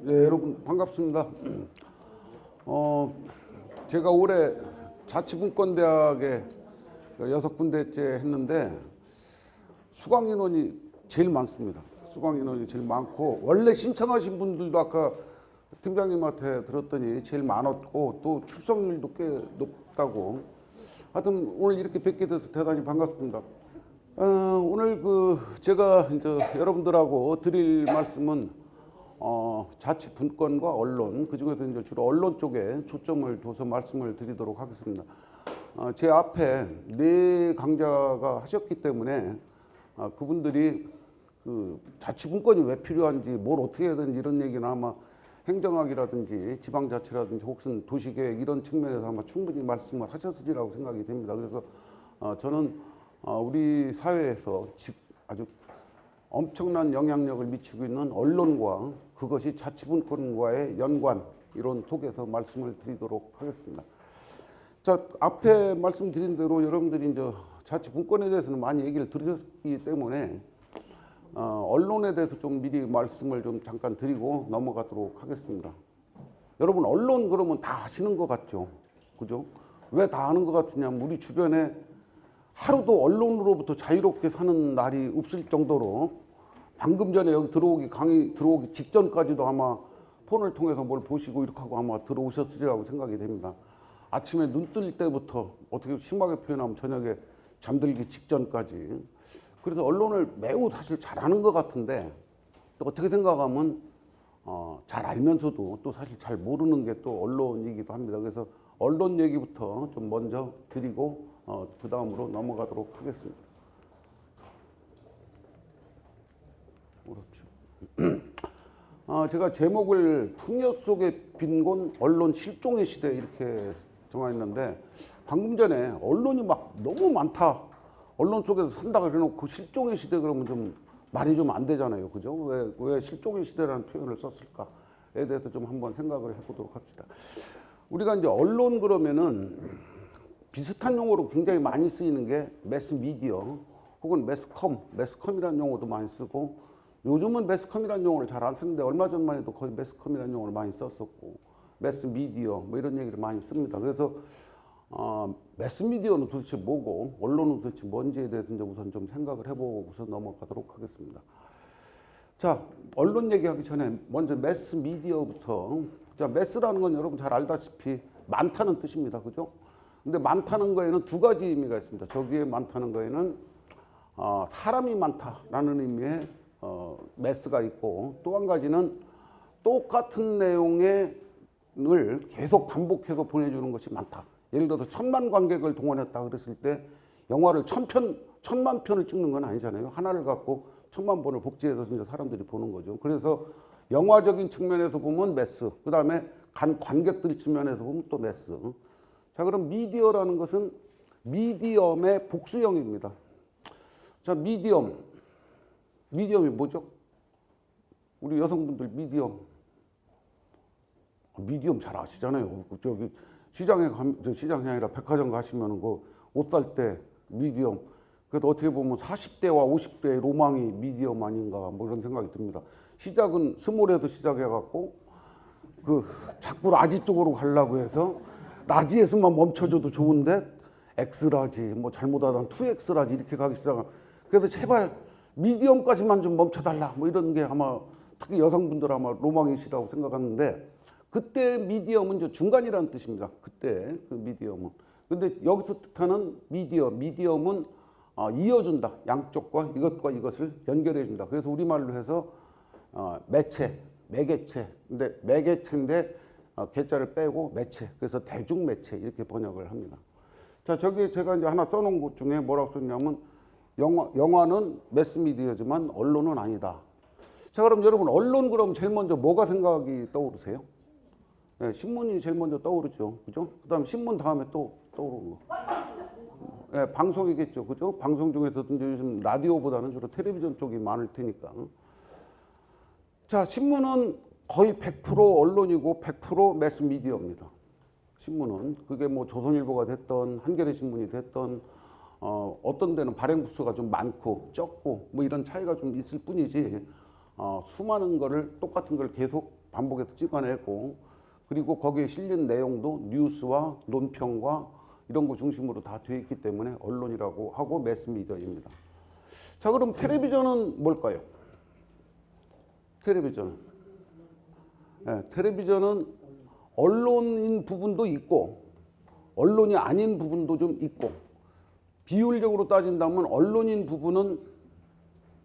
네, 여러분 반갑습니다. 제가 올해 자치분권대학에 6군데째 했는데 수강 인원이 제일 많습니다. 수강 인원이 제일 많고 원래 신청하신 분들도 아까 팀장님한테 들었더니 제일 많았고 또 출석률도 꽤 높다고. 하여튼 오늘 이렇게 뵙게 돼서 대단히 반갑습니다. 오늘 제가 이제 여러분들하고 드릴 말씀은 자치분권과 언론, 그중에서 이제 주로 언론 쪽에 초점을 둬서 말씀을 드리도록 하겠습니다. 제 앞에 네 강자가 하셨기 때문에 그분들이 그 자치분권이 왜 필요한지, 뭘 어떻게 해야 되는지 이런 얘기는 아마 행정학이라든지 지방자치라든지 혹은 도시계획 이런 측면에서 아마 충분히 말씀을 하셨으리라고 생각이 됩니다. 그래서 저는 우리 사회에서 아주 엄청난 영향력을 미치고 있는 언론과 그것이 자치분권과의 연관, 이런 속에서 말씀을 드리도록 하겠습니다. 자, 앞에 말씀드린 대로 여러분들이 이제 자치분권에 대해서는 많이 얘기를 들으셨기 때문에 언론에 대해서 좀 미리 말씀을 좀 잠깐 드리고 넘어가도록 하겠습니다. 여러분, 언론 그러면 다 아시는 것 같죠? 그죠? 왜 다 아는 것 같으냐면 우리 주변에 하루도 언론으로부터 자유롭게 사는 날이 없을 정도로 방금 전에 여기 강의 들어오기 직전까지도 아마 폰을 통해서 뭘 보시고 이렇게 하고 아마 들어오셨으리라고 생각이 됩니다. 아침에 눈 뜰 때부터 어떻게 심하게 표현하면 저녁에 잠들기 직전까지. 그래서 언론을 매우 사실 잘 아는 것 같은데 또 어떻게 생각하면 잘 알면서도 또 사실 잘 모르는 게 또 언론이기도 합니다. 그래서 언론 얘기부터 좀 먼저 드리고 그 다음으로 넘어가도록 하겠습니다. 그렇죠. 제가 제목을 풍요 속의 빈곤, 언론 실종의 시대 이렇게 정했는데 방금 전에 언론이 막 너무 많다, 언론 속에서 산다고 해놓고 실종의 시대 그러면 좀 말이 좀 안 되잖아요. 그죠? 왜 실종의 시대라는 표현을 썼을까에 대해서 좀 한번 생각을 해보도록 합시다. 우리가 이제 언론 그러면은 비슷한 용어로 굉장히 많이 쓰이는 게 매스미디어 혹은 매스컴이라는 용어도 많이 쓰고, 요즘은 매스컴이라는 용어를 잘 안 쓰는데 얼마 전만 해도 거의 매스컴이라는 용어를 많이 썼었고, 매스미디어 뭐 이런 얘기를 많이 씁니다. 그래서 매스미디어는 도대체 뭐고 언론은 도대체 뭔지에 대해서 이제 우선 좀 생각을 해보고 우선 넘어가도록 하겠습니다. 자, 언론 얘기하기 전에 먼저 매스미디어부터. 자, 매스라는 건 여러분 잘 알다시피 많다는 뜻입니다. 그죠? 근데 많다는 거에는 두 가지 의미가 있습니다. 저기에 많다는 거에는 사람이 많다라는 의미의 매스가 있고, 또 한 가지는 똑같은 내용을 계속 반복해서 보내주는 것이 많다. 예를 들어서 1000만 관객을 동원했다 그랬을 때 영화를 1000만 편을 찍는 건 아니잖아요. 하나를 갖고 1000만 번을 복제해서 이제 사람들이 보는 거죠. 그래서 영화적인 측면에서 보면 매스, 그 다음에 관객들 측면에서 보면 또 매스. 자, 그럼 미디어라는 것은 미디엄의 복수형입니다. 자, 미디엄이 뭐죠? 우리 여성분들 미디엄 잘 아시잖아요. 저기 시장이 아니라 백화점 가시면은 옷 살 때 미디엄. 그래도 어떻게 보면 40대와 50대의 로망이 미디엄 아닌가 뭐 이런 생각이 듭니다. 시작은 스몰에서 시작해갖고 자꾸 라지 쪽으로 가려고 해서 라지에서만 멈춰줘도 좋은데 엑스라지, 뭐 잘못하다 2엑스라지 이렇게 가기 시작하면, 그래서 제발 미디엄까지만 좀 멈춰달라 뭐 이런 게 아마 특히 여성분들 아마 로망이시라고 생각하는데, 그때 미디엄은 이제 중간이라는 뜻입니다. 그때 그 미디엄은. 근데 여기서 뜻하는 미디엄은 이어준다. 양쪽과 이것과 이것을 연결해준다. 그래서 우리말로 해서 매개체. 근데 매개체인데 개자를 빼고 매체. 그래서 대중매체 이렇게 번역을 합니다. 자, 저기 제가 이제 하나 써놓은 것 중에 뭐라고 썼냐면 영화는 매스미디어지만 언론은 아니다. 자, 그럼 여러분 언론 그럼 제일 먼저 뭐가 생각이 떠오르세요? 네, 신문이 제일 먼저 떠오르죠. 그죠? 그 다음에 신문 다음에 또 떠오르는 거. 네, 방송이겠죠. 그죠? 방송 중에서도 이제 요즘 라디오보다는 주로 텔레비전 쪽이 많을 테니까. 자, 신문은 거의 100% 언론이고 100% 매스미디어입니다. 신문은. 그게 뭐 조선일보가 됐던 한겨레 신문이 됐던 어떤 데는 발행 부수가 좀 많고 적고 뭐 이런 차이가 좀 있을 뿐이지 수많은 거를 똑같은 걸 계속 반복해서 찍어내고, 그리고 거기에 실린 내용도 뉴스와 논평과 이런 거 중심으로 다 되어 있기 때문에 언론이라고 하고 매스미디어입니다. 자, 그럼 텔레비전은 뭘까요? 텔레비전은 텔레비전은 언론인 부분도 있고 언론이 아닌 부분도 좀 있고, 비율적으로 따진다면 언론인 부분은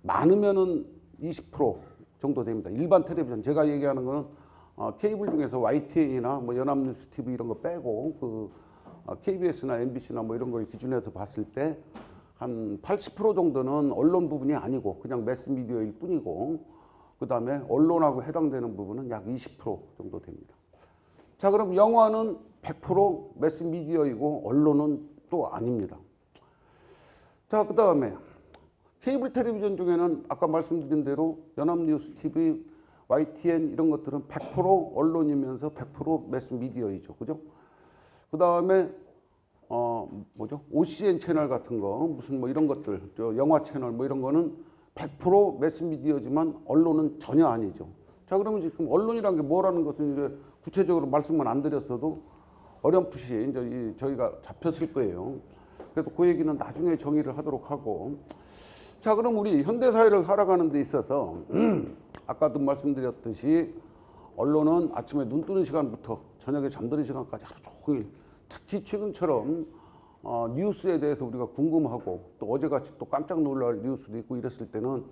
많으면은 20% 정도 됩니다. 일반 텔레비전, 제가 얘기하는 거는 케이블 중에서 YTN이나 뭐 연합뉴스 TV 이런 거 빼고 그 KBS나 MBC나 뭐 이런 걸 기준해서 봤을 때 한 80% 정도는 언론 부분이 아니고 그냥 매스미디어일 뿐이고, 그 다음에 언론하고 해당되는 부분은 약 20% 정도 됩니다. 자, 그럼 영화는 100% 매스미디어이고 언론은 또 아닙니다. 자, 그 다음에 케이블 텔레비전 중에는 아까 말씀드린 대로 연합뉴스 TV, YTN 이런 것들은 100% 언론이면서 100% 매스미디어이죠. 그죠? 그 다음에 OCN 채널 같은 거, 무슨 뭐 이런 것들, 영화 채널 뭐 이런 거는 100% 매스미디어지만 언론은 전혀 아니죠. 자, 그러면 지금 언론이란 게 뭐라는 것은 이제 구체적으로 말씀은 안 드렸어도 어렴풋이 이제 저희가 잡혔을 거예요. 그래서 그 얘기는 나중에 정의를 하도록 하고. 자, 그럼 우리 현대사회를 살아가는 데 있어서 아까도 말씀드렸듯이 언론은 아침에 눈 뜨는 시간부터 저녁에 잠드는 시간까지 하루 종일, 특히 최근처럼 뉴스에 대해서 우리가 궁금하고 또 어제같이 또 깜짝 놀랄 뉴스도 있고 이랬을 때는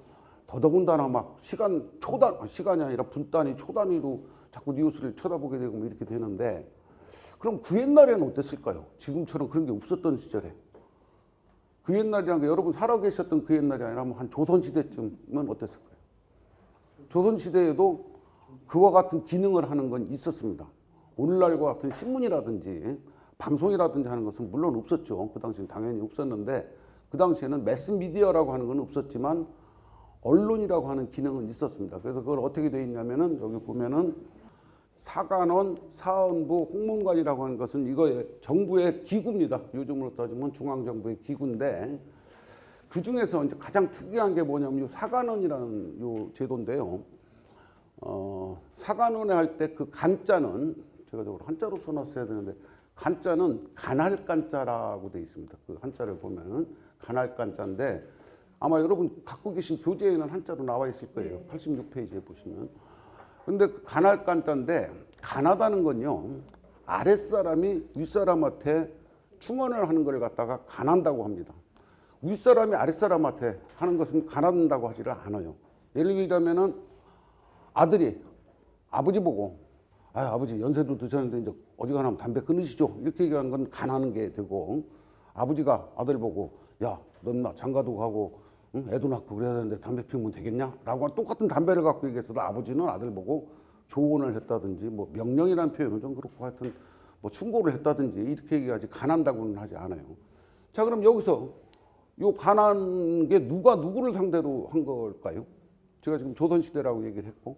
더더군다나 막 시간이 아니라 분 단위, 초 단위로 자꾸 뉴스를 쳐다보게 되고 뭐 이렇게 되는데, 그럼 그 옛날에는 어땠을까요? 지금처럼 그런 게 없었던 시절에. 그 옛날이란 게 여러분 살아계셨던 그 옛날이 아니라 한 조선시대쯤은 어땠을까요? 조선시대에도 그와 같은 기능을 하는 건 있었습니다. 오늘날과 같은 신문이라든지 방송이라든지 하는 것은 물론 없었죠. 그 당시에는 당연히 없었는데, 그 당시에는 매스미디어라고 하는 건 없었지만 언론이라고 하는 기능은 있었습니다. 그래서 그걸 어떻게 되어 있냐면은 여기 보면은 사관원, 사헌부, 홍문관이라고 하는 것은 이거 정부의 기구입니다. 요즘으로 따지면 중앙정부의 기구인데, 그 중에서 이제 가장 특이한 게 뭐냐면 요 사관원이라는 요 제도인데요. 사관원에 할 때 그 간자는 제가 저걸 한자로 써놨어야 되는데, 간자는 간할간자라고 되어 있습니다. 그 한자를 보면은 간할간자인데, 아마 여러분 갖고 계신 교재에는 한자로 나와 있을 거예요. 86페이지에 보시면. 근데 그 간할간자인데, 간하다는 건요, 아랫사람이 윗사람한테 충언을 하는 걸 갖다가 간한다고 합니다. 윗사람이 아랫사람한테 하는 것은 간한다고 하지를 않아요. 예를 들자면은 아들이 아버지 보고, 아버지 연세도 드셨는데 이제 어지간하면 담배 끊으시죠, 이렇게 얘기하는 건 간하는 게 되고, 아버지가 아들 보고 야, 넌 나 장가도 가고 애도 낳고 그래야 되는데 담배 피우면 되겠냐? 라고 똑같은 담배를 갖고 얘기했어도 아버지는 아들 보고 조언을 했다든지, 뭐 명령이라는 표현은 좀 그렇고 하여튼 뭐 충고를 했다든지 이렇게 얘기하지 간한다고는 하지 않아요. 자, 그럼 여기서 요 간한 게 누가 누구를 상대로 한 걸까요? 제가 지금 조선시대라고 얘기를 했고,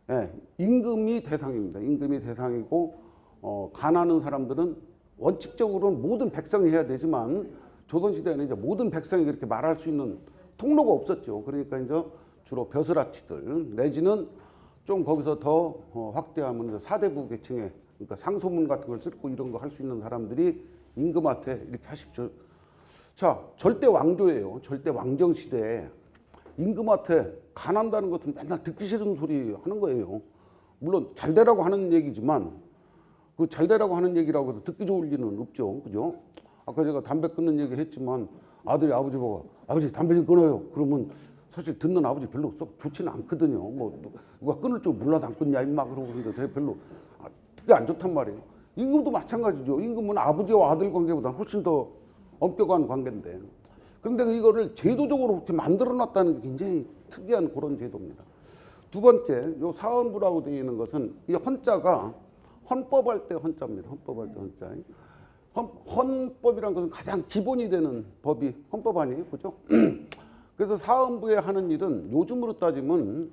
네, 임금이 대상입니다. 임금이 대상이고, 간하는 사람들은 원칙적으로는 모든 백성이 해야 되지만 조선시대에는 이제 모든 백성이 그렇게 말할 수 있는 통로가 없었죠. 그러니까 이제 주로 벼슬아치들 내지는 좀 거기서 더 확대하면 사대부 계층의, 그러니까 상소문 같은 걸 쓰고 이런 거 할 수 있는 사람들이 임금한테 이렇게 하십시오. 자, 절대 왕조예요. 절대 왕정 시대에 임금한테 간한다는 것은 맨날 듣기 싫은 소리 하는 거예요. 물론 잘 되라고 하는 얘기지만 그 잘 되라고 하는 얘기라고 해도 듣기 좋을 리는 없죠. 그죠? 아까 제가 담배 끊는 얘기 했지만 아들이 아버지 보고 아버지 담배 좀 끊어요. 그러면 사실 듣는 아버지 별로 좋지는 않거든요. 뭐 누가 끊을 줄 몰라도 안 끊냐 임마 그러고 그러는데 별로 그게 안 좋단 말이에요. 임금도 마찬가지죠. 임금은 아버지와 아들 관계보다 훨씬 더 엄격한 관계인데, 그런데 이거를 제도적으로 그렇게 만들어 놨다는 게 굉장히 특이한 그런 제도입니다. 두 번째, 요 사헌부라고 되어 있는 것은 이 헌자가 헌법할 때 헌자입니다. 헌법할 때 헌자. 헌법이라는 것은 가장 기본이 되는 법이 헌법 아니에요, 그죠? 그래서 사헌부에 하는 일은 요즘으로 따지면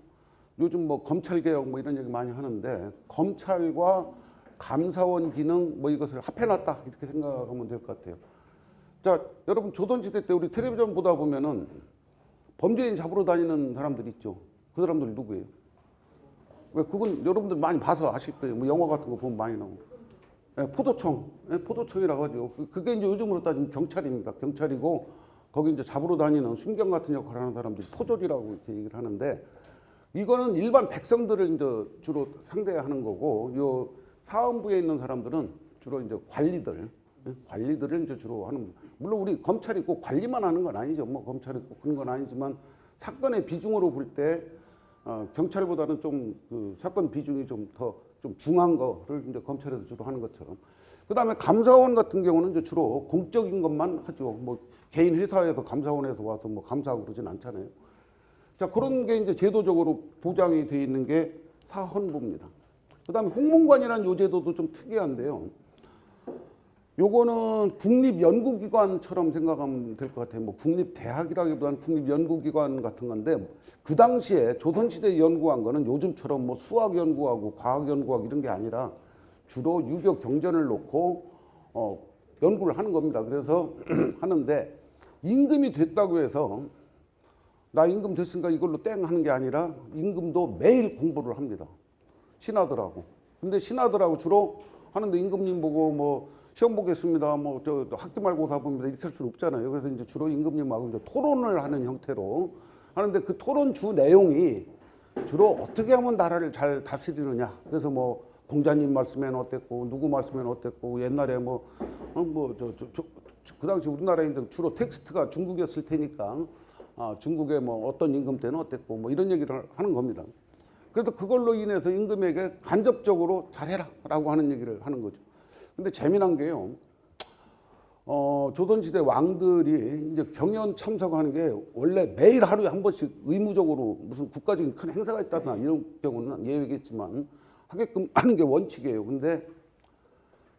요즘 뭐 검찰개혁 뭐 이런 얘기 많이 하는데, 검찰과 감사원 기능 뭐 이것을 합해놨다 이렇게 생각하면 될 것 같아요. 자, 여러분 조선시대 때 우리 텔레비전 보다 보면은 범죄인 잡으러 다니는 사람들 있죠. 그 사람들이 누구예요? 왜 그건 여러분들 많이 봐서 아실 거예요. 뭐 영화 같은 거 보면 많이 나오고. 예, 포도청, 예, 포도청이라고 하죠. 그게 이제 요즘으로 따지면 경찰입니다. 경찰이고 거기 이제 잡으러 다니는 순경 같은 역할을 하는 사람들이 포졸이라고 이렇게 얘기를 하는데 이거는 일반 백성들을 이제 주로 상대하는 거고 요 사헌부에 있는 사람들은 주로 이제 관리들, 예, 관리들을 이제 주로 하는. 물론 우리 검찰이 꼭 관리만 하는 건 아니죠. 뭐 검찰이 꼭 그런 건 아니지만 사건의 비중으로 볼 때 경찰보다는 좀 그 사건 비중이 좀 중한 거를 이제 검찰에서 주로 하는 것처럼. 그 다음에 감사원 같은 경우는 이제 주로 공적인 것만 하죠. 뭐 개인 회사에서 감사원에서 와서 뭐 감사하고 그러진 않잖아요. 자, 그런 게 이제 제도적으로 보장이 돼 있는 게 사헌부입니다. 그 다음에 홍문관이라는 요 제도도 좀 특이한데요. 요거는 국립연구기관처럼 생각하면 될 것 같아요. 뭐 국립대학이라기보다는 국립연구기관 같은 건데 그 당시에 조선시대에 연구한 거는 요즘처럼 뭐 수학연구하고 과학연구하고 이런 게 아니라 주로 유교 경전을 놓고 연구를 하는 겁니다. 그래서 하는데 임금이 됐다고 해서 나 임금 됐으니까 이걸로 땡 하는 게 아니라 임금도 매일 공부를 합니다. 신하들하고. 근데 신하들하고 주로 하는데 임금님 보고 뭐 시험 보겠습니다. 뭐 저 학기 말고사 봅니다. 이렇게 할 수는 없잖아요. 그래서 이제 주로 임금님하고 이제 토론을 하는 형태로 하는데 그 토론 주 내용이 주로 어떻게 하면 나라를 잘 다스리느냐. 그래서 뭐 공자님 말씀에는 어땠고 누구 말씀에는 어땠고 옛날에 그 당시 우리나라에 주로 텍스트가 중국이었을 테니까 중국의 뭐 어떤 임금 때는 어땠고 뭐 이런 얘기를 하는 겁니다. 그래서 그걸로 인해서 임금에게 간접적으로 잘해라라고 하는 얘기를 하는 거죠. 근데 재미난 게요. 조선시대 왕들이 이제 경연 참석하는 게 원래 매일 하루에 한 번씩 의무적으로 무슨 국가적인 큰 행사가 있다거나 이런 경우는 예외겠지만 하게끔 하는 게 원칙이에요. 근데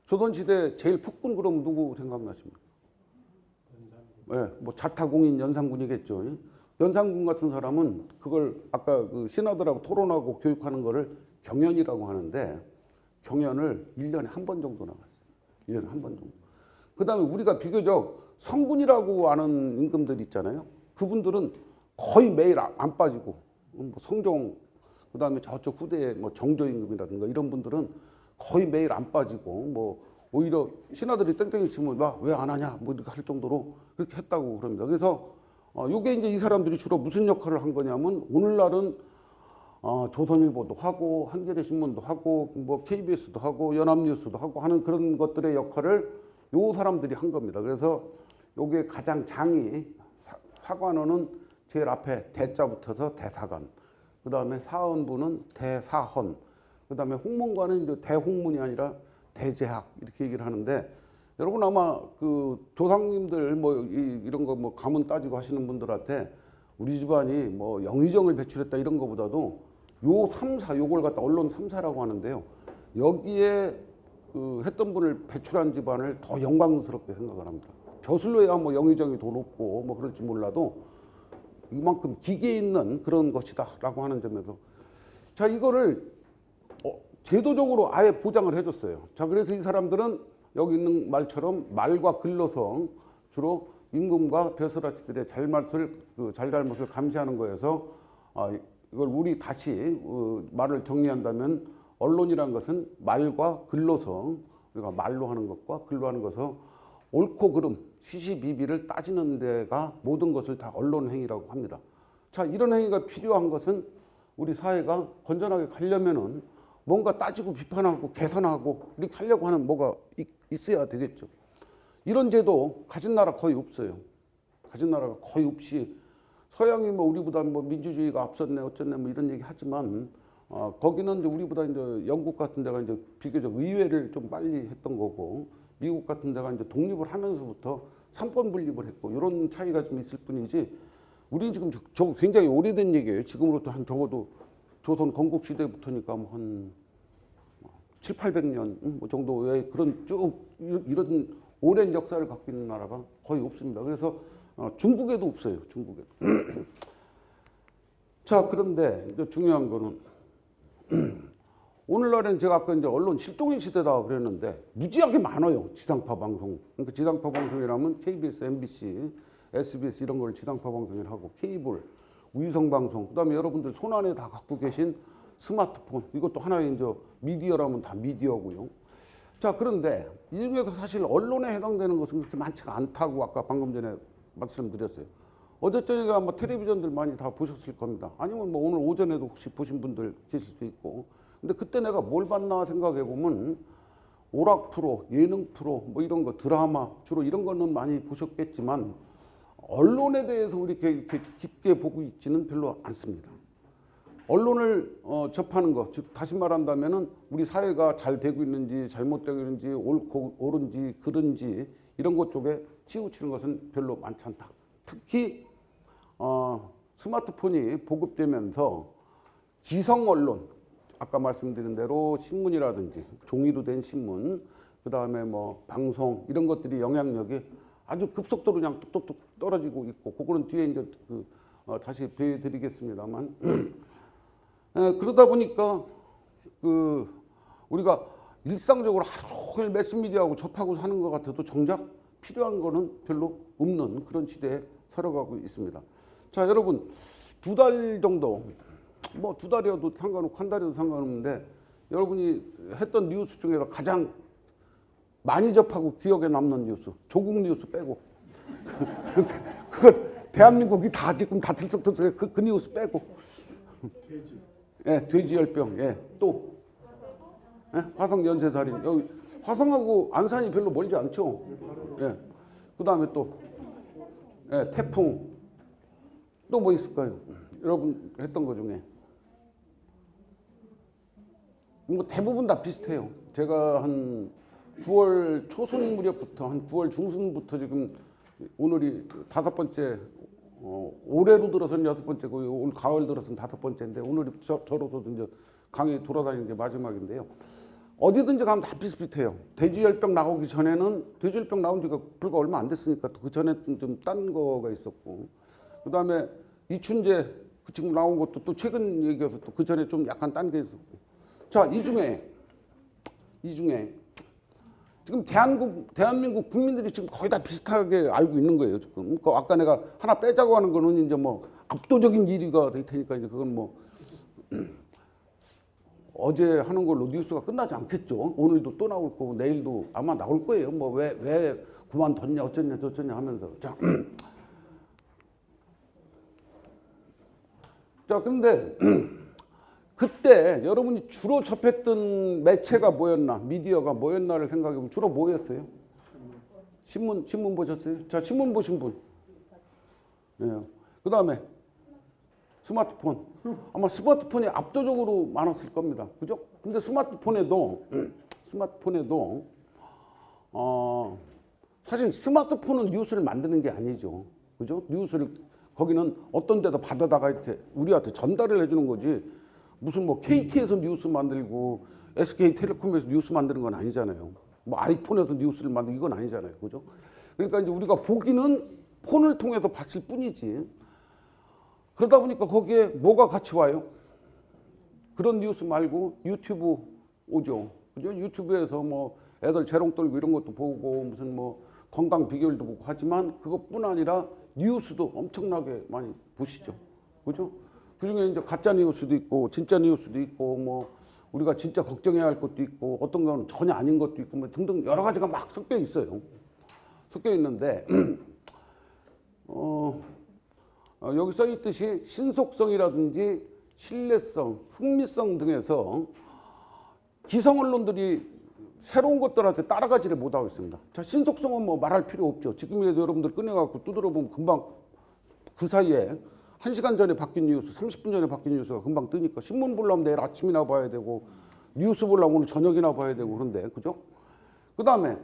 조선시대 제일 폭군 그럼 누구 생각나십니까? 네, 뭐 자타공인 연산군이겠죠. 연산군 같은 사람은 그걸 아까 그 신하들하고 토론하고 교육하는 거를 경연이라고 하는데 경연을 1년에 한 번 정도 나갔어요. 1년에 한 번 정도. 그 다음에 우리가 비교적 성군이라고 아는 임금들 있잖아요. 그분들은 거의 매일 안 빠지고 뭐 성종 그 다음에 저쪽 후대에 뭐 정조임금이라든가 이런 분들은 거의 매일 안 빠지고 뭐 오히려 신하들이 땡땡이 치면 왜 안 하냐 뭐 이렇게 할 정도로 그렇게 했다고 그럽니다. 그래서 요게 이제 이 사람들이 주로 무슨 역할을 한 거냐면 오늘날은 조선일보도 하고 한겨레신문도 하고 뭐 KBS도 하고 연합뉴스도 하고 하는 그런 것들의 역할을 요 사람들이 한 겁니다. 그래서 요게 가장 장이 사관원은 제일 앞에 대자 붙어서 대사관, 그 다음에 사헌부는 대사헌, 그 다음에 홍문관은 이제 대홍문이 아니라 대제학 이렇게 얘기를 하는데 여러분 아마 그 조상님들 뭐 이런 거 뭐 가문 따지고 하시는 분들한테 우리 집안이 뭐 영의정을 배출했다 이런 거보다도 요 3사 요걸 갖다 언론 3사라고 하는데요. 여기에 그 했던 분을 배출한 집안을 더 영광스럽게 생각을 합니다. 벼슬로야 뭐 영의정이 더 높고 뭐 그럴지 몰라도 이만큼 기계 있는 그런 것이다라고 하는 점에서 자 이거를 제도적으로 아예 보장을 해줬어요. 자 그래서 이 사람들은 여기 있는 말처럼 말과 글로서 주로 임금과 벼슬아치들의 잘잘못을 감시하는 거여서 이걸 우리 다시 말을 정리한다면 언론이라는 것은 말과 글로서 우리가 말로 하는 것과 글로 하는 것을 옳고 그름 시시비비를 따지는 데가 모든 것을 다 언론 행위라고 합니다. 자 이런 행위가 필요한 것은 우리 사회가 건전하게 가려면은 뭔가 따지고 비판하고 개선하고 이렇게 하려고 하는 뭐가 있어야 되겠죠. 이런 제도 가진 나라 거의 없어요. 가진 나라가 거의 없이 서양이 뭐 우리보다 뭐 민주주의가 앞섰네 어쩌네 뭐 이런 얘기 하지만 거기는 이제 우리보다 이제 영국 같은 데가 이제 비교적 의회를 좀 빨리 했던 거고 미국 같은 데가 이제 독립을 하면서부터 삼권 분립을 했고 이런 차이가 좀 있을 뿐이지 우리는 지금 저거 굉장히 오래된 얘기예요. 지금으로부터 한 적어도 조선 건국 시대부터니까 뭐 한 7, 800년 뭐 정도의 그런 쭉 이런 오랜 역사를 갖고 있는 나라가 거의 없습니다. 그래서 중국에도 없어요. 중국에도. 자 그런데 이제 중요한 거는 오늘날에는 제가 아까 이제 언론 실종의 시대다 그랬는데 무지하게 많아요. 지상파 방송. 그러니까 지상파 방송이라면 KBS, MBC, SBS 이런 걸 지상파 방송을 하고 케이블, 위성방송, 그다음에 여러분들 손안에 다 갖고 계신 스마트폰, 이것도 하나의 이제 미디어라면 다 미디어고요. 자, 그런데 이 중에서 사실 언론에 해당되는 것은 그렇게 많지가 않다고 아까 방금 전에 말씀드렸어요. 어제 저녁에 아마 텔레비전들 많이 다 보셨을 겁니다. 아니면 뭐 오늘 오전에도 혹시 보신 분들 계실 수도 있고. 근데 그때 내가 뭘 봤나 생각해 보면 오락 프로, 예능 프로, 뭐 이런 거, 드라마, 주로 이런 거는 많이 보셨겠지만 언론에 대해서 우리 이렇게 깊게 보고 있지는 별로 않습니다. 언론을 접하는 것, 즉 다시 말한다면은 우리 사회가 잘 되고 있는지 잘못되고 있는지 옳고 옳은지 그른지 이런 것 쪽에 치우치는 것은 별로 많지 않다. 특히 스마트폰이 보급되면서 기성 언론, 아까 말씀드린 대로 신문이라든지 종이로 된 신문, 그 다음에 뭐 방송 이런 것들이 영향력이 아주 급속도로 그냥 뚝뚝뚝 떨어지고 있고, 그거는 뒤에 이제 다시 배워드리겠습니다만 그러다 보니까 우리가 일상적으로 하루 종일 매스미디어하고 접하고 사는 것 같아도 정작 필요한 거는 별로 없는 그런 시대에 살아가고 있습니다. 자, 여러분 2달 정도, 뭐 2달이어도 상관없고 1달이어도 상관없는데 여러분이 했던 뉴스 중에서 가장 많이 접하고 기억에 남는 뉴스, 조국 뉴스 빼고 그건 대한민국이 다 지금 다 들썩들썩해. 그 뉴스 빼고. 돼지. 예, 돼지열병. 예, 또 예? 화성 연쇄살인. 여기 화성하고 안산이 별로 멀지 않죠. 예. 그 다음에 또 예, 태풍. 또 뭐 있을까요? 여러분 했던 거 중에. 뭐 대부분 다 비슷해요. 제가 한 9월 초순 무렵부터 한 9월 중순부터 지금 오늘이 5번째, 올해로 들어서는 6번째고 올 가을 들어서는 5번째인데 오늘이 저로서도 이제 강의 돌아다니는 게 마지막인데요. 어디든지 가면 다 비슷비슷해요. 돼지열병 나오기 전에는 돼지열병 나온 지가 불과 얼마 안 됐으니까 또 그 전에 좀 딴 거가 있었고, 그 다음에 이춘재 지금 나온 것도 또 최근 얘기여서 또 그 전에 좀 약간 딴 게 있었고. 자, 이 중에 지금 대한민국 국민들이 지금 거의 다 비슷하게 알고 있는 거예요, 지금. 아까 내가 하나 빼자고 하는 거는 이제 뭐 압도적인 1위가 될 테니까 이제 그건 뭐 어제 하는 걸로 뉴스가 끝나지 않겠죠. 오늘도 또 나올 거고 내일도 아마 나올 거예요. 뭐 왜 그만뒀냐 어쩌냐 저쩌냐 하면서. 자, 자, 근데 그때 여러분이 주로 접했던 매체가 뭐였나, 미디어가 뭐였나를 생각해보면 주로 뭐였어요? 신문 보셨어요? 자, 신문 보신 분. 예. 그 다음에 스마트폰. 아마 스마트폰이 압도적으로 많았을 겁니다. 그죠? 근데 스마트폰에도 사실 스마트폰은 뉴스를 만드는 게 아니죠. 그죠? 뉴스를 거기는 어떤 데다 받아다가 이렇게 우리한테 전달을 해주는 거지. 무슨 뭐 KT에서 뉴스 만들고 SK텔레콤에서 뉴스 만드는 건 아니잖아요. 뭐 아이폰에서 뉴스를 만들고 이건 아니잖아요. 그죠? 그러니까 이제 우리가 보기는 폰을 통해서 봤을 뿐이지. 그러다 보니까 거기에 뭐가 같이 와요? 그런 뉴스 말고 유튜브 오죠. 그죠? 유튜브에서 뭐 애들 재롱 떨고 이런 것도 보고 무슨 뭐 건강 비결도 보고 하지만 그것뿐 아니라 뉴스도 엄청나게 많이 보시죠. 그죠? 그중에 이제 가짜 뉴스도 있고 진짜 뉴스도 있고 뭐 우리가 진짜 걱정해야 할 것도 있고 어떤 건 전혀 아닌 것도 있고 뭐 등등 여러 가지가 막 섞여 있어요. 섞여 있는데 여기 써 있듯이 신속성이라든지 신뢰성, 흥미성 등에서 기성 언론들이 새로운 것들한테 따라가지를 못하고 있습니다. 자, 신속성은 뭐 말할 필요 없죠. 지금이라도 여러분들 꺼내갖고 두드려보면 금방 그 사이에 1시간 전에 바뀐 뉴스, 30분 전에 바뀐 뉴스가 금방 뜨니까 신문 보려면 내일 아침이나 봐야 되고 뉴스 보려면 오늘 저녁이나 봐야 되고 그런데 그죠? 그 다음에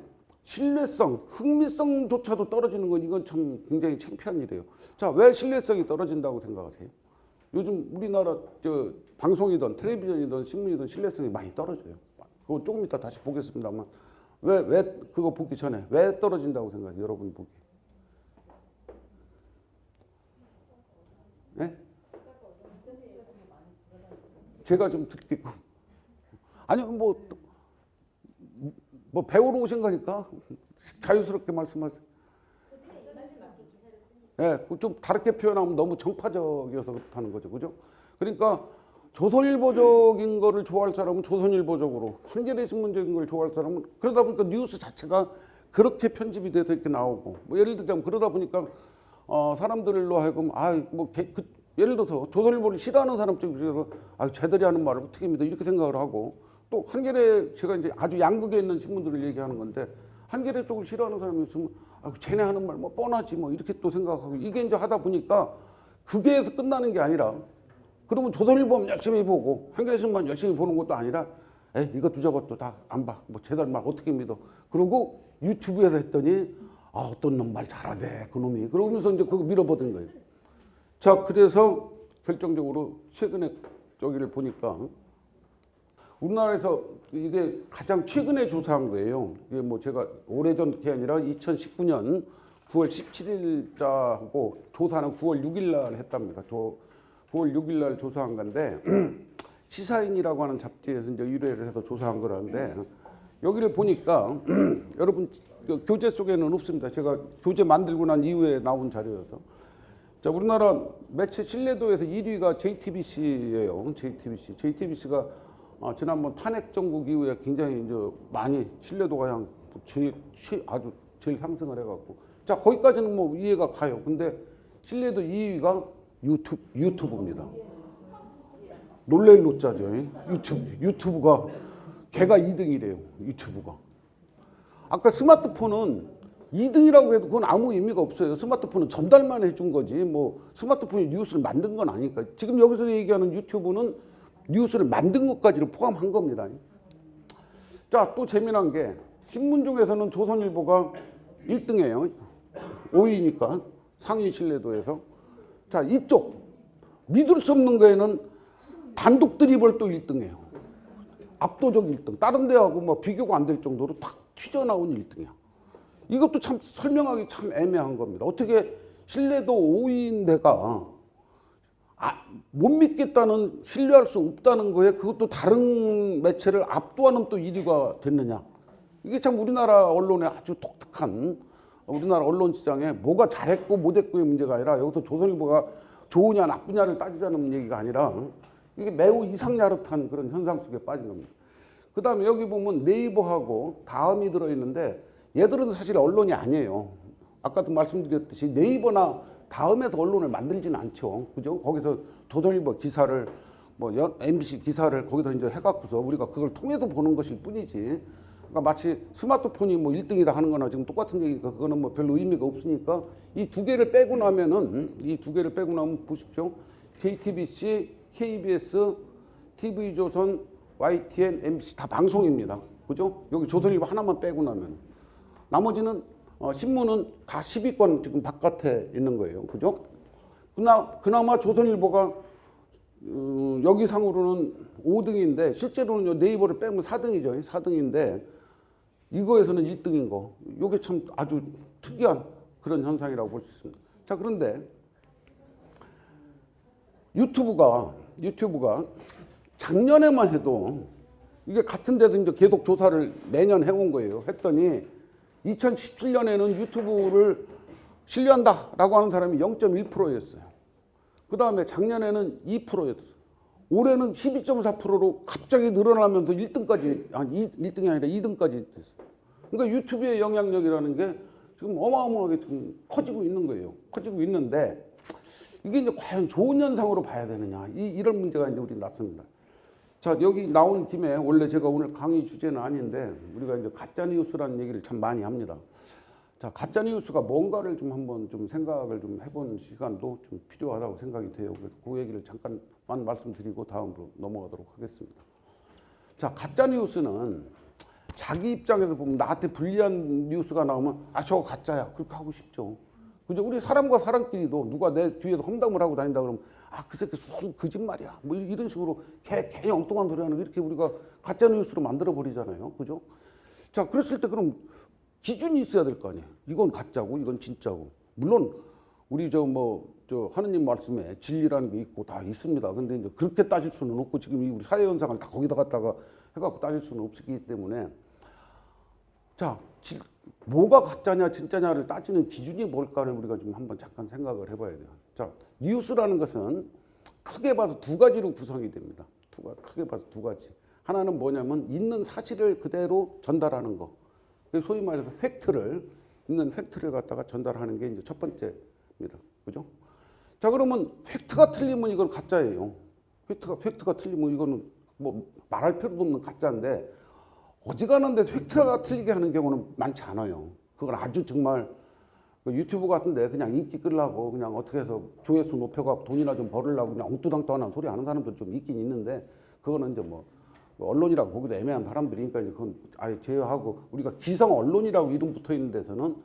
신뢰성, 흥미성조차도 떨어지는 건 이건 참 굉장히 창피한 일이에요. 자, 왜 신뢰성이 떨어진다고 생각하세요? 요즘 우리나라 방송이든 텔레비전이든 신문이든 신뢰성이 많이 떨어져요. 그거 조금 이따 다시 보겠습니다만 왜 그거 보기 전에 왜 떨어진다고 생각해요? 여러분 보기. 네? 제가 좀 듣겠고. 아니 뭐 배우러 오신 거니까 자유스럽게 말씀하세요. 예, 좀 다르게 표현하면 너무 정파적이어서 그렇다는 거죠. 그죠? 그러니까 조선일보적인 거를 좋아할 사람은 조선일보적으로, 한겨레신문적인 걸 좋아할 사람은, 그러다 보니까 뉴스 자체가 그렇게 편집이 돼서 이렇게 나오고, 뭐 예를 들자면 그러다 보니까 사람들로 하여금 예를 들어서 조선일보를 싫어하는 사람 쪽에서 쟤들이 하는 말을 어떻게 믿어 이렇게 생각을 하고, 또 한겨레, 제가 이제 아주 양극에 있는 신문들을 얘기하는 건데, 한겨레 쪽을 싫어하는 사람이 있으면 쟤네 하는 말 뭐 뻔하지 뭐 이렇게 또 생각하고, 이게 이제 하다 보니까 그게 해서 끝나는 게 아니라, 그러면 조선일보만 열심히 보고 한겨레신문 열심히 보는 것도 아니라, 이것도 저것도 다 안 봐, 뭐 쟤들 말 어떻게 믿어, 그러고 유튜브에서 했더니 어떤 놈 말 잘하대 그놈이, 그러면서 이제 그거 밀어버린 거예요. 자, 그래서 결정적으로 최근에 저기를 보니까 우리나라에서 이게 가장 최근에 조사한 거예요. 이게 뭐 제가 오래전 게 아니라 2019년 9월 17일자고, 조사는 9월 6일 날 했답니다. 9월 6일 날 조사한 건데, 시사인이라고 하는 잡지에서 이제 의뢰를 해서 조사한 거라는데, 여기를 보니까 여러분 교재 속에는 없습니다. 제가 교재 만들고 난 이후에 나온 자료여서. 자, 우리나라 매체 신뢰도에서 1위가 JTBC예요. JTBC가 지난번 탄핵 정국 이후에 굉장히 이제 많이 신뢰도가 그냥 아주 제일 상승을 해갖고, 자, 거기까지는 뭐 이해가 가요. 근데 신뢰도 2위가 유튜브입니다. 놀랄 노자죠. 유튜브가 걔가 2등이래요. 유튜브가. 아까 스마트폰은 2등이라고 해도 그건 아무 의미가 없어요. 스마트폰은 전달만 해준 거지, 뭐 스마트폰이 뉴스를 만든 건 아니니까. 지금 여기서 얘기하는 유튜브는 뉴스를 만든 것까지를 포함한 겁니다. 자, 또 재미난 게 신문 중에서는 조선일보가 1등이에요. 5위니까 상위 신뢰도에서. 자, 이쪽 믿을 수 없는 거에는 단독 드리블 또 1등이에요. 압도적 1등. 다른 데하고 뭐 비교가 안 될 정도로 탁 튀어나온 1등이야. 이것도 참 설명하기 참 애매한 겁니다. 어떻게 신뢰도 5위인 데가 못 믿겠다는, 신뢰할 수 없다는 거에 그것도 다른 매체를 압도하는 또 1위가 됐느냐. 이게 참 우리나라 언론의 아주 독특한, 우리나라 언론 시장에 뭐가 잘했고 못했고의 문제가 아니라, 여기서 조선일보가 좋으냐 나쁘냐를 따지자는 얘기가 아니라, 이게 매우 이상야릇한 그런 현상 속에 빠진 겁니다. 그 다음에 여기 보면 네이버하고 다음이 들어있는데, 얘들은 사실 언론이 아니에요. 아까도 말씀드렸듯이 네이버나 다음에서 언론을 만들지는 않죠. 그죠? 거기서 조선일보 기사를, 뭐 MBC 기사를 거기다 이제 해갖고서 우리가 그걸 통해서 보는 것일 뿐이지. 그러니까 마치 스마트폰이 뭐 1등이다 하는 거나 지금 똑같은 얘기니까 그거는 뭐 별로 의미가 없으니까, 이 두 개를 빼고 나면 보십시오. JTBC, KBS, TV조선, YTN, MBC 다 방송입니다. 그죠? 여기 조선일보 하나만 빼고 나면 나머지는 신문은 다 10위권 지금 바깥에 있는 거예요. 그죠? 그나마 조선일보가 여기 상으로는 5등인데 실제로는 네이버를 빼면 4등이죠. 4등인데 이거에서는 1등인 거. 이게 참 아주 특이한 그런 현상이라고 볼 수 있습니다. 자, 그런데 유튜브가 작년에만 해도 이게 같은 데서 이제 계속 조사를 매년 해온 거예요. 했더니 2017년에는 유튜브를 신뢰한다라고 하는 사람이 0.1%였어요. 그 다음에 작년에는 2%였어요. 올해는 12.4%로 갑자기 늘어나면서 1등까지, 1등이 아니라 2등까지 됐어요. 그러니까 유튜브의 영향력이라는 게 지금 어마어마하게 지금 커지고 있는 거예요. 커지고 있는데, 이게 이제 과연 좋은 현상으로 봐야 되느냐, 이런 문제가 이제 우리 났습니다. 자, 여기 나온 김에, 원래 제가 오늘 강의 주제는 아닌데 우리가 이제 가짜뉴스라는 얘기를 참 많이 합니다. 자, 가짜뉴스가 뭔가를 좀 한번 좀 생각을 좀 해보는 시간도 좀 필요하다고 생각이 돼요. 그래서 그 얘기를 잠깐만 말씀드리고 다음으로 넘어가도록 하겠습니다. 자, 가짜뉴스는 자기 입장에서 보면 나한테 불리한 뉴스가 나오면 저거 가짜야, 그렇게 하고 싶죠. 그죠? 우리 사람과 사람끼리도 누가 내 뒤에서 험담을 하고 다닌다 그러면 그 새끼 무슨 거짓말이야, 뭐 이런 식으로 괜히 엉뚱한 소리 하는 거, 이렇게 우리가 가짜 뉴스로 만들어 버리잖아요. 그죠? 자, 그랬을 때 그럼 기준이 있어야 될 거 아니에요. 이건 가짜고 이건 진짜고. 물론 우리 하느님 말씀에 진리라는 게 있고 다 있습니다. 근데 이제 그렇게 따질 수는 없고, 지금 우리 사회 현상을 다 거기다 갖다가 해갖고 따질 수는 없기 때문에, 자, 뭐가 가짜냐 진짜냐를 따지는 기준이 뭘까를 우리가 좀 한번 잠깐 생각을 해봐야 돼요. 자, 뉴스라는 것은 크게 봐서 두 가지로 구성이 됩니다. 크게 봐서 두 가지. 하나는 뭐냐면 있는 사실을 그대로 전달하는 거. 소위 말해서 있는 팩트를 갖다가 전달하는 게 이제 첫 번째입니다. 그죠? 자, 그러면 팩트가 틀리면 이건 가짜예요. 팩트가 틀리면 이거는 뭐 말할 필요도 없는 가짜인데, 어지간한데 팩트가 틀리게 하는 경우는 많지 않아요. 그건 아주 정말 유튜브 같은데 그냥 인기 끌려고 그냥 어떻게 해서 조회수 높여갖고 돈이나 좀 벌으려고 그냥 엉뚱당땅한 소리 하는 사람들 좀 있긴 있는데, 그거는 이제 뭐 언론이라고 보기도 애매한 사람들이니까 이제 그건 아예 제어하고, 우리가 기성 언론이라고 이름 붙어 있는 데서는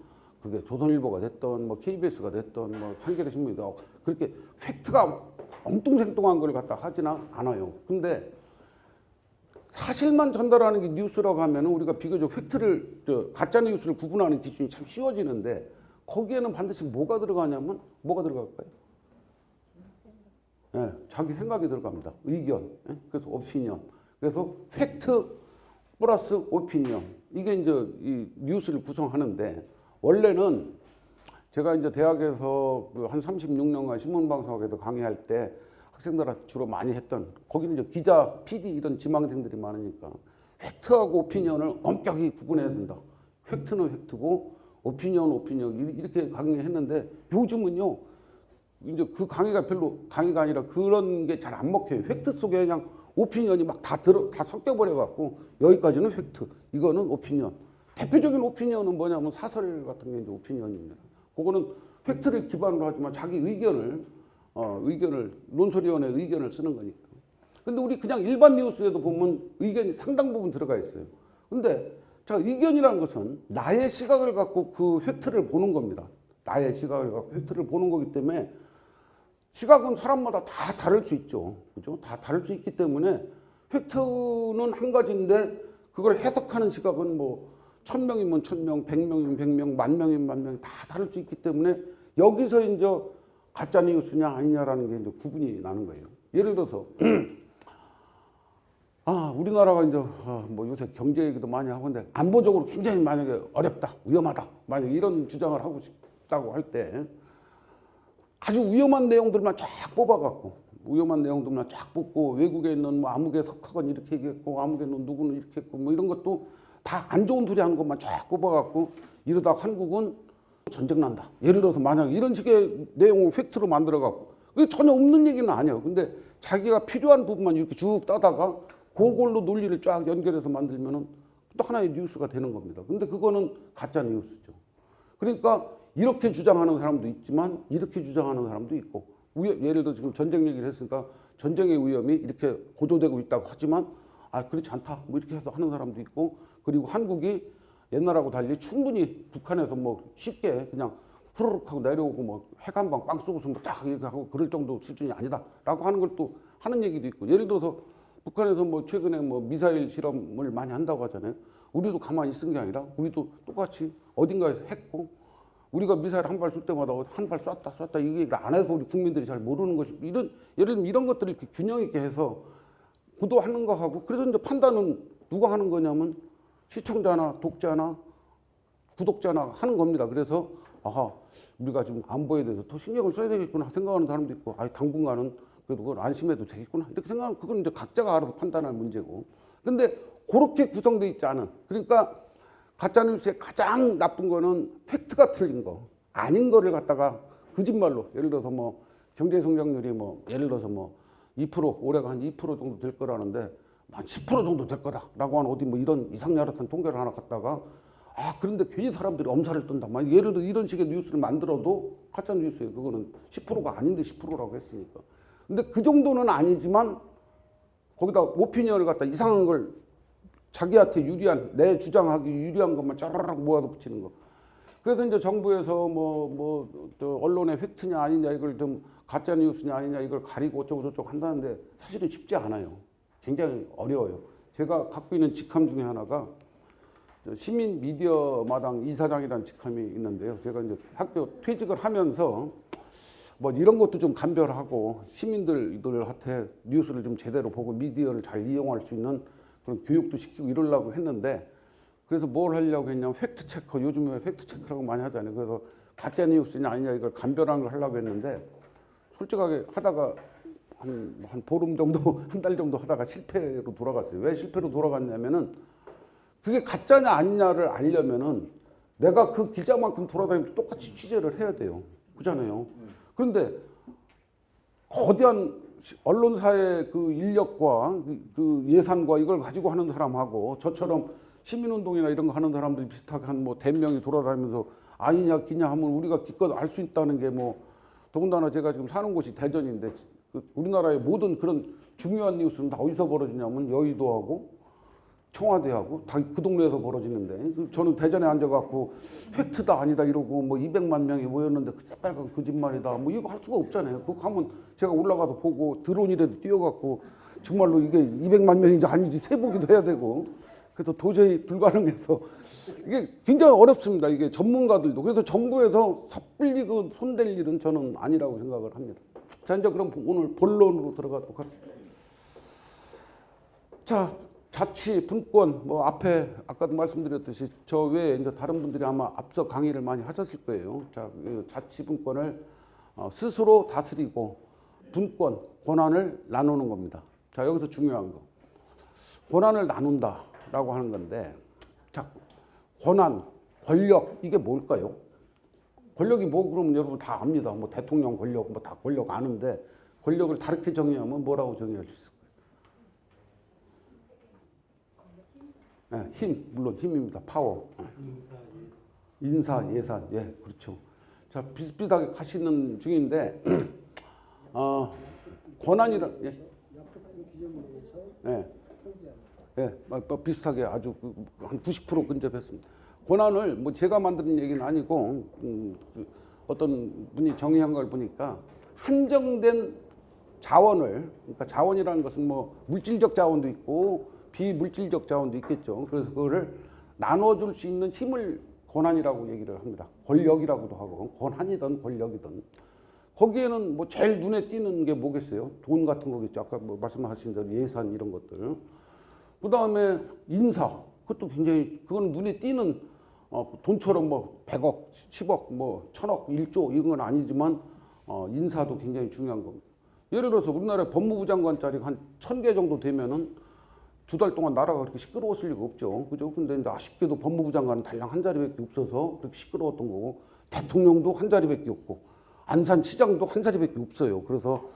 그게 조선일보가 됐던 뭐 KBS가 됐던 뭐 한겨레 신문이다 그렇게 팩트가 엉뚱생뚱한 걸 갖다 하지는 않아요. 근데 사실만 전달하는 게 뉴스라고 하면 우리가 비교적 가짜 뉴스를 구분하는 기준이 참 쉬워지는데, 거기에는 반드시 뭐가 들어가냐면 뭐가 들어갈까요? 네, 자기 생각이 들어갑니다. 의견. 네? 그래서 오피니언. 그래서 팩트 플러스 오피니언. 이게 이제 이 뉴스를 구성하는데, 원래는 제가 이제 대학에서 한 36년간 신문방송학에도 강의할 때 학생들한테 주로 많이 했던, 거기는 이제 기자, PD 이런 지망생들이 많으니까 팩트하고 오피니언을 엄격히 구분해야 된다. 팩트는 팩트고 오피니언 이렇게 강의했는데, 요즘은요 이제 그 강의가 별로 강의가 아니라 그런 게 잘 안 먹혀요. 팩트 속에 그냥 오피니언이 막 다 섞여버려 갖고, 여기까지는 팩트, 이거는 오피니언. 대표적인 오피니언은 뭐냐면 사설 같은 게 이제 오피니언입니다. 그거는 팩트를 기반으로 하지만 자기 의견을 논설위원회 의견을 쓰는 거니까. 근데 우리 그냥 일반 뉴스에도 보면 의견이 상당 부분 들어가 있어요. 근데 자, 의견이라는 것은 나의 시각을 갖고 그 팩트를 보는 겁니다. 나의 시각을 갖고 팩트를 보는 거기 때문에, 시각은 사람마다 다 다를 수 있죠. 그죠? 다 다를 수 있기 때문에 팩트는 한 가지인데 그걸 해석하는 시각은 뭐 1000명이면 1000명, 100명이면 100명, 10,000명이면 10,000명 다 다를 수 있기 때문에, 여기서 이제 가짜 뉴스냐 아니냐라는 게 이제 구분이 나는 거예요. 예를 들어서 우리나라가 이제 뭐 요새 경제 얘기도 많이 하는데, 안보적으로 굉장히 만약에 어렵다, 위험하다, 만약 이런 주장을 하고 싶다고 할 때 아주 위험한 내용들만 쫙 뽑아갖고, 외국에 있는 뭐 아무개 석학은 이렇게 얘기했고, 아무개 있는 누구는 이렇게 했고, 뭐 이런 것도 다 안 좋은 소리 하는 것만 쫙 뽑아갖고, 이러다 한국은 전쟁 난다, 예를 들어서 만약 이런 식의 내용을 팩트로 만들어갖고, 그게 전혀 없는 얘기는 아니에요. 근데 자기가 필요한 부분만 이렇게 쭉 따다가 그걸로 논리를 쫙 연결해서 만들면은 또 하나의 뉴스가 되는 겁니다. 근데 그거는 가짜 뉴스죠. 그러니까 이렇게 주장하는 사람도 있지만 이렇게 주장하는 사람도 있고, 예를 들어 지금 전쟁 얘기를 했으니까 전쟁의 위험이 이렇게 고조되고 있다고 하지만 그렇지 않다, 뭐 이렇게 해서 하는 사람도 있고, 그리고 한국이 옛날하고 달리 충분히 북한에서 뭐 쉽게 그냥 후루룩 하고 내려오고 뭐 핵 한 방 빵 쏘고서 뭐 쫙 이렇게 하고 그럴 정도 수준이 아니다라고 하는 걸 또 하는 얘기도 있고, 예를 들어서 북한에서 뭐 최근에 뭐 미사일 실험을 많이 한다고 하잖아요. 우리도 가만히 있은 게 아니라 우리도 똑같이 어딘가에서 했고, 우리가 미사일 한 발 쏠 때마다 한 발 쐈다 이 얘기를 안 해서 우리 국민들이 잘 모르는 것이, 예를 들면 이런 것들을 이렇게 균형 있게 해서 보도하는 거 하고, 그래서 이제 판단은 누가 하는 거냐면 시청자나 독자나 구독자나 하는 겁니다. 그래서 우리가 지금 안보에 대해서 더 신경을 써야 되겠구나 생각하는 사람도 있고, 당분간은 그래도 그걸 안심해도 되겠구나 이렇게 생각하면, 그건 이제 각자가 알아서 판단할 문제고. 근데 그렇게 구성되어 있지 않은, 그러니까 가짜뉴스의 가장 나쁜 거는 팩트가 틀린 거, 아닌 거를 갖다가 거짓말로, 예를 들어서 뭐 경제 성장률이 뭐 예를 들어서 뭐 2%, 올해가 한 2% 정도 될 거라는데 한 10% 정도 될 거다라고 하는 어디 뭐 이런 이상야릇한 통계를 하나 갖다가 그런데 괜히 사람들이 엄살을 떤다. 예를 들어 이런 식의 뉴스를 만들어도 가짜 뉴스예요. 그거는 10%가 아닌데 10%라고 했으니까. 근데 그 정도는 아니지만 거기다 오피니언을 갖다 이상한 걸 자기한테 유리한, 내 주장하기 유리한 것만 짜라락 모아서 붙이는 거. 그래서 이제 정부에서 언론의 팩트냐 아니냐, 이걸 좀 가짜 뉴스냐 아니냐 이걸 가리고 어쩌고 저쩌고 한다는데, 사실은 쉽지 않아요. 굉장히 어려워요. 제가 갖고 있는 직함 중에 하나가 시민 미디어 마당 이사장이라는 직함이 있는데요. 제가 이제 학교 퇴직을 하면서 뭐 이런 것도 좀 감별하고 시민들한테 뉴스를 좀 제대로 보고 미디어를 잘 이용할 수 있는 그런 교육도 시키고 이러려고 했는데, 그래서 뭘 하려고 했냐면 팩트 체크, 요즘에 팩트 체크라고 많이 하잖아요. 그래서 가짜 뉴스냐 아니냐 이걸 감별하는 걸 하려고 했는데 솔직하게 하다가 한 보름 정도, 한 달 정도 하다가 실패로 돌아갔어요. 왜 실패로 돌아갔냐면은 그게 가짜냐 아니냐를 알려면은 내가 그 기자만큼 돌아다니면서 똑같이 취재를 해야 돼요. 그잖아요. 그런데 거대한 언론사의 그 인력과 그 예산과 이걸 가지고 하는 사람하고 저처럼 시민운동이나 이런 거 하는 사람들이 비슷하게 한 뭐 대명이 돌아다니면서 아니냐 기냐 하면 우리가 기껏 알 수 있다는 게 뭐 더군다나 제가 지금 사는 곳이 대전인데 우리나라의 모든 그런 중요한 뉴스는 다 어디서 벌어지냐면 여의도하고 청와대하고 다 그 동네에서 벌어지는데 저는 대전에 앉아갖고 팩트다 아니다 이러고 뭐 200만 명이 모였는데 그 새빨간 거짓말이다 뭐 이거 할 수가 없잖아요. 그거 가면 제가 올라가서 보고 드론이라도 띄워갖고 정말로 이게 200만 명인지 아닌지 세보기도 해야 되고 그래서 도저히 불가능해서 이게 굉장히 어렵습니다. 이게 전문가들도 그래서 정부에서 섣불리 그 손댈 일은 저는 아니라고 생각을 합니다. 자 이제 그럼 오늘 본론으로 들어가도록 합시다. 자. 자치, 분권, 뭐 앞에 아까도 말씀드렸듯이 저 외에 이제 다른 분들이 아마 앞서 강의를 많이 하셨을 거예요. 자, 자치, 분권을 스스로 다스리고 분권, 권한을 나누는 겁니다. 자, 여기서 중요한 거. 권한을 나눈다라고 하는 건데, 자, 권한, 권력, 이게 뭘까요? 권력이 뭐 그러면 여러분 다 압니다. 뭐 대통령 권력, 뭐 다 권력 아는데 권력을 다르게 정의하면 뭐라고 정의할 수 있을까요? 네, 힘, 물론 힘입니다. 파워. 인사, 예산. 예, 그렇죠. 자, 비슷비슷하게 가시는 중인데, 권한이란, 예. 예. 예, 비슷하게 아주 한 90% 근접했습니다. 권한을 뭐 제가 만드는 얘기는 아니고, 어떤 분이 정의한 걸 보니까 한정된 자원을, 그러니까 자원이라는 것은 뭐 물질적 자원도 있고, 비물질적 자원도 있겠죠. 그래서 그거를 나눠줄 수 있는 힘을 권한이라고 얘기를 합니다. 권력이라고도 하고 권한이든 권력이든 거기에는 뭐 제일 눈에 띄는 게 뭐겠어요? 돈 같은 거겠죠. 아까 뭐 말씀하신 대로 예산 이런 것들. 그 다음에 인사. 그것도 굉장히 그건 눈에 띄는 돈처럼 뭐 100억, 10억, 뭐 1000억, 1조 이런 건 아니지만 인사도 굉장히 중요한 겁니다. 예를 들어서 우리나라 법무부 장관 자리가 한 1000개 정도 되면은 2달 동안 나라가 그렇게 시끄러웠을 리가 없죠. 그죠? 근데 이제 아쉽게도 법무부 장관은 달랑 한 자리밖에 없어서 그렇게 시끄러웠던 거고, 대통령도 한 자리밖에 없고, 안산시장도 한 자리밖에 없어요. 그래서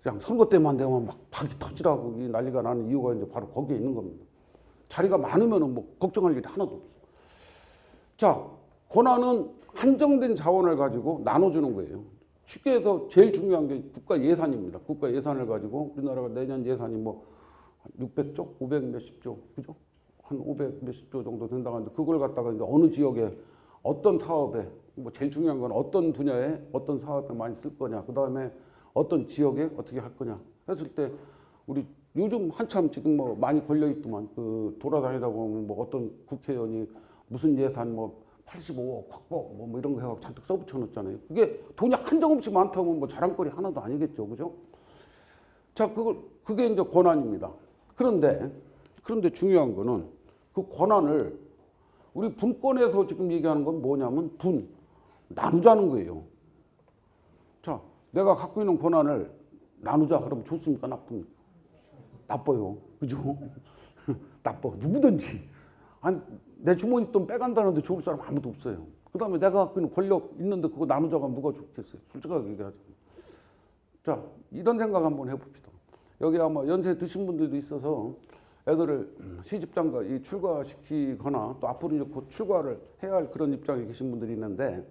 그냥 선거 때만 되면 막 박이 터지라고 이 난리가 나는 이유가 이제 바로 거기에 있는 겁니다. 자리가 많으면은 뭐 걱정할 일이 하나도 없어. 자, 권한은 한정된 자원을 가지고 나눠주는 거예요. 쉽게 해서 제일 중요한 게 국가 예산입니다. 국가 예산을 가지고 우리나라가 내년 예산이 뭐 600조? 500 몇십 조, 그죠? 한 500 몇십 조 정도 된다고 하는데 그걸 갖다가 이제 어느 지역에 어떤 사업에 뭐 제일 중요한 건 어떤 분야에 어떤 사업에 많이 쓸 거냐, 그 다음에 어떤 지역에 어떻게 할 거냐 했을 때 우리 요즘 한참 지금 뭐 많이 걸려 있더만 그 돌아다니다 보면 뭐 어떤 국회의원이 무슨 예산 뭐 85억 확보 뭐 이런 거 해갖고 잔뜩 써붙여 놓잖아요. 그게 돈이 한정없이 많다면 뭐 자랑거리 하나도 아니겠죠, 그죠? 자, 그게 이제 권한입니다. 그런데 중요한 거는 그 권한을 우리 분권에서 지금 얘기하는 건 뭐냐면 나누자는 거예요. 자, 내가 갖고 있는 권한을 나누자 그러면 좋습니까? 나쁩니까? 나빠요. 그죠? 나빠. 누구든지. 아니, 내 주머니 돈 빼간다는데 좋을 사람 아무도 없어요. 그 다음에 내가 갖고 있는 권력 있는데 그거 나누자가 누가 좋겠어요? 솔직하게 얘기하자. 자, 이런 생각 한번 해봅시다. 여기 아마 연세 드신 분들도 있어서 애들을 시집장가 출가시키거나 또 앞으로 이제 곧 출가를 해야 할 그런 입장에 계신 분들이 있는데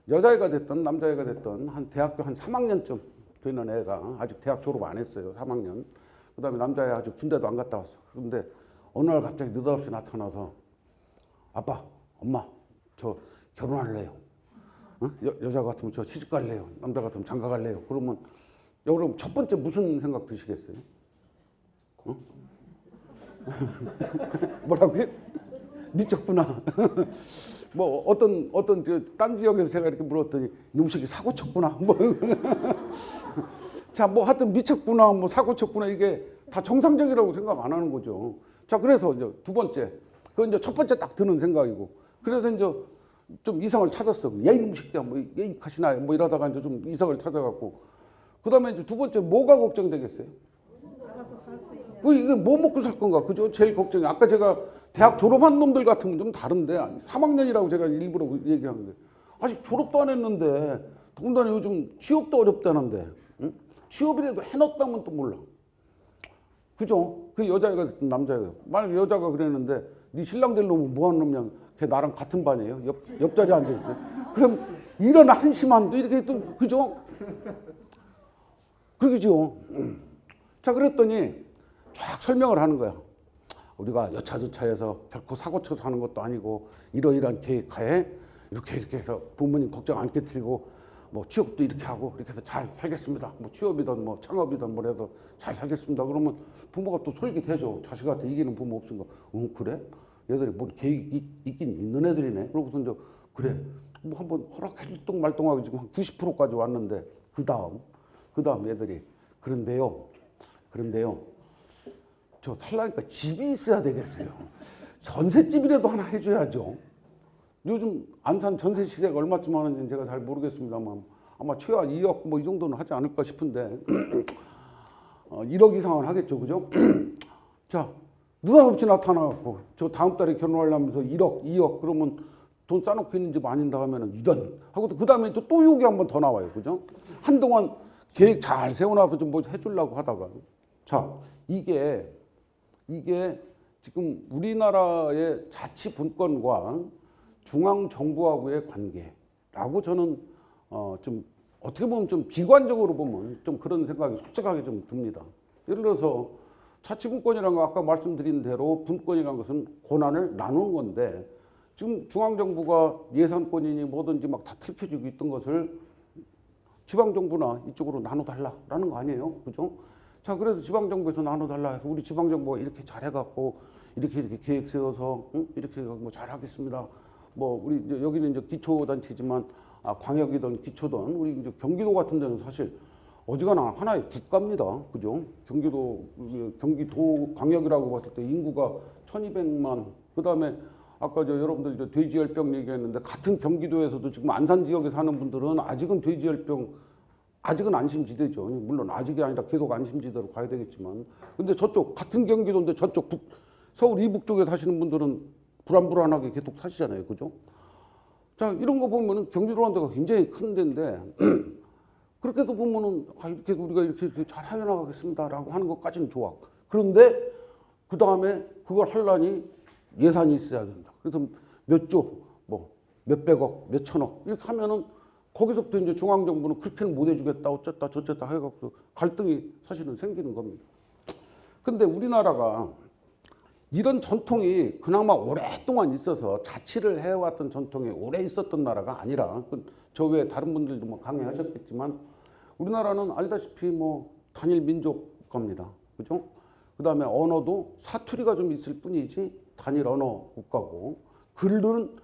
여자애가 됐든 남자애가 됐든 한 대학교 한 3학년쯤 되는 애가 아직 대학 졸업 안 했어요. 3학년. 그 다음에 남자애 아직 군대도 안 갔다 왔어. 그런데 어느 날 갑자기 느닷없이 나타나서 아빠, 엄마, 저 결혼할래요. 어? 여자 같으면 저 시집 갈래요. 남자 같으면 장가 갈래요. 그러면 여러분 첫 번째 무슨 생각 드시겠어요? 어? 뭐라고요? 미쳤구나. 뭐 어떤 딴 지역에서 제가 이렇게 물었더니 이놈 새끼 사고 쳤구나. 뭐 자, 뭐 하여튼 미쳤구나, 뭐 사고 쳤구나 이게 다 정상적이라고 생각 안 하는 거죠. 자, 그래서 이제 두 번째 그건 이제 첫 번째 딱 드는 생각이고. 그래서 이제 좀 이성을 찾았어. 야 이놈 새끼야, 뭐 예의 가시나 뭐 이러다가 이제 좀 이성을 찾아갖고. 그다음에 이제 두 번째 뭐가 걱정되겠어요? 뭐 이게 뭐 먹고 살 건가, 그죠? 제일 걱정이. 아까 제가 대학 졸업한 놈들 같으면 좀 다른데 3학년이라고 제가 일부러 얘기하는데 아직 졸업도 안 했는데 더군다나 요즘 취업도 어렵다는데 응? 취업이라도 해놨다면 또 몰라. 그죠? 그 여자애가 됐든 남자애가. 만약에 여자가 그랬는데 네 신랑 될 놈은 뭐 하는 놈이냐. 걔 나랑 같은 반이에요. 옆자리에 앉아있어요. 그럼 이런 한심함도 이렇게 또, 그죠? 그러죠. 자, 그랬더니 쫙 설명을 하는 거야. 우리가 여차저차해서 결코 사고 쳐서 하는 것도 아니고 이러이러한 계획하에 이렇게 해서 부모님 걱정 안 깨뜨리고 뭐 취업도 이렇게 하고 이렇게 해서 잘 살겠습니다. 뭐 취업이든 뭐 창업이든 뭐 해서 잘 살겠습니다. 그러면 부모가 또 솔깃해져. 자식한테 이기는 부모 없으니까. 그래? 얘들이 뭐 계획이 있긴 있는 애들이네. 그러고서 이제 그래. 뭐 한번 허락해줄 동 말동하고 지금 한 90%까지 왔는데 그 다음 애들이 그런데요. 저 살라니까 집이 있어야 되겠어요. 전셋집이라도 하나 해줘야죠. 요즘 안산 전세 시세가 얼마쯤 하는지는 제가 잘 모르겠습니다만 아마 최하 2억 뭐 이 정도는 하지 않을까 싶은데 1억 이상은 하겠죠, 그죠? 자, 느닷없이 나타나갖고 저 다음 달에 결혼하려면서 1억, 2억 그러면 돈 싸놓고 있는 집 아닌다 하면은 이런 하고 그 다음에 또 욕이 한 번 더 나와요, 그죠? 한동안 계획 잘 세워놔서 좀 뭐 해주려고 하다가 자, 이게 지금 우리나라의 자치 분권과 중앙 정부하고의 관계라고 저는 좀 어떻게 보면 좀 비관적으로 보면 좀 그런 생각이 솔직하게 좀 듭니다. 예를 들어서 자치 분권이라는 거 아까 말씀드린 대로 분권이라는 것은 권한을 나누는 건데 지금 중앙 정부가 예산권이니 뭐든지 막 다 틀켜지고 있던 것을 지방 정부나 이쪽으로 나눠달라라는 거 아니에요, 그죠? 자, 그래서 지방 정부에서 나눠달라 해서 우리 지방 정부가 이렇게 잘해갖고 이렇게 계획 세워서 이렇게 뭐 잘하겠습니다. 뭐 우리 이제 여기는 이제 기초단체지만 광역이든 기초든 우리 이제 경기도 같은 데는 사실 어지간한 하나의 국가입니다, 그죠? 경기도 광역이라고 봤을 때 인구가 1,200만. 그다음에 아까 여러분들 이제 돼지열병 얘기했는데 같은 경기도에서도 지금 안산 지역에 사는 분들은 아직은 돼지열병 아직은 안심지대죠. 물론 아직이 아니라 계속 안심지대로 가야 되겠지만. 근데 저쪽 같은 경기도인데 저쪽 서울 이북 쪽에 사시는 분들은 불안불안하게 계속 사시잖아요, 그죠? 자, 이런 거 보면은 경기도라는 데가 굉장히 큰 데인데 그렇게도 보면은 이렇게 우리가 이렇게 잘 해나가겠습니다라고 하는 것까지는 좋아. 그런데 그 다음에 그걸 하려니 예산이 있어야 된다. 그래서 몇 조, 뭐 몇백억, 몇천억 이렇게 하면은 거기서부터 이제 중앙정부는 그렇게는 못 해주겠다, 어쨌다, 저쨌다 해갖고 갈등이 사실은 생기는 겁니다. 근데 우리나라가 이런 전통이 그나마 오랫동안 있어서 자치를 해왔던 전통이 오래 있었던 나라가 아니라 저 외에 다른 분들도 뭐 강의하셨겠지만 우리나라는 알다시피 뭐 단일 민족 국가입니다. 그죠? 그 다음에 언어도 사투리가 좀 있을 뿐이지 단일 언어 국가고 글은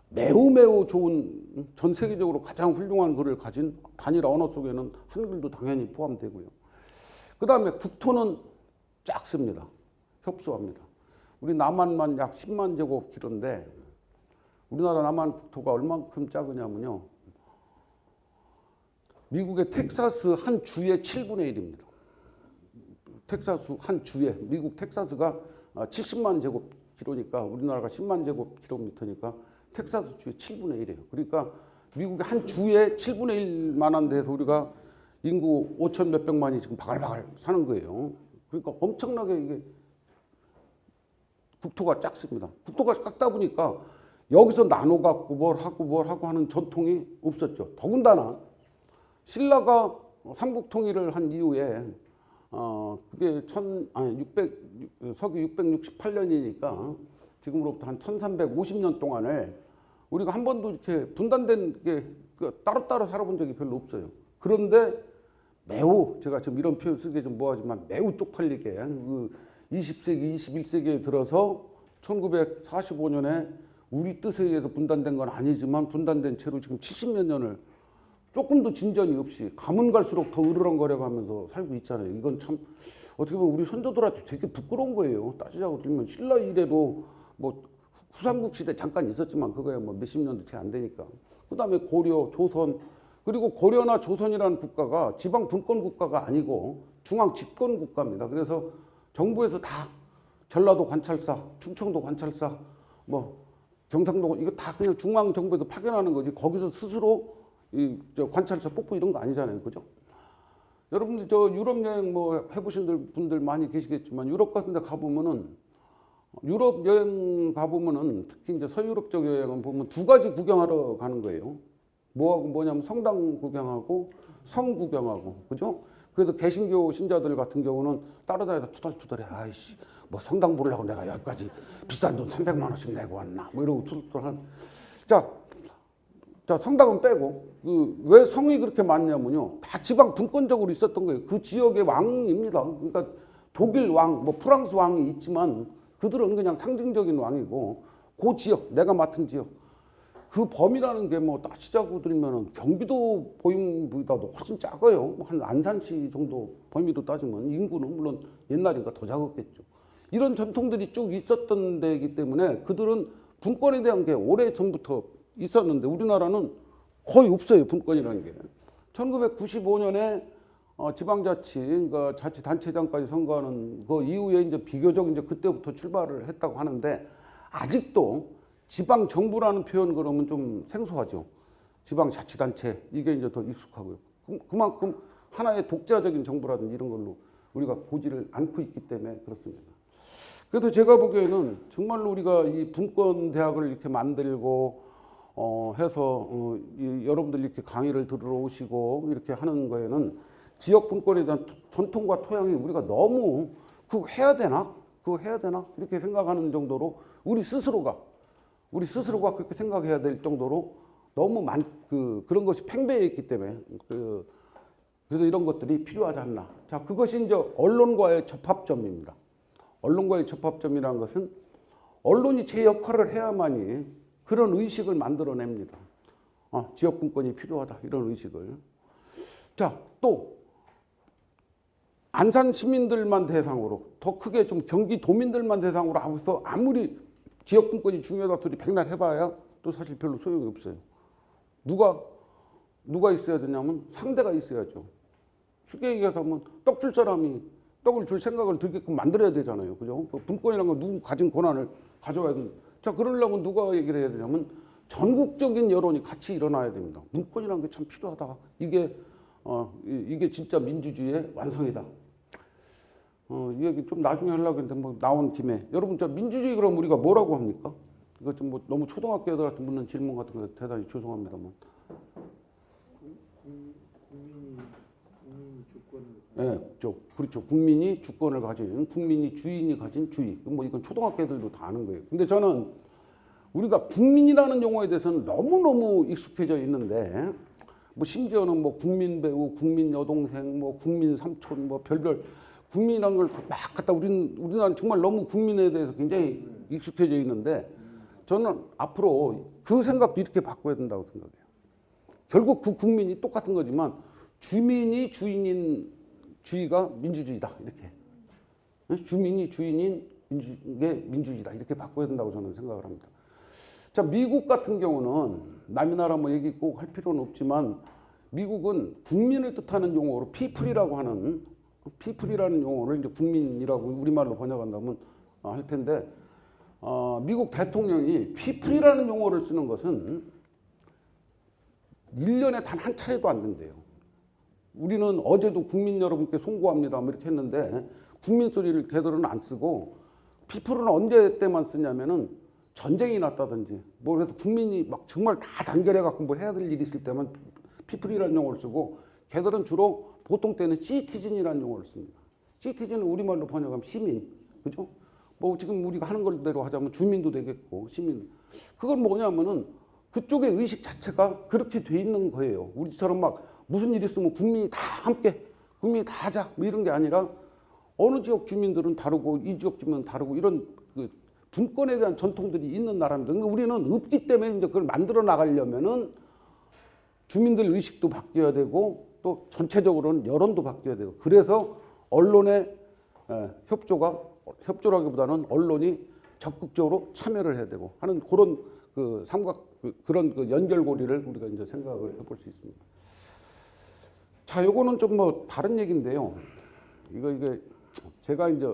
매우 좋은 전 세계적으로 가장 훌륭한 글을 가진 단일 언어 속에는 한글도 당연히 포함되고요. 그 다음에 국토는 작습니다. 협소합니다. 우리 남한만 약 10만 제곱킬로인데 우리나라 남한 국토가 얼만큼 작으냐면요. 미국의 텍사스 한 주의 7분의 1입니다. 텍사스 한 주에 미국 텍사스가 70만 제곱킬로니까 우리나라가 10만 제곱킬로미터니까 텍사스 주의 7분의 1이에요. 그러니까 미국의 한 주에 7분의 1만한 데서 우리가 인구 5천 몇백만이 지금 바글바글 사는 거예요. 그러니까 엄청나게 이게 국토가 작습니다. 국토가 작다 보니까 여기서 나눠 갖고 뭘 하고 하는 전통이 없었죠. 더군다나 신라가 삼국 통일을 한 이후에 그게 서기 668년이니까 지금으로부터 한 1350년 동안을 우리가 한 번도 이렇게 분단된 게 따로따로 살아본 적이 별로 없어요. 그런데 매우 제가 지금 이런 표현 쓰기 좀 뭐하지만 매우 쪽팔리게 20세기, 21세기에 들어서 1945년에 우리 뜻에 의해서 분단된 건 아니지만 분단된 채로 지금 70몇 년을 조금도 진전이 없이 가면 갈수록 더 으르렁거려가면서 살고 있잖아요. 이건 참 어떻게 보면 우리 선조들한테 되게 부끄러운 거예요. 따지자고 들면 신라 이래도 뭐 후삼국 시대 잠깐 있었지만 그거야 뭐 몇십 년도 채 안 되니까. 그다음에 고려, 조선, 그리고 고려나 조선이라는 국가가 지방 분권 국가가 아니고 중앙 집권 국가입니다. 그래서 정부에서 다 전라도 관찰사, 충청도 관찰사, 뭐 경상도 이거 다 그냥 중앙 정부에서 파견하는 거지. 거기서 스스로 저 관찰사 뽑고 이런 거 아니잖아요, 그죠? 여러분들 저 유럽 여행 뭐 해보신 분들 많이 계시겠지만 유럽 같은 데 가보면은 유럽 여행 가보면은 특히 이제 서유럽 쪽 여행은 보면 두 가지 구경하러 가는 거예요. 뭐하고 뭐냐면 성당 구경하고 성 구경하고, 그죠? 그래서 개신교 신자들 같은 경우는 따라다니다 투덜투덜해. 아이씨, 뭐 성당 보려고 내가 여기까지 비싼 돈 300만 원씩 내고 왔나? 뭐 이러고 투덜투덜한. 자, 성당은 빼고 왜 성이 그렇게 많냐면요. 다 지방 분권적으로 있었던 거예요. 그 지역의 왕입니다. 그러니까 독일 왕, 뭐 프랑스 왕이 있지만 그들은 그냥 상징적인 왕이고 그 지역, 내가 맡은 지역, 그 범위라는 게 뭐 따지자고 들으면 경기도 범위보다도 훨씬 작아요. 한 안산시 정도 범위로 따지면 인구는 물론 옛날이니까 더 작았겠죠. 이런 전통들이 쭉 있었던 데이기 때문에 그들은 분권에 대한 게 오래 전부터 있었는데 우리나라는 거의 없어요. 분권이라는 게. 1995년에 지방자치, 그러니까 자치단체장까지 선거하는 그 이후에 이제 비교적 이제 그때부터 출발을 했다고 하는데 아직도 지방 정부라는 표현 그러면 좀 생소하죠. 지방자치단체 이게 이제 더 익숙하고요. 그만큼 하나의 독자적인 정부라든지 이런 걸로 우리가 보지를 않고 있기 때문에 그렇습니다. 그래서 제가 보기에는 정말로 우리가 이 분권 대학을 이렇게 만들고 해서 여러분들 이렇게 강의를 들으러 오시고 이렇게 하는 거에는 지역 분권에 대한 전통과 토양이 우리가 너무 그거 해야 되나 이렇게 생각하는 정도로 우리 스스로가 그렇게 생각해야 될 정도로 너무 그런 것이 팽배해 있기 때문에 그래서 이런 것들이 필요하지 않나. 자, 그것이 이제 언론과의 접합점입니다. 언론과의 접합점이라는 것은 언론이 제 역할을 해야만이 그런 의식을 만들어냅니다. 지역 분권이 필요하다 이런 의식을. 자, 또 안산 시민들만 대상으로 더 크게 좀 경기도민들만 대상으로 하고서 아무리 지역 분권이 중요하다 소리 백날 해봐야 또 사실 별로 소용이 없어요. 누가 있어야 되냐면 상대가 있어야죠. 쉽게 얘기해서 하면 떡 줄 사람이 떡을 줄 생각을 들게끔 만들어야 되잖아요. 그죠? 분권이라는 건 누구 가진 권한을 가져와야 됩니다. 자, 그러려면 누가 얘기를 해야 되냐면 전국적인 여론이 같이 일어나야 됩니다. 분권이라는 게 참 필요하다. 이게 진짜 민주주의의 완성이다. 이 얘기 좀 나중에 하려고 했는데 뭐 나온 김에 여러분 저 민주주의 그럼 우리가 뭐라고 합니까? 이거 좀 뭐 너무 초등학교 애들 같은 묻는 질문 같은 거 대단히 죄송합니다만. 국민이 주권을 그렇죠. 국민이 주권을 가진, 국민이 주인이 가진 주의. 뭐 이건 초등학교 애들도 다 아는 거예요. 근데 저는 우리가 국민이라는 용어에 대해서는 너무너무 익숙해져 있는데 뭐 심지어는 뭐 국민 배우, 국민 여동생, 뭐 국민 삼촌, 뭐 별별 국민이라는 걸 막 갖다 우리나라는 정말 너무 국민에 대해서 굉장히 익숙해져 있는데 저는 앞으로 그 생각도 이렇게 바꿔야 된다고 생각해요. 결국 그 국민이 똑같은 거지만 주민이 주인인 주의가 민주주의다 이렇게. 주민이 주인인 게 민주주의다 이렇게 바꿔야 된다고 저는 생각을 합니다. 자, 미국 같은 경우는 남의 나라 뭐 얘기 꼭 할 필요는 없지만 미국은 국민을 뜻하는 용어로 people이라고 하는 people이라는 용어를 이제 국민이라고 우리말로 번역한다면 할 텐데 미국 대통령이 people이라는 용어를 쓰는 것은 1년에 단 한 차례도 안 된대요. 우리는 어제도 국민 여러분께 송구합니다 뭐 이렇게 했는데 국민 소리를 걔들은 안 쓰고 people은 언제 때만 쓰냐면은 전쟁이 났다든지 뭐 그래서 국민이 막 정말 다 단결해 갖고 뭐 해야 될 일이 있을 때만 people이라는 용어를 쓰고 걔들은 주로 보통 때는 citizen이라는 용어를 씁니다. citizen은 우리말로 번역하면 시민, 그죠? 뭐 지금 우리가 하는 걸대로 하자면 주민도 되겠고 시민. 그건 뭐냐면은 그쪽의 의식 자체가 그렇게 돼 있는 거예요. 우리처럼 막 무슨 일 있으면 국민이 다 함께, 국민이 다 하자 뭐 이런 게 아니라 어느 지역 주민들은 다르고 이 지역 주민은 다르고 이런 그 분권에 대한 전통들이 있는 나라입니다. 그러니까 우리는 없기 때문에 이제 그걸 만들어 나가려면은 주민들 의식도 바뀌어야 되고 또 전체적으로는 여론도 바뀌어야 되고 그래서 언론의 협조라기보다는 언론이 적극적으로 참여를 해야 되고 하는 그런 그 그런 그 연결고리를 우리가 이제 생각을 해볼 수 있습니다. 자, 요거는 좀 뭐 다른 얘기인데요. 이게 제가 이제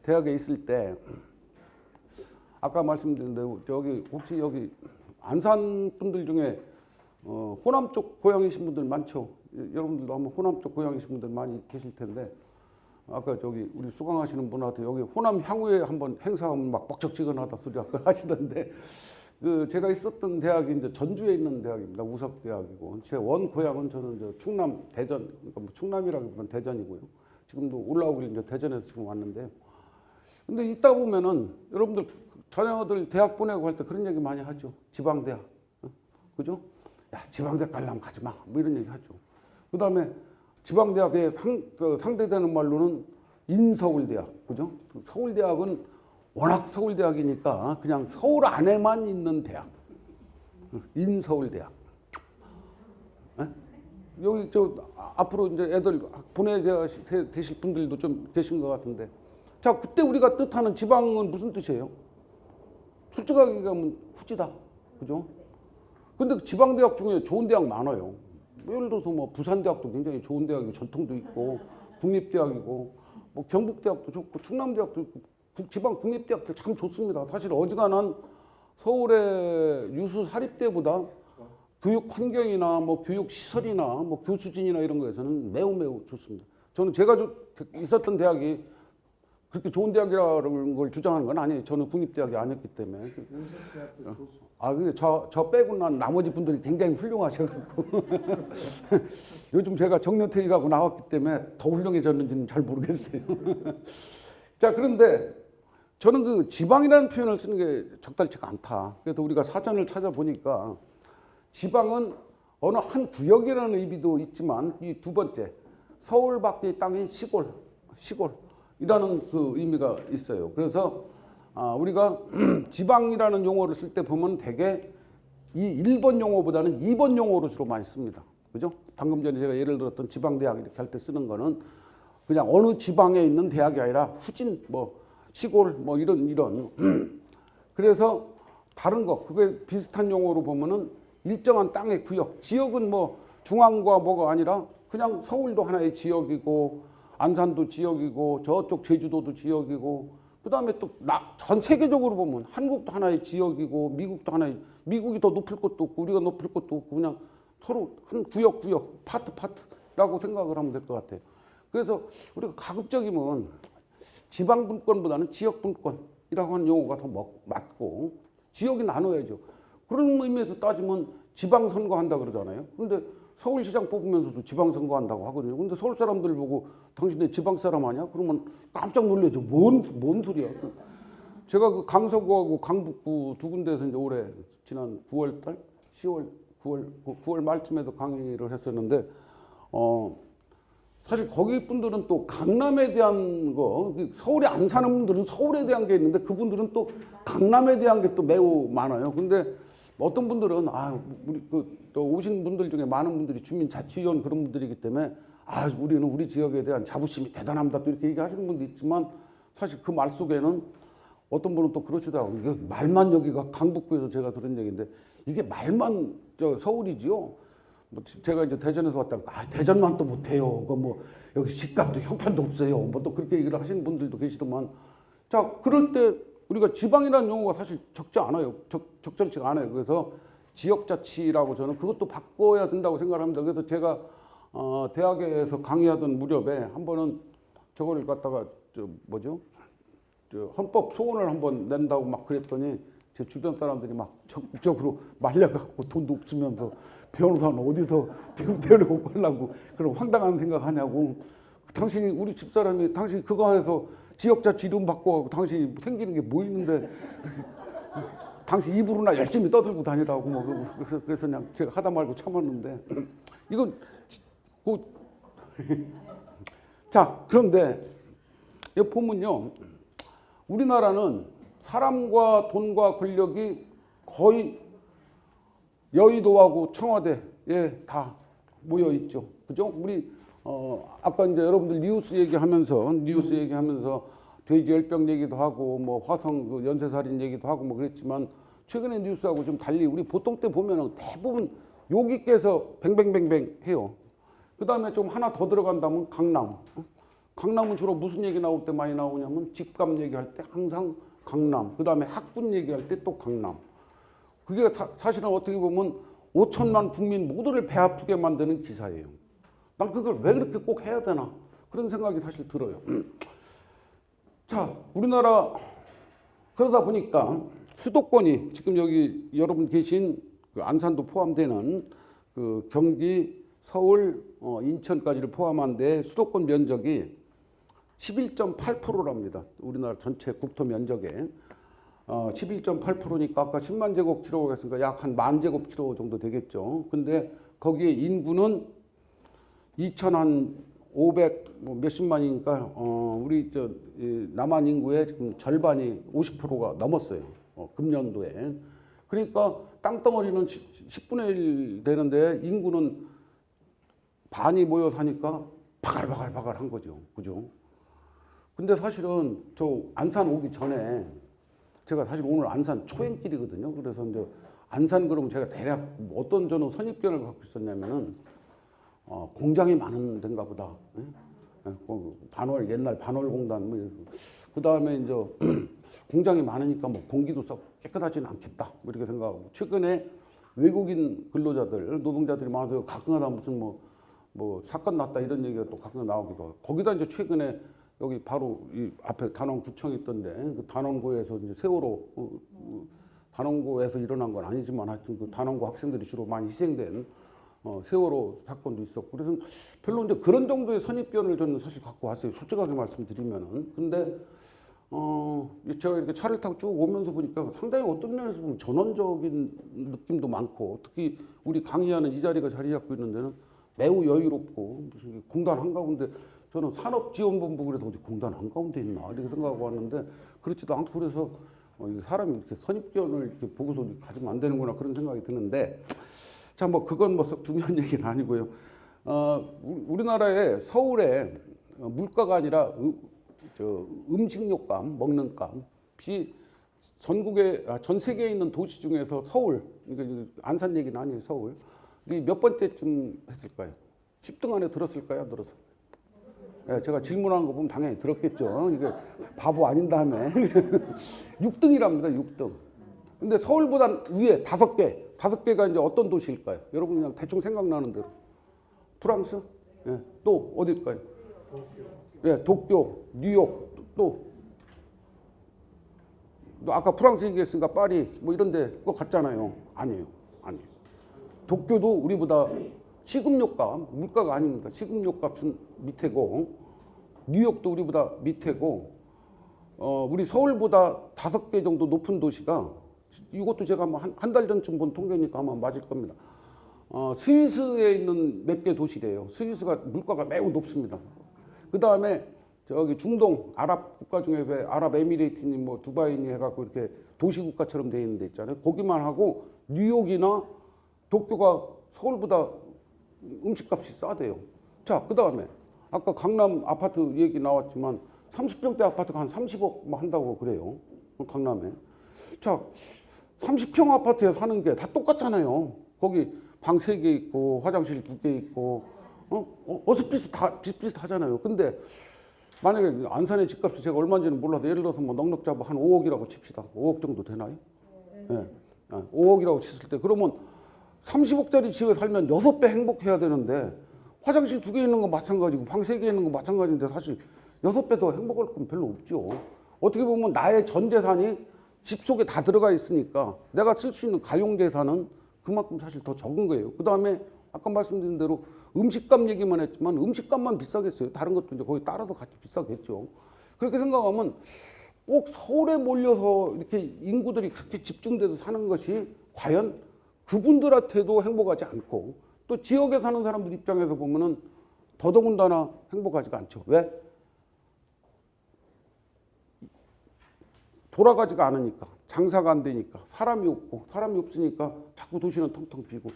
대학에 있을 때 아까 말씀드린 대로 저기 혹시 여기 안산 분들 중에 호남 쪽 고향이신 분들 많죠. 여러분들도 아마 호남 쪽 고향이신 분들 많이 계실 텐데 아까 저기 우리 수강하시는 분한테 여기 호남 향후에 한번 행사하면 막 뻑적지근하다 소리 아까 하시던데 그 제가 있었던 대학이 이제 전주에 있는 대학입니다. 우석대학이고 제 원 고향은 저는 이제 충남 대전, 그러니까 뭐 충남이라기보다는 대전이고요. 지금도 올라오고 이제 대전에서 지금 왔는데 근데 있다 보면은 여러분들 자녀들 대학 보내고 할 때 그런 얘기 많이 하죠. 지방대학, 그죠? 야, 지방대학 가려면 가지 마. 뭐 이런 얘기 하죠. 그 다음에 지방대학에 상대되는 말로는 인서울대학, 그죠? 서울대학은 워낙 서울대학이니까 그냥 서울 안에만 있는 대학. 인서울대학. 에? 여기 앞으로 이제 애들 보내되실 분들도 좀 계신 것 같은데. 자, 그때 우리가 뜻하는 지방은 무슨 뜻이에요? 솔직하게 얘기하면 후지다. 그죠? 근데 지방대학 중에 좋은 대학 많아요. 예를 들어서 뭐 부산대학도 굉장히 좋은 대학이고 전통도 있고 국립대학이고 뭐 경북대학도 좋고 충남대학도 있고 지방 국립대학들 참 좋습니다. 사실 어지간한 서울의 유수 사립대보다 교육 환경이나 뭐 교육 시설이나 뭐 교수진이나 이런 거에서는 매우 좋습니다. 저는 제가 있었던 대학이 그렇게 좋은 대학이라는 걸 주장하는 건 아니에요. 저는 국립대학이 아니었기 때문에. 그게 저 빼고 난 나머지 분들이 굉장히 훌륭하셔가지고 요즘 제가 정년퇴직하고 나왔기 때문에 더 훌륭해졌는지는 잘 모르겠어요. 자, 그런데 저는 그 지방이라는 표현을 쓰는 게 적절치가 않다. 그래서 우리가 사전을 찾아보니까 지방은 어느 한 구역이라는 의미도 있지만 이 두 번째 서울 밖의 땅인 시골이라는 그 의미가 있어요. 그래서 우리가 지방이라는 용어를 쓸 때 보면 대개 이 1번 용어보다는 2번 용어로 주로 많이 씁니다. 그죠? 방금 전에 제가 예를 들었던 지방대학 이렇게 할 때 쓰는 거는 그냥 어느 지방에 있는 대학이 아니라 후진, 뭐 시골, 뭐 이런. 그래서 다른 거, 그게 비슷한 용어로 보면은 일정한 땅의 구역, 지역은 뭐 중앙과 뭐가 아니라 그냥 서울도 하나의 지역이고 안산도 지역이고 저쪽 제주도도 지역이고 그 다음에 또 전 세계적으로 보면 한국도 하나의 지역이고 미국도 하나의, 미국이 더 높을 것도 없고 우리가 높을 것도 없고 그냥 서로 한 구역 파트라고 생각을 하면 될 것 같아요. 그래서 우리가 가급적이면 지방분권보다는 지역분권이라고 하는 용어가 더 맞고 지역이 나눠야죠. 그런 의미에서 따지면 지방선거한다 그러잖아요. 그런데 서울시장 뽑으면서도 지방선거한다고 하거든요. 근데 서울 사람들 보고 당신네 지방 사람 아니야? 그러면 깜짝 놀라죠. 뭔 소리야. 제가 그 강서구하고 강북구 두 군데에서 이제 올해 지난 9월 9월 말쯤에도 강의를 했었는데, 사실 거기 분들은 또 강남에 대한 거, 서울에 안 사는 분들은 서울에 대한 게 있는데 그분들은 또 강남에 대한 게 또 매우 많아요. 근데 어떤 분들은 우리 또 오신 분들 중에 많은 분들이 주민자치위원 그런 분들이기 때문에 우리는 우리 지역에 대한 자부심이 대단합니다. 또 이렇게 얘기하시는 분도 있지만 사실 그 말 속에는 어떤 분은 또 그러시더라고요. 이게 말만 여기가 강북구에서 제가 들은 얘기인데 이게 말만 서울이지요. 뭐 제가 이제 대전에서 왔다가 대전만 또 못해요. 뭐 여기 집값도 형편도 없어요. 뭐 또 그렇게 얘기를 하시는 분들도 계시더만. 자, 그럴 때 우리가 지방이라는 용어가 사실 적지 않아요. 적절치가 않아요. 그래서 지역자치라고 저는 그것도 바꿔야 된다고 생각합니다. 그래서 제가 대학에서 강의하던 무렵에 한 번은 저거를 갖다가 헌법 소원을 한번 낸다고 막 그랬더니 제 주변 사람들이 막 적극적으로 말려갖고 돈도 없으면서 변호사는 어디서 데려오고 하려고 그런 황당한 생각하냐고. 당신이 우리 집사람이 당신 그거 해서 지역자치 이름 바꿔갖고 당신이 생기는 게 뭐 있는데 당신 입으로나 열심히 떠들고 다니라고 뭐 그래서 그냥 제가 하다 말고 참았는데 이건 자, 그런데 여기 보면요, 우리나라는 사람과 돈과 권력이 거의 여의도하고 청와대에 다 모여 있죠. 그죠? 우리 아까 이제 여러분들 뉴스 얘기하면서 돼지 열병 얘기도 하고 뭐 화성 그 연쇄살인 얘기도 하고 뭐 그랬지만 최근에 뉴스하고 좀 달리 우리 보통 때 보면은 대부분 욕이 깨서 뱅뱅뱅뱅 해요. 그 다음에 좀 하나 더 들어간다면 강남. 강남은 주로 무슨 얘기 나올 때 많이 나오냐면 집값 얘기할 때 항상 강남. 그 다음에 학군 얘기할 때 또 강남. 그게 사실은 어떻게 보면 5천만 국민 모두를 배 아프게 만드는 기사예요. 난 그걸 왜 그렇게 꼭 해야 되나 그런 생각이 사실 들어요. 자, 우리나라 그러다 보니까 수도권이 지금 여기 여러분 계신 그 안산도 포함되는 그 경기, 서울, 인천까지를 포함한 데 수도권 면적이 11.8%랍니다. 우리나라 전체 국토 면적의 11.8%니까 아까 10만 제곱킬로가 했으니까 약 한 1만 제곱킬로 정도 되겠죠. 근데 거기에 인구는 2,500 뭐 몇십만이니까 우리 남한 인구의 지금 절반이 50%가 넘었어요. 금년도에. 그러니까 땅덩어리는 10분의 1 되는데 인구는 반이 모여 사니까 바글바글한 거죠. 그죠? 근데 사실은 저 안산 오기 전에 제가 사실 오늘 안산 초행길이거든요. 그래서 이제 안산 그러면 제가 대략 어떤 저는 선입견을 갖고 있었냐면은 공장이 많은 데인가 보다. 반월 옛날 반월공단 뭐 그 다음에 이제 공장이 많으니까 뭐 공기도 썩 깨끗하지는 않겠다 뭐 이렇게 생각하고 최근에 외국인 근로자들 노동자들이 많아서 가끔가다 무슨 뭐 사건 났다 이런 얘기가 또 가끔 나오기도 하고 거기다 이제 최근에 여기 바로 이 앞에 단원구청이 있던데 그 단원고에서 이제 세월호 단원고에서 일어난 건 아니지만 하여튼 그 단원고 학생들이 주로 많이 희생된 세월호 사건도 있었고 그래서 별로 이제 그런 정도의 선입견을 저는 사실 갖고 왔어요. 솔직하게 말씀드리면은. 근데 제가 이렇게 차를 타고 쭉 오면서 보니까 상당히 어떤 면에서 보면 전원적인 느낌도 많고 특히 우리 강의하는 이 자리가 자리 잡고 있는 데는 매우 여유롭고 무슨 공단 한가운데 저는 산업지원본부 그래서 어디 공단 한가운데 있나 이렇게 생각하고 왔는데 그렇지도 않고 그래서 사람이 이렇게 선입견을 이렇게 보고서 가지면 안 되는구나 그런 생각이 드는데 자, 뭐 그건 뭐 중요한 얘기는 아니고요. 우리나라의 서울에 물가가 아니라 음식료값, 먹는 값이 전국에 전 세계에 있는 도시 중에서 서울, 이게 안산 얘기는 아니에요. 서울. 몇 번째쯤 했을까요? 10등 안에 들었을까요? 안 들었을까요? 네, 제가 질문하는 거 보면 당연히 들었겠죠. 이게 바보 아닌 다음에 6등이랍니다. 6등. 근데 서울보다 위에 5개가 이제 어떤 도시일까요? 여러분 그냥 대충 생각나는 대로. 프랑스? 예, 또 어딜까요? 예, 도쿄, 뉴욕, 또 아까 프랑스 얘기했으니까 파리 뭐 이런데 그거 같잖아요. 아니에요. 도쿄도 우리보다 식음료값, 물가가 아닙니다. 식음료값은 밑에고 뉴욕도 우리보다 밑에고 우리 서울보다 5개 정도 높은 도시가 이것도 제가 한 달 전쯤 본 통계니까 아마 맞을 겁니다. 스위스에 있는 몇 개 도시래요. 스위스가 물가가 매우 높습니다. 그 다음에 저기 중동 아랍 국가 중에 왜 아랍에미레이트니 뭐 두바이니 해갖고 이렇게 도시국가처럼 돼 있는 데 있잖아요. 거기만 하고 뉴욕이나 도쿄가 서울보다 음식값이 싸대요. 자, 그 다음에 아까 강남 아파트 얘기 나왔지만 30평대 아파트가 한 30억 뭐 한다고 그래요. 강남에. 자, 30평 아파트에 사는 게 다 똑같잖아요. 거기 방 3개 있고 화장실 2개 있고 어스피스 다 비슷비슷하잖아요. 근데 만약에 안산의 집값이 제가 얼마인지는 몰라도 예를 들어서 뭐 넉넉 잡아 한 5억이라고 칩시다. 5억 정도 되나요? 네. 5억이라고 쳤을 때 그러면 30억짜리 집에 살면 6배 행복해야 되는데 화장실 2개 있는 거 마찬가지고 방 3개 있는 거 마찬가지인데 사실 6배 더 행복할 건 별로 없죠. 어떻게 보면 나의 전 재산이 집 속에 다 들어가 있으니까 내가 쓸 수 있는 가용 재산은 그만큼 사실 더 적은 거예요. 그 다음에 아까 말씀드린 대로 음식값 얘기만 했지만 음식값만 비싸겠어요. 다른 것도 이제 거기 따라서 같이 비싸겠죠. 그렇게 생각하면 꼭 서울에 몰려서 이렇게 인구들이 그렇게 집중돼서 사는 것이 과연 그분들한테도 행복하지 않고 또 지역에 사는 사람들 입장에서 보면은 더더군다나 행복하지가 않죠. 왜? 돌아가지가 않으니까, 장사가 안 되니까, 사람이 없고, 사람이 없으니까 자꾸 도시는 텅텅 비고.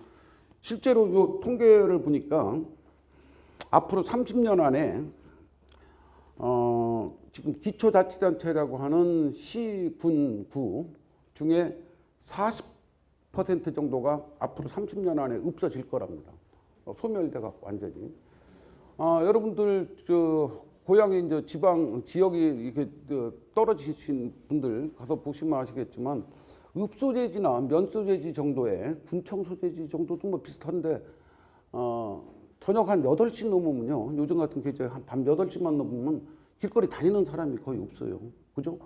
실제로 이 통계를 보니까 앞으로 30년 안에 지금 기초자치단체라고 하는 시, 군, 구 중에 40% 정도가 앞으로 30년 안에 없어질 거랍니다. 소멸돼가 완전히. 여러분들 고향에 이제 지방 지역이 이렇게 떨어지신 분들 가서 보시면 아시겠지만 읍소재지나 면소재지 정도의 군청 소재지 정도도 뭐 비슷한데 저녁 한 8시 넘으면요. 요즘 같은 계절에 한 밤 8시만 넘으면 길거리 다니는 사람이 거의 없어요. 그죠?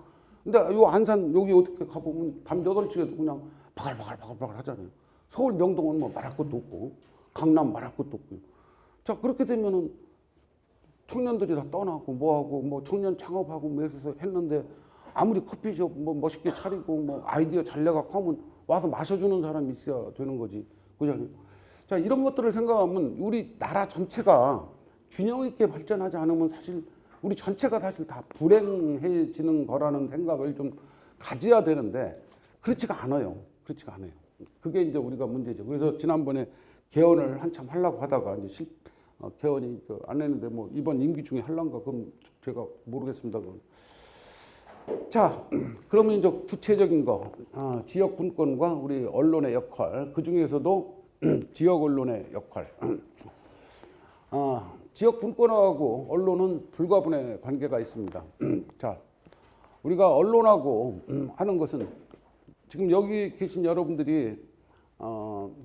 근데 요 안산 여기 어떻게 가보면 밤 8시에도 그냥 바글바글 하잖아요. 서울 명동은 뭐 말할 것도 없고 강남 말할 것도 없고. 자, 그렇게 되면은 청년들이 다 떠나고 뭐하고 뭐 청년 창업하고 뭐 해서 했는데 아무리 커피숍 뭐 멋있게 차리고 뭐 아이디어 잘 내갖고 하면 와서 마셔주는 사람이 있어야 되는 거지. 그죠? 자, 이런 것들을 생각하면 우리 나라 전체가 균형 있게 발전하지 않으면 사실 우리 전체가 사실 다 불행해지는 거라는 생각을 좀 가져야 되는데 그렇지가 않아요. 그렇지가 않아요. 그게 이제 우리가 문제죠. 그래서 지난번에 개헌을 한참 하려고 하다가 이제 개헌이 안 했는데 뭐 이번 임기 중에 할란가 그럼 제가 모르겠습니다. 그건. 자, 그러면 이제 구체적인 거 지역 분권과 우리 언론의 역할 그 중에서도 지역 언론의 역할. 지역 분권하고 언론은 불가분의 관계가 있습니다. 자, 우리가 언론하고 하는 것은 지금 여기 계신 여러분들이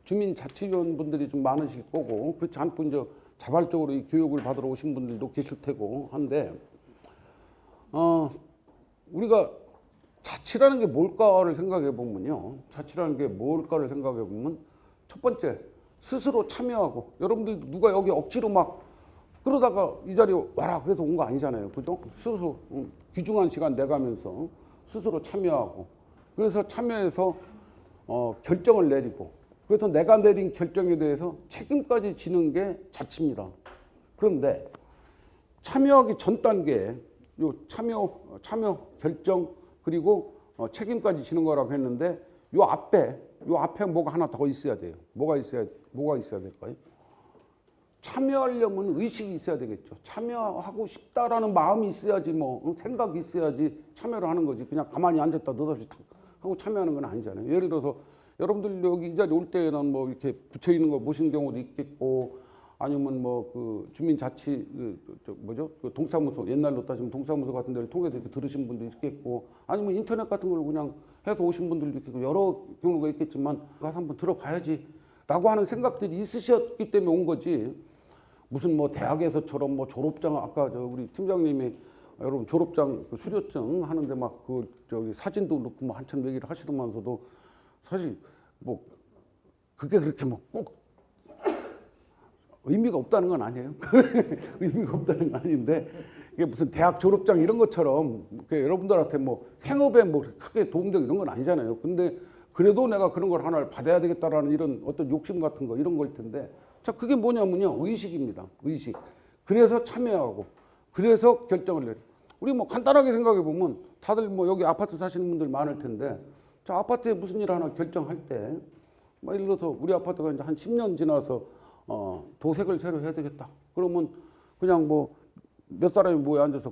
주민자치위원분들이 좀 많으실 거고 그렇지 않고 이제 자발적으로 이 교육을 받으러 오신 분들도 계실 테고 한데 우리가 자치라는 게 뭘까를 생각해 보면요. 자치라는 게 뭘까를 생각해 보면 첫 번째 스스로 참여하고 여러분들 누가 여기 억지로 막 그러다가 이 자리에 와라 그래서 온 거 아니잖아요. 그죠? 스스로 귀중한 시간 내가면서 스스로 참여하고 그래서 참여해서 결정을 내리고 그래서 내가 내린 결정에 대해서 책임까지 지는 게 자치입니다. 그런데 참여하기 전 단계에 요 참여 결정 그리고 책임까지 지는 거라고 했는데 요 앞에 뭐가 하나 더 있어야 돼요. 뭐가 있어야 될까요? 참여하려면 의식이 있어야 되겠죠. 참여하고 싶다라는 마음이 있어야지 뭐 생각이 있어야지 참여를 하는 거지. 그냥 가만히 앉았다 느닷없이 하고 참여하는 건 아니잖아요. 예를 들어서 여러분들 여기 이 자리 올 때는 뭐 이렇게 붙여 있는 거 보신 경우도 있겠고 아니면 뭐 그 주민자치 그 동사무소 옛날로 따지면 동사무소 같은 데를 통해서 이렇게 들으신 분도 있겠고 아니면 인터넷 같은 걸 그냥 해서 오신 분들도 있고 여러 경우가 있겠지만 가서 한번 들어봐야지라고 하는 생각들이 있으셨기 때문에 온 거지. 무슨 뭐 대학에서처럼 뭐 졸업장 아까 우리 팀장님이 여러분 졸업장 그 수료증 하는데 막 그 저기 사진도 넣고 뭐 한참 얘기를 하시더만서도 사실 뭐 그게 그렇게 뭐 꼭 의미가 없다는 건 아니에요. 의미가 없다는 건 아닌데 이게 무슨 대학 졸업장 이런 것처럼 여러분들한테 뭐 생업에 뭐 크게 도움되고 이런 건 아니잖아요. 근데 그래도 내가 그런 걸 하나를 받아야 되겠다라는 이런 어떤 욕심 같은 거 이런 걸 텐데 자 그게 뭐냐면요 의식입니다. 의식. 그래서 참여하고 그래서 결정을 내려. 우리 뭐 간단하게 생각해 보면 다들 뭐 여기 아파트 사시는 분들 많을 텐데 자 아파트에 무슨 일 하나 결정할 때 뭐 예를 들어서 우리 아파트가 이제 한 10년 지나서 도색을 새로 해야 되겠다. 그러면 그냥 뭐 몇 사람이 모여 앉아서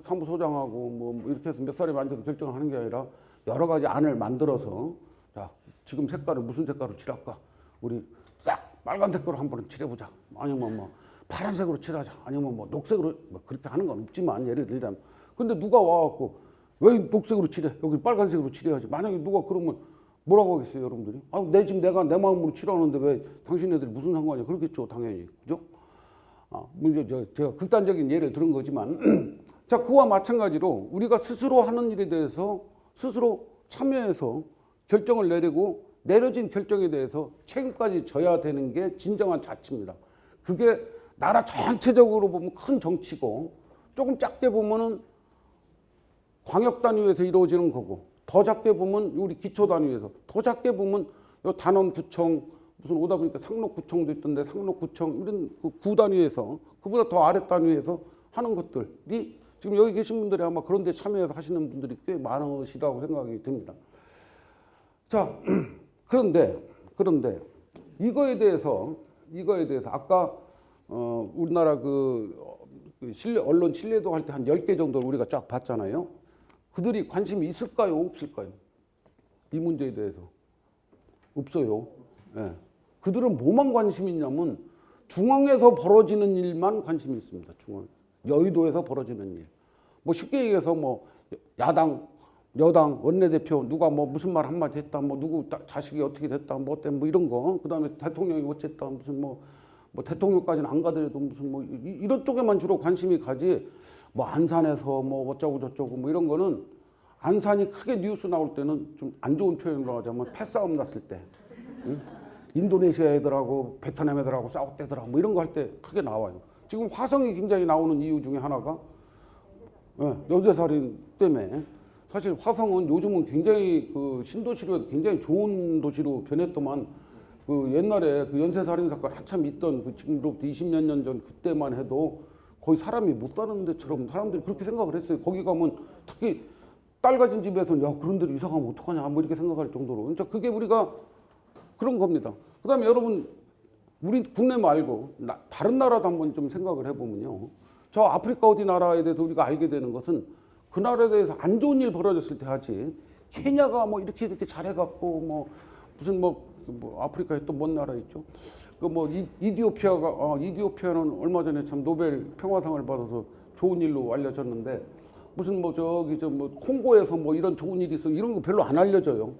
사무소장하고 뭐 이렇게 해서 몇 사람이 앉아서 결정을 하는 게 아니라 여러 가지 안을 만들어서 자 지금 색깔을 무슨 색깔로 칠할까? 우리 싹 빨간색으로 한번 칠해보자. 아니면 뭐 파란색으로 칠하자. 아니면 뭐 녹색으로 뭐 그렇게 하는 건 없지만 예를 들자면 근데 누가 와갖고 왜 녹색으로 칠해? 여기 빨간색으로 칠해야지. 만약에 누가 그러면 뭐라고 하겠어요, 여러분들이? 내 집 내가 내 마음으로 칠하는데 왜 당신네들이 무슨 상관이야? 그렇겠죠, 당연히. 그죠? 제가 극단적인 예를 들은 거지만 자, 그와 마찬가지로 우리가 스스로 하는 일에 대해서 스스로 참여해서 결정을 내리고 내려진 결정에 대해서 책임까지 져야 되는 게 진정한 자치입니다. 그게 나라 전체적으로 보면 큰 정치고 조금 작게 보면은 광역 단위에서 이루어지는 거고 더 작게 보면 우리 기초 단위에서 더 작게 보면 요 단원구청 무슨 오다 보니까 상록구청도 있던데 상록구청 이런 그 구 단위에서 그보다 더 아래 단위에서 하는 것들이 지금 여기 계신 분들이 아마 그런 데 참여해서 하시는 분들이 꽤 많으시다고 생각이 듭니다. 자, 그런데 이거에 대해서 아까 우리나라 그 언론 신뢰도 할 때 한 10개 정도를 우리가 쫙 봤잖아요. 그들이 관심이 있을까요? 없을까요? 이 문제에 대해서. 없어요. 예. 그들은 뭐만 관심이 있냐면 중앙에서 벌어지는 일만 관심이 있습니다. 중앙. 여의도에서 벌어지는 일. 뭐 쉽게 얘기해서 뭐 야당, 여당, 원내대표 누가 뭐 무슨 말 한마디 했다, 뭐 누구 자식이 어떻게 됐다, 뭐 어때, 뭐 이런 거. 그다음에 대통령이 어쨌다, 무슨 뭐 대통령까지는 안 가더라도 무슨 뭐 이런 쪽에만 주로 관심이 가지. 뭐 안산에서 뭐 어쩌고 저쩌고 뭐 이런 거는 안산이 크게 뉴스 나올 때는 좀 안 좋은 표현으로 하자면 패싸움 났을 때. 응? 인도네시아 애들하고 베트남 애들하고 싸웠대더라 뭐 이런 거 할 때 크게 나와요. 지금 화성이 굉장히 나오는 이유 중에 하나가 연쇄살인 때문에 사실 화성은 요즘은 굉장히 그 신도시로 굉장히 좋은 도시로 변했더만 그 옛날에 그 연쇄살인 사건 한참 있던 그 지금으로부터 20몇 년 전 그때만 해도 거의 사람이 못 사는 데처럼 사람들이 그렇게 생각을 했어요. 거기 가면 특히 딸 가진 집에서는 야 그런 데로 이사 가면 어떡하냐 뭐 이렇게 생각할 정도로. 그러니까 그게 우리가 그런 겁니다. 그 다음에 여러분 우리 국내 말고 다른 나라도 한번 좀 생각을 해보면요. 저 아프리카 어디 나라에 대해서 우리가 알게 되는 것은 그 나라에 대해서 안 좋은 일 벌어졌을 때 하지. 케냐가 뭐 이렇게 잘해갖고 뭐 무슨 뭐 아프리카에 또 뭔 나라 있죠? 그 뭐 이디오피아는 얼마 전에 참 노벨 평화상을 받아서 좋은 일로 알려졌는데 무슨 뭐 저기 뭐 콩고에서 뭐 이런 좋은 일이 있어 이런 거 별로 안 알려져요.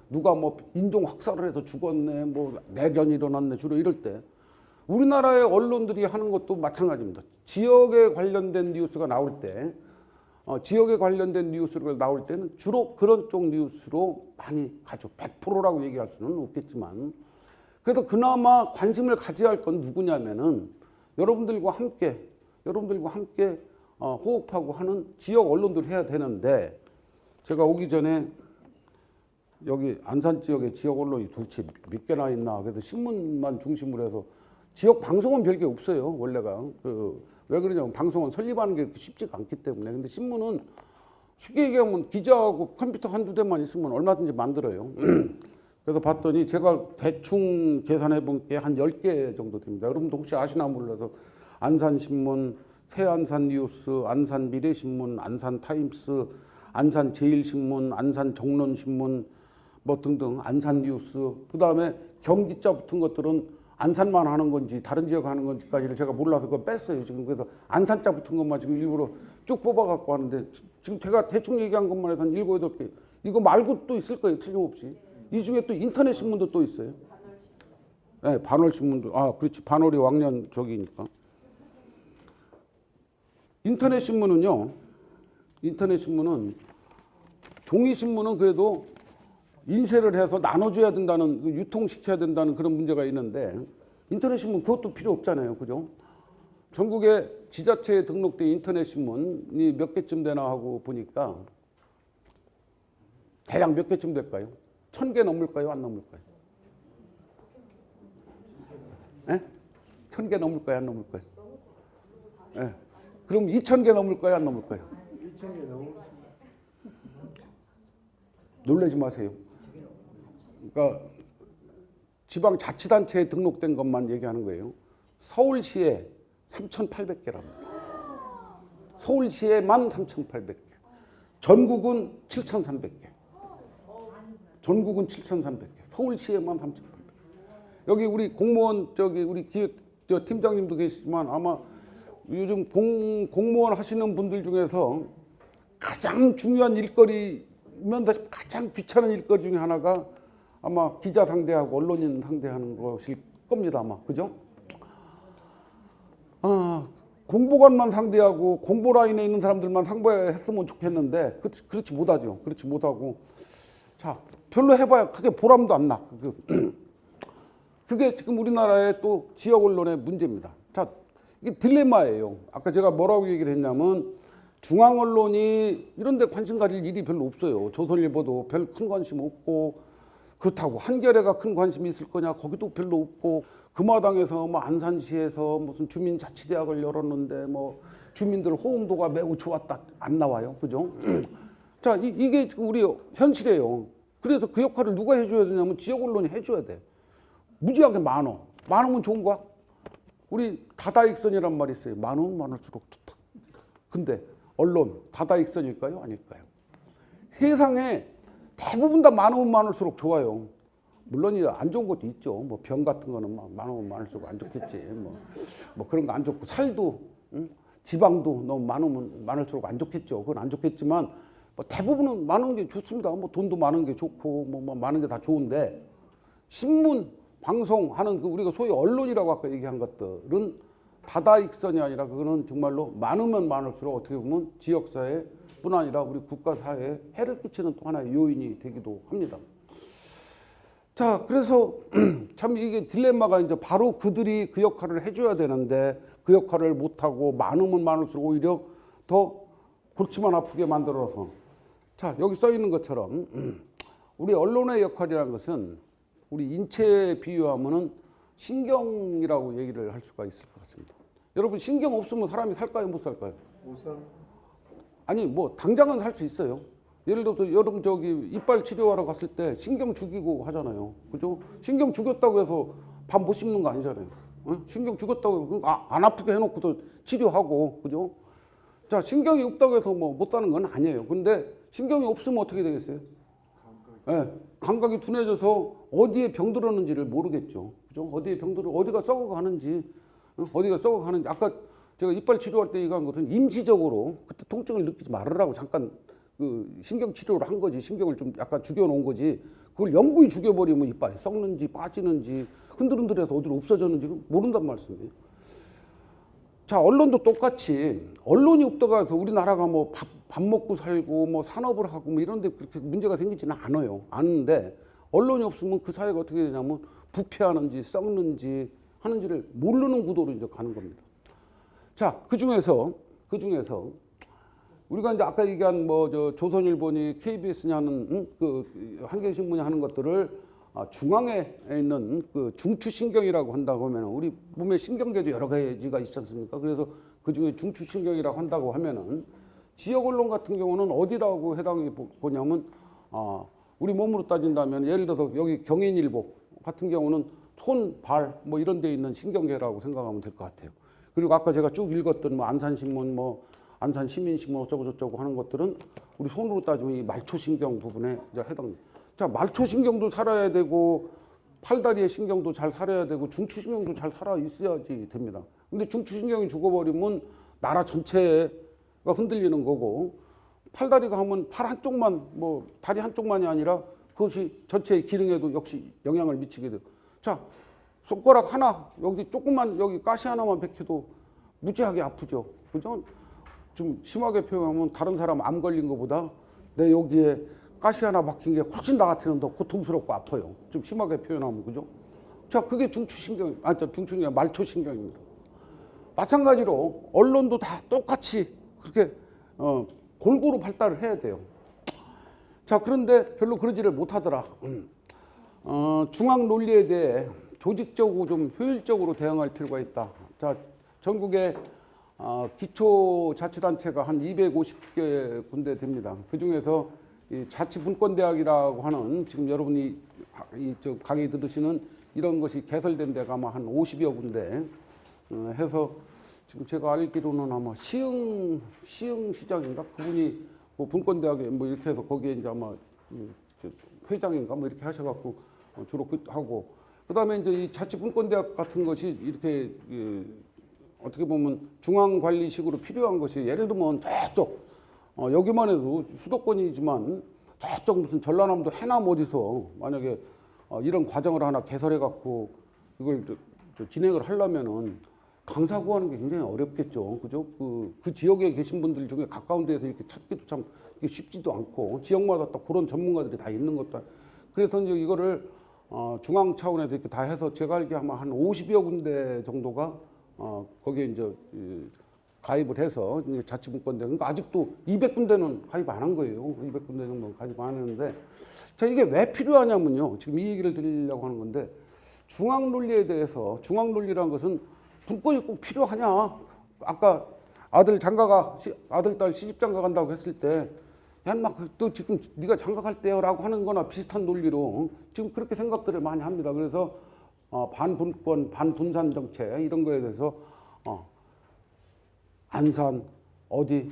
누가 뭐 인종 학살을 해서 죽었네, 뭐 내전이 일어났네 주로 이럴 때 우리나라의 언론들이 하는 것도 마찬가지입니다. 지역에 관련된 뉴스가 나올 때, 지역에 관련된 뉴스가 나올 때는 주로 그런 쪽 뉴스로 많이 가죠. 100%라고 얘기할 수는 없겠지만 그래서 그나마 관심을 가져야 할 건 누구냐면은 여러분들과 함께 호흡하고 하는 지역 언론들 해야 되는데 제가 오기 전에 여기 안산 지역에 지역 언론이 도대체 몇 개나 있나 그래서 신문만 중심으로 해서 지역 방송은 별게 없어요 원래가 왜 그러냐면 방송은 설립하는 게 쉽지가 않기 때문에 근데 신문은 쉽게 얘기하면 기자하고 컴퓨터 한두 대만 있으면 얼마든지 만들어요. 그래서 봤더니 제가 대충 계산해 본 게 한 10개 정도 됩니다. 여러분도 혹시 아시나 몰라서 안산신문, 새안산뉴스, 안산미래신문, 안산타임스, 안산제일신문, 안산정론신문 뭐 등등 안산뉴스 그 다음에 경기자 붙은 것들은 안산만 하는 건지 다른 지역 하는 건지까지를 제가 몰라서 그거 뺐어요. 지금 그래서 안산자 붙은 것만 지금 일부러 쭉 뽑아갖고 하는데 지금 제가 대충 얘기한 것만 해서 한 7, 8개 이거 말고 또 있을 거예요. 틀림없이. 이 중에 또 인터넷 신문도 또 있어요. 네, 반월 신문도 그렇지 반월이 왕년 저기니까. 인터넷 신문은 종이 신문은 그래도 인쇄를 해서 나눠줘야 된다는 유통시켜야 된다는 그런 문제가 있는데 인터넷 신문 그것도 필요 없잖아요, 그죠? 전국에 지자체에 등록된 인터넷 신문이 몇 개쯤 되나 하고 보니까 대략 몇 개쯤 될까요? 1000개 넘을까요? 안 넘을까요? 예? 1000개 넘을까요? 안 넘을까요? 예. 그럼 2000개 넘을까요? 안 넘을까요? 2000개 넘습니다. 놀라지 마세요. 그러니까 지방자치단체에 등록된 것만 얘기하는 거예요. 서울시에 3,800개랍니다. 서울시에만 3,800개. 전국은 7,300개. 전국은 7,300개. 서울시에만 3,800개. 여기 우리 공무원 우리 기획 팀장님도 계시지만 아마 요즘 공무원 하시는 분들 중에서 가장 중요한 일거리면 가장 귀찮은 일거리 중에 하나가 아마 기자 상대하고 언론인 상대하는 것일 겁니다. 아마 그죠? 공보관만 상대하고 공보 라인에 있는 사람들만 상대했으면 좋겠는데 그렇지 못하죠. 그렇지 못하고 자 별로 해봐야 크게 보람도 안 나. 그게 지금 우리나라의 또 지역 언론의 문제입니다. 자 이게 딜레마예요. 아까 제가 뭐라고 얘기를 했냐면 중앙 언론이 이런 데 관심 가질 일이 별로 없어요. 조선일보도 별 큰 관심 없고 그렇다고 한겨레가 큰 관심이 있을 거냐 거기도 별로 없고 금화당에서 뭐 안산시에서 무슨 주민자치대학을 열었는데 뭐 주민들 호응도가 매우 좋았다 안 나와요. 그죠? 자 이게 지금 우리 현실이에요. 그래서 그 역할을 누가 해줘야 되냐면 지역 언론이 해줘야 돼. 무지하게 많으면 좋은 거야. 우리 다다익선이란 말이 있어요. 많으면 많을수록 좋다. 근데 언론 다다익선일까요? 아닐까요? 세상에 대부분 다 많으면 많을수록 좋아요. 물론 이제 안 좋은 것도 있죠. 뭐 병 같은 거는 많으면 많을수록 안 좋겠지. 뭐 그런 거 안 좋고 살도 지방도 너무 많으면 많을수록 안 좋겠죠. 그건 안 좋겠지만 뭐 대부분은 많은 게 좋습니다. 뭐 돈도 많은 게 좋고 뭐 많은 게 다 좋은데 신문, 방송 하는 그 우리가 소위 언론이라고 아까 얘기한 것들은 다다익선이 아니라 그거는 정말로 많으면 많을수록 어떻게 보면 지역사회뿐 아니라 우리 국가사회에 해를 끼치는 또 하나의 요인이 되기도 합니다. 자, 그래서 참 이게 딜레마가 이제 바로 그들이 그 역할을 해줘야 되는데 그 역할을 못하고 많으면 많을수록 오히려 더 골치만 아프게 만들어서 자, 여기 써 있는 것처럼 우리 언론의 역할이라는 것은 우리 인체에 비유하면은 신경이라고 얘기를 할 수가 있을 것 같습니다. 여러분 신경 없으면 사람이 살까요? 못 살까요? 못 살. 아니 뭐 당장은 살 수 있어요. 예를 들어서 여러분 저기 이빨 치료하러 갔을 때 신경 죽이고 하잖아요. 그죠? 신경 죽였다고 해서 밥 못 씹는 거 아니잖아요. 신경 죽였다고 해서 안 아프게 해놓고도 치료하고 그죠? 자 신경이 없다고 해서 뭐 못 사는 건 아니에요. 근데 신경이 없으면 어떻게 되겠어요? 감각이 둔해져서 어디에 병들었는지를 모르겠죠. 그죠? 어디에 병들어 어디가 썩어가는지 아까 제가 이빨 치료할 때 얘기한 것은 임시적으로 그때 통증을 느끼지 말으라고 잠깐 그 신경 치료를 한 거지. 신경을 좀 약간 죽여놓은 거지. 그걸 영구히 죽여버리면 이빨이 썩는지 빠지는지 흔들흔들해서 어디로 없어졌는지 모른단 말씀이에요. 자, 언론도 똑같이 언론이 없다가 해서 우리나라가 뭐 밥 먹고 살고 뭐 산업을 하고 뭐 이런 데 그렇게 문제가 생기지는 않아요. 않는데 언론이 없으면 그 사회가 어떻게 되냐면 부패하는지 썩는지 하는지를 모르는 구도로 이제 가는 겁니다. 자, 그 중에서 우리가 이제 아까 얘기한 뭐 저 조선일보니 KBS니 하는 그 한겨레신문이 하는 것들을 중앙에 있는 그 중추신경이라고 한다고 하면 우리 몸의 신경계도 여러 가지가 있지 않습니까? 그래서 그 중에 중추신경이라고 한다고 하면은 지역 언론 같은 경우는 어디라고 해당이 보냐면 우리 몸으로 따진다면 예를 들어서 여기 경인일보 같은 경우는 손, 발 뭐 이런 데 있는 신경계라고 생각하면 될 것 같아요. 그리고 아까 제가 쭉 읽었던 뭐 안산신문 뭐 안산시민신문 어쩌고 저쩌고 하는 것들은 우리 손으로 따지면 이 말초신경 부분에 이제 해당됩니다. 자, 말초신경도 살아야 되고 팔다리의 신경도 잘 살아야 되고 중추신경도 잘 살아 있어야지 됩니다. 근데 중추신경이 죽어버리면 나라 전체가 흔들리는 거고 팔다리가 하면 팔 한쪽만 뭐 다리 한쪽만이 아니라 그것이 전체의 기능에도 역시 영향을 미치게 돼요. 자, 손가락 하나 여기 조금만 여기 가시 하나만 베켜도 무지하게 아프죠. 그죠? 좀 심하게 표현하면 다른 사람 암 걸린 것보다 내 여기에 가시 하나 박힌 게 훨씬 나 같으면 더 고통스럽고 아파요. 좀 심하게 표현하면 그죠? 자, 그게 중추신경, 말초신경입니다. 마찬가지로 언론도 다 똑같이 그렇게 골고루 발달을 해야 돼요. 자, 그런데 별로 그러지를 못하더라. 중앙 논리에 대해 조직적으로 좀 효율적으로 대응할 필요가 있다. 자, 전국에 기초자치단체가 한 250개 군데 됩니다. 그 중에서 이 자치분권대학이라고 하는 지금 여러분이 저 강의 들으시는 이런 것이 개설된 데가 아마 한 50여 군데 해서 지금 제가 알기로는 아마 시흥시장인가 그분이 뭐 분권대학에 뭐 이렇게 해서 거기에 이제 아마 회장인가 뭐 이렇게 하셔갖고 주로 하고 그다음에 이제 이 자치분권대학 같은 것이 이렇게 어떻게 보면 중앙관리식으로 필요한 것이 예를 들면 저쪽 여기만 해도 수도권이지만 저쪽 무슨 전라남도 해남 어디서 만약에 이런 과정을 하나 개설해 갖고 이걸 진행을 하려면은 강사 구하는 게 굉장히 어렵겠죠. 그죠? 그 지역에 계신 분들 중에 가까운 데서 이렇게 찾기도 참 쉽지도 않고 지역마다 또 그런 전문가들이 다 있는 것도 그래서 이제 이거를 중앙 차원에서 이렇게 다 해서 제가 알기에 아마 한 50여 군데 정도가 거기에 이제 가입을 해서 이제 자치분권대 그러니까 아직도 200군데는 가입 안 한 거예요. 200군데 정도 가입 안 했는데 자 이게 왜 필요하냐면요. 지금 이 얘기를 드리려고 하는 건데 중앙 논리에 대해서 중앙 논리라는 것은 분권이 꼭 필요하냐? 아까 아들 딸 시집 장가 간다고 했을 때 야, 또 지금 네가 장가 갈 때요라고 하는 거나 비슷한 논리로 지금 그렇게 생각들을 많이 합니다. 그래서 반분권, 반분산 정책 이런 거에 대해서 안산 어디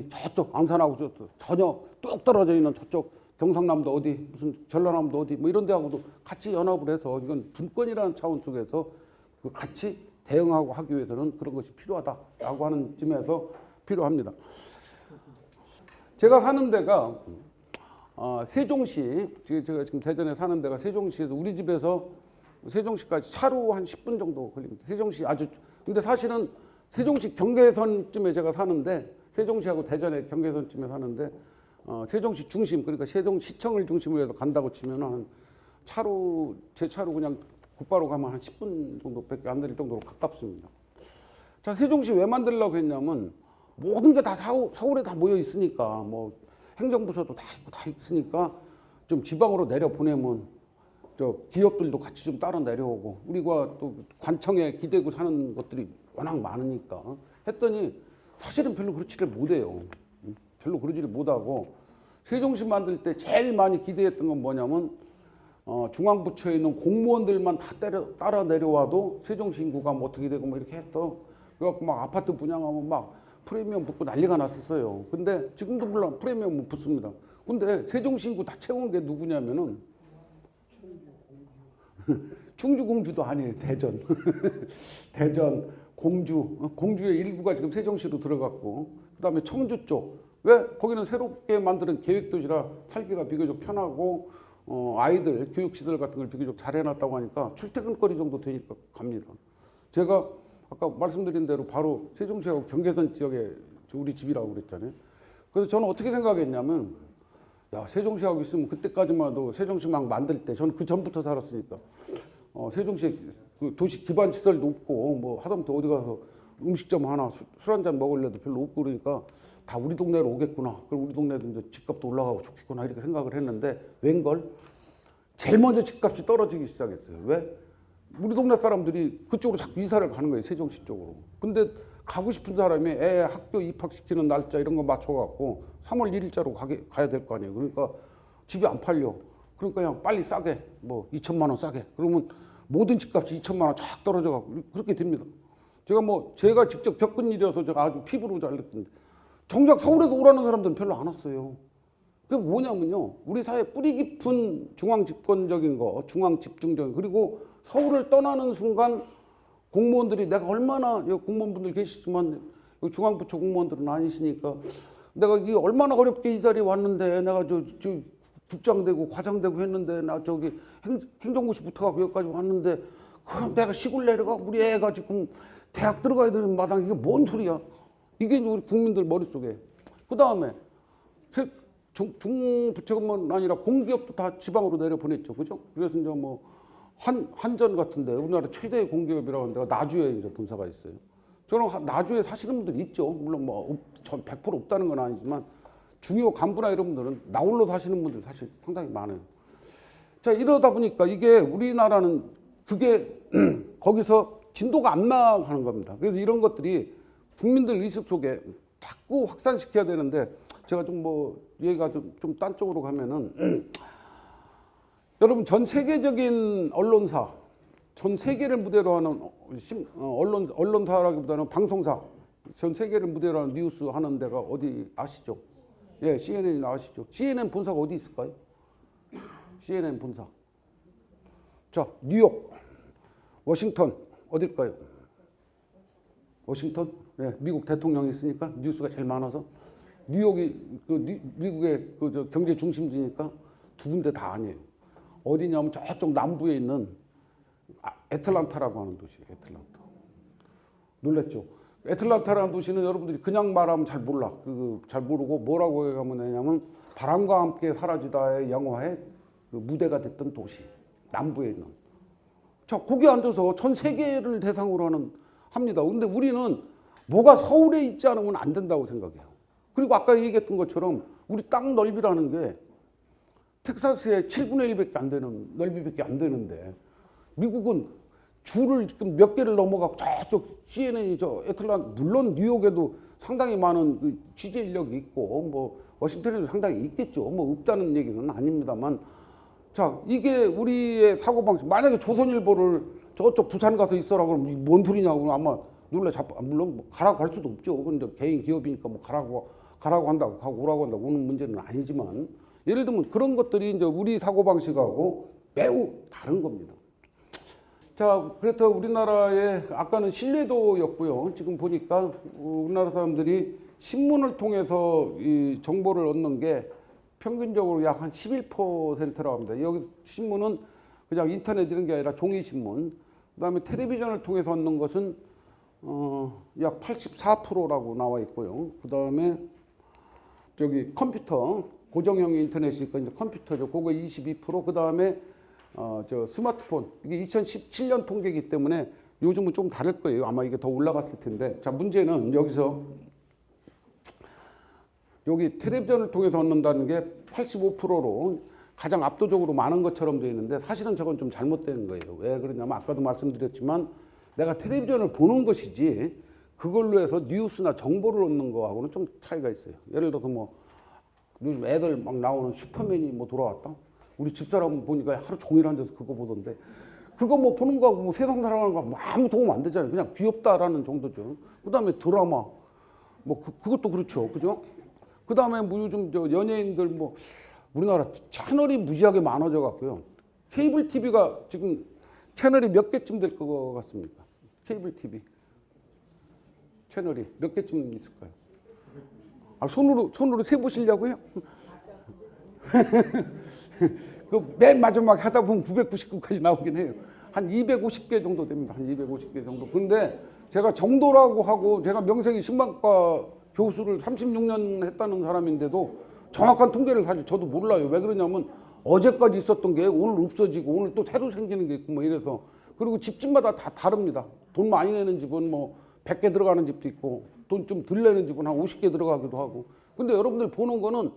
저쪽 안산하고 전혀 뚝 떨어져 있는 저쪽 경상남도 어디 무슨 전라남도 어디 뭐 이런 데하고도 같이 연합을 해서 이건 분권이라는 차원 속에서 그 같이 대응하고 하기 위해서는 그런 것이 필요하다라고 하는 점에서 필요합니다. 제가 사는 데가 세종시, 제가 지금 대전에 사는 데가 세종시에서 우리 집에서 세종시까지 차로 한 10분 정도 걸립니다. 세종시 근데 사실은 세종시 경계선쯤에 제가 사는데, 세종시하고 대전의 경계선쯤에 사는데, 세종시 중심, 그러니까 세종시청을 중심으로 해서 간다고 치면은 제 차로 그냥 곧바로 가면 한 10분 정도밖에 안 될 정도로 가깝습니다. 자, 세종시 왜 만들려고 했냐면, 모든 게 다 서울에 다 모여 있으니까, 뭐, 행정부서도 다 있고 다 있으니까, 좀 지방으로 내려보내면, 기업들도 같이 좀 따라 내려오고, 우리가 또 관청에 기대고 사는 것들이 워낙 많으니까 했더니, 사실은 별로 그렇지를 못해요. 별로 그러지를 못하고, 세종시 만들 때 제일 많이 기대했던 건 뭐냐면, 중앙부처에 있는 공무원들만 다 따라 내려와도 세종시 인구가 뭐 어떻게 되고 뭐 이렇게 했어. 그래갖고 막 아파트 분양하면 막 프리미엄 붙고 난리가 났었어요. 근데 지금도 물론 프리미엄 못 붙습니다. 근데 세종시 인구 다 채운 게 누구냐면은 충주 공주도 아니에요. 대전. 대전, 공주의 일부가 지금 세종시로 들어갔고, 그 다음에 청주 쪽. 왜? 거기는 새롭게 만드는 계획도시라 살기가 비교적 편하고, 아이들 교육시설 같은 걸 비교적 잘 해놨다고 하니까 출퇴근거리 정도 되니까 갑니다. 제가 아까 말씀드린 대로 바로 세종시하고 경계선 지역에 우리 집이라고 그랬잖아요. 그래서 저는 어떻게 생각했냐면, 야, 세종시하고 있으면 그때까지만 해도 세종시 막 만들 때, 저는 그 전부터 살았으니까, 세종시에 그 도시 기반 시설도 없고, 뭐 하다못해 어디 가서 음식점 하나 술 한잔 먹으려도 별로 없고 그러니까 다 우리 동네로 오겠구나. 그럼 우리 동네도 이제 집값도 올라가고 좋겠구나. 이렇게 생각을 했는데, 웬걸? 제일 먼저 집값이 떨어지기 시작했어요. 왜? 우리 동네 사람들이 그쪽으로 자꾸 이사를 가는 거예요. 세종시 쪽으로. 근데 가고 싶은 사람이 애 학교 입학시키는 날짜 이런 거 맞춰갖고 3월 1일자로 가야 될 거 아니에요. 그러니까 집이 안 팔려. 그러니까 그냥 빨리 싸게, 뭐 2천만 원 싸게. 그러면 모든 집값이 2천만 원 쫙 떨어져갖고 그렇게 됩니다. 제가 직접 겪은 일이어서 제가 아주 피부로 잘 느꼈는데, 정작 서울에서 오라는 사람들은 별로 안 왔어요. 그게 뭐냐면요, 우리 사회 뿌리 깊은 중앙 집권적인 거, 중앙 집중적인, 그리고 서울을 떠나는 순간 공무원들이, 내가 얼마나, 여기 공무원분들 계시지만 여기 중앙부처 공무원들은 아니시니까, 내가 이 얼마나 어렵게 이 자리에 왔는데, 내가 저 국장되고 과장되고 했는데, 나 저기 행정고시 붙어가고 여기까지 왔는데, 그럼 내가 시골 내려가 우리 애가 지금 대학 들어가야 되는 마당, 이게 뭔 소리야? 이게 우리 국민들 머릿속에. 그 다음에 중부처뿐만 아니라 공기업도 다 지방으로 내려보냈죠. 그죠? 그래서 이제 뭐 한전 같은데, 우리나라 최대의 공기업이라고 하는 데가 나주에 이제 본사가 있어요. 저는 나주에 사시는 분들 있죠. 물론 뭐 100% 없다는 건 아니지만, 중요 간부나 이런 분들은 나홀로 사시는 분들 사실 상당히 많아요. 자, 이러다 보니까 이게 우리나라는 그게 거기서 진도가 안 나가는 겁니다. 그래서 이런 것들이 국민들 의식 속에 자꾸 확산시켜야 되는데, 제가 얘가 좀 딴 쪽으로 가면은, 여러분, 전 세계적인 언론사, 전 세계를 무대로 하는 언론사라기보다는 방송사, 전 세계를 무대로 하는 뉴스 하는 데가 어디 아시죠? 예, CNN 아시죠? CNN 본사가 어디 있을까요? CNN 본사. 자, 뉴욕, 워싱턴, 어딜까요? 워싱턴? 예, 미국 대통령이 있으니까 뉴스가 제일 많아서. 뉴욕이 미국의 경제 중심지니까 두 군데 다 아니에요. 어디냐면 저쪽 남부에 있는 애틀란타라고 하는 도시예요. 애틀란타. 놀랬죠? 애틀란타라는 도시는 여러분들이 그냥 말하면 잘 몰라. 잘 모르고 뭐라고 하면 되냐면, 바람과 함께 사라지다의 영화의 무대가 됐던 도시. 남부에 있는. 자, 거기 앉아서 전 세계를 대상으로 합니다. 근데 우리는 뭐가 서울에 있지 않으면 안 된다고 생각해요. 그리고 아까 얘기했던 것처럼 우리 땅 넓이라는 게 텍사스의 7분의 1밖에 안 되는 넓이밖에 안 되는데, 미국은 주를 지금 몇 개를 넘어가고 저쪽 CNN이 물론 뉴욕에도 상당히 많은 취재 인력이 있고, 뭐 워싱턴에도 상당히 있겠죠. 뭐 없다는 얘기는 아닙니다만, 자, 이게 우리의 사고방식. 만약에 조선일보를 저쪽 부산 가서 있어라 그러면 뭔 소리냐고 아마 놀래 잡 물론 뭐 가라고 할 수도 없죠. 근데 개인 기업이니까 뭐 가라고 한다고 가고 오라고 한다고 오는 문제는 아니지만 예를 들면 그런 것들이 이제 우리 사고 방식하고 매우 다른 겁니다. 자, 그래서 우리나라의 아까는 신뢰도였고요. 지금 보니까 우리나라 사람들이 신문을 통해서 이 정보를 얻는 게 평균적으로 약 한 11%라고 합니다. 여기 신문은 그냥 인터넷 이런 게 아니라 종이 신문. 그다음에 텔레비전을 통해서 얻는 것은 약 84%라고 나와 있고요. 그다음에 저기 컴퓨터 고정형 인터넷이니까 이제 컴퓨터죠. 그거 22%. 그다음에 저 스마트폰 이게 2017년 통계이기 때문에 요즘은 좀 다를 거예요. 아마 이게 더 올라갔을 텐데. 자, 문제는 여기서 여기 텔레비전을 통해서 얻는다는 게 85%로 가장 압도적으로 많은 것처럼 되어 있는데 사실은 저건 좀 잘못된 거예요. 왜 그러냐면 아까도 말씀드렸지만 내가 텔레비전을 보는 것이지 그걸로 해서 뉴스나 정보를 얻는 거하고는 좀 차이가 있어요. 예를 들어서 뭐 요즘 애들 막 나오는 슈퍼맨이 뭐 돌아왔다? 우리 집사람 보니까 하루 종일 앉아서 그거 보던데 그거 뭐 보는 거하고 뭐 세상 살아가는 거하고 뭐 아무 도움 안 되잖아요. 그냥 귀엽다라는 정도죠. 그 다음에 드라마 뭐 그것도 그렇죠. 그죠? 그 다음에 뭐 요즘 저 연예인들 뭐 우리나라 채널이 무지하게 많아져 갖고요. 케이블 TV가 지금 채널이 몇 개쯤 될 것 같습니까? 케이블 TV 채널이 몇 개쯤 있을까요? 아, 손으로 세 보시려고요? 그 맨 마지막 하다 보면 999까지 나오긴 해요. 한 250개 정도 됩니다. 한 250개 정도. 근데 제가 정도라고 하고 제가 명색이 신방과 교수를 36년 했다는 사람인데도 정확한 통계를 사실 저도 몰라요. 왜 그러냐면 어제까지 있었던 게 오늘 없어지고 오늘 또 새로 생기는 게 있고 뭐 이래서 그리고 집집마다 다 다릅니다. 돈 많이 내는 집은 뭐 100개 들어가는 집도 있고 돈 좀 덜 내는 집은 한 50개 들어가기도 하고 근데 여러분들 보는 거는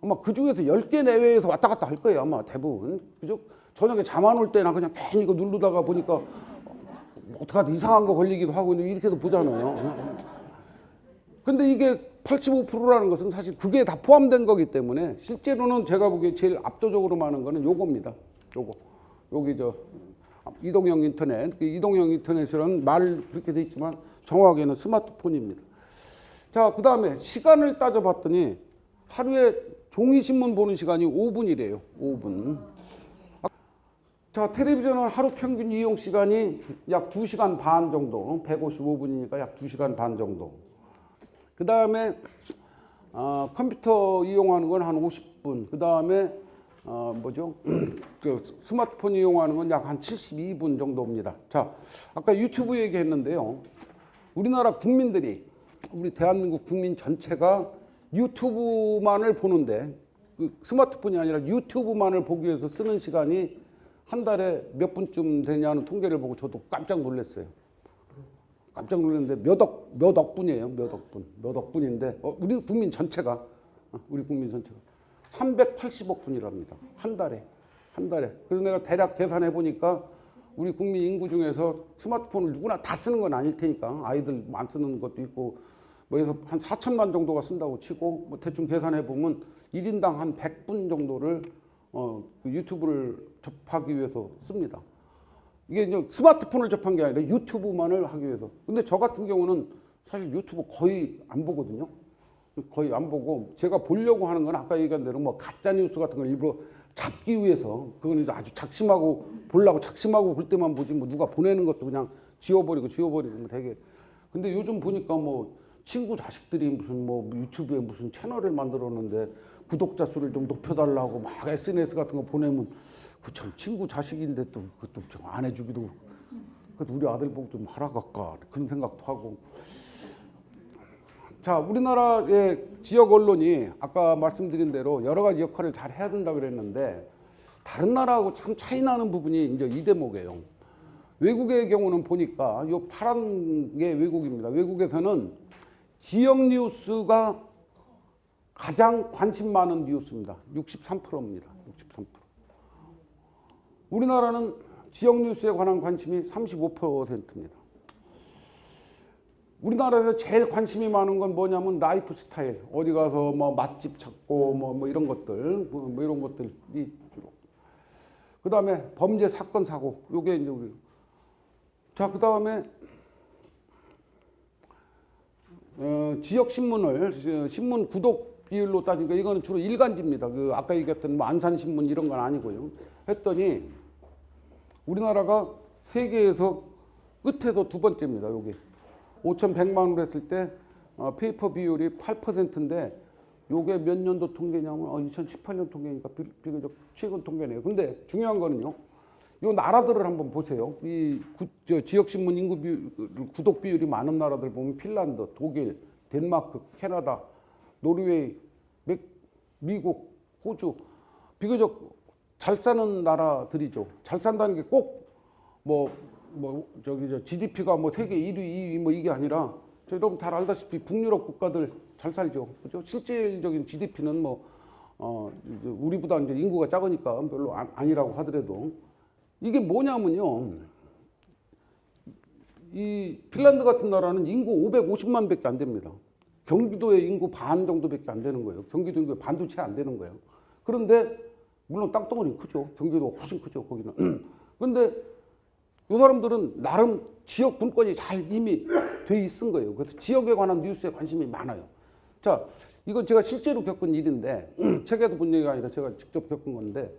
아마 그 중에서 10개 내외에서 왔다 갔다 할 거예요. 아마 대부분. 그죠? 저녁에 잠 안 올 때나 그냥 괜히 이거 누르다가 보니까 어떡하든 이상한 거 걸리기도 하고 이렇게도 보잖아요. 근데 이게 85%라는 것은 사실 그게 다 포함된 거기 때문에 실제로는 제가 보기에 제일 압도적으로 많은 거는 요겁니다. 요거. 여기 저 이동형 인터넷. 이동형 인터넷이라는 말 그렇게 돼 있지만 정확하게는 스마트폰입니다. 자, 그 다음에 시간을 따져봤더니 하루에 종이신문 보는 시간이 5분이래요. 5분. 자, 텔레비전은 하루 평균 이용 시간이 약 2시간 반 정도. 155분이니까 약 2시간 반 정도. 그 다음에 컴퓨터 이용하는 건 한 50분. 그 다음에 뭐죠? 그 스마트폰 이용하는 건 약 한 72분 정도입니다. 자, 아까 유튜브 얘기했는데요. 우리나라 국민들이 우리 대한민국 국민 전체가 유튜브만을 보는데 그 스마트폰이 아니라 유튜브만을 보기 위해서 쓰는 시간이 한 달에 몇 분쯤 되냐는 통계를 보고 저도 깜짝 놀랐어요. 깜짝 놀랐는데 몇 억분이에요. 몇 억분인데 우리 국민 전체가 380억 분이랍니다. 한 달에. 그래서 내가 대략 계산해 보니까 우리 국민 인구 중에서 스마트폰을 누구나 다 쓰는 건 아닐 테니까 아이들 안 쓰는 것도 있고 뭐 해서 한 4천만 정도가 쓴다고 치고 뭐 대충 계산해 보면 1인당 한 100분 정도를 그 유튜브를 접하기 위해서 씁니다. 이게 이제 스마트폰을 접한 게 아니라 유튜브만을 하기 위해서. 근데 저 같은 경우는 사실 유튜브 거의 안 보거든요. 거의 안 보고 제가 보려고 하는 건 아까 얘기한 대로 뭐 가짜 뉴스 같은 걸 일부러 잡기 위해서 그건 이제 아주 작심하고 보려고 작심하고 볼 때만 보지 뭐 누가 보내는 것도 그냥 지워버리고 뭐 되게. 근데 요즘 보니까 뭐 친구 자식들이 무슨 뭐 유튜브에 무슨 채널을 만들었는데 구독자 수를 좀 높여달라고 막 SNS 같은 거 보내면 그 참 친구 자식인데 또 그것도 좀 안 해주기도 그래도 우리 아들 보고 좀 하라 갈까 그런 생각도 하고. 자, 우리나라의 지역 언론이 아까 말씀드린 대로 여러 가지 역할을 잘 해야 된다 그랬는데 다른 나라하고 참 차이 나는 부분이 이제 이 대목이에요. 외국의 경우는 보니까 요 파란 게 외국입니다. 외국에서는 지역 뉴스가 가장 관심 많은 뉴스입니다. 63%입니다. 63%. 우리나라는 지역 뉴스에 관한 관심이 35%입니다. 우리나라에서 제일 관심이 많은 건 뭐냐면 라이프 스타일. 어디 가서 뭐 맛집 찾고 뭐 이런 것들, 뭐 이런 것들이 주로. 그 다음에 범죄 사건 사고. 요게 이제 우리 자, 그 다음에 지역 신문을 신문 구독 비율로 따지니까 이거는 주로 일간지입니다. 그 아까 얘기했던 뭐 안산신문 이런 건 아니고요. 했더니 우리나라가 세계에서 끝에서 두 번째입니다. 여기 5,100만으로 했을 때 페이퍼 비율이 8%인데 요게 몇 년도 통계냐면 2018년 통계니까 비교적 최근 통계네요. 근데 중요한 거는요. 요 나라들을 한번 보세요. 지역 신문 인구 구독 비율이 많은 나라들 보면 핀란드, 독일, 덴마크, 캐나다, 노르웨이, 미국, 호주 비교적 잘 사는 나라들이죠. 잘 산다는 게 꼭 GDP가 뭐 세계 1위, 2위 뭐 이게 아니라 여러분 잘 알다시피 북유럽 국가들 잘 살죠. 그죠? 실질적인 GDP는 우리보다 이제 인구가 작으니까 별로 아니라고 하더라도 이게 뭐냐면요. 이 핀란드 같은 나라는 인구 550만 밖에 안 됩니다. 경기도의 인구 반 정도밖에 안 되는 거예요. 경기도 인구 반도 채 안 되는 거예요. 그런데 물론 땅덩어리 크죠. 경기도가 훨씬 크죠. 거기는. 그런데 이 사람들은 나름 지역 분권이 잘 이미 돼 있은 거예요. 그래서 지역에 관한 뉴스에 관심이 많아요. 자, 이건 제가 실제로 겪은 일인데 책에도 본 얘기가 아니라 제가 직접 겪은 건데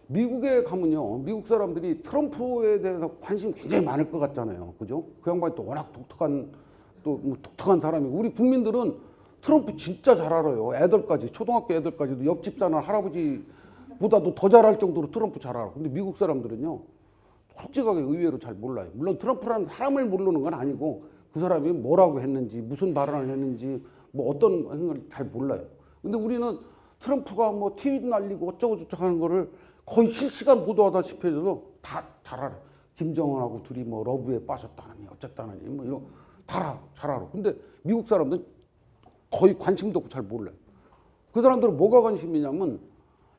미국에 가면요. 미국 사람들이 트럼프에 대해서 관심이 굉장히 많을 것 같잖아요. 그죠? 그 양반이 또 워낙 독특한 사람이고 우리 국민들은 트럼프 진짜 잘 알아요. 애들까지 초등학교 애들까지도 옆집 사는 할아버지보다도 더 잘할 정도로 트럼프 잘 알아. 근데 미국 사람들은요. 솔직하게 의외로 잘 몰라요. 물론 트럼프라는 사람을 모르는 건 아니고 그 사람이 뭐라고 했는지 무슨 발언을 했는지 뭐 어떤 행동을 잘 몰라요. 근데 우리는 트럼프가 뭐 TV 날리고 어쩌고 저쩌고 하는 거를 거의 실시간 보도하다시피 해서 다 잘 알아요. 김정은하고 둘이 뭐 러브에 빠졌다느니 어쨌다느니 뭐 이런 다 잘 알아. 근데 미국 사람들은 거의 관심도 없고 잘 몰라요. 그 사람들은 뭐가 관심이냐면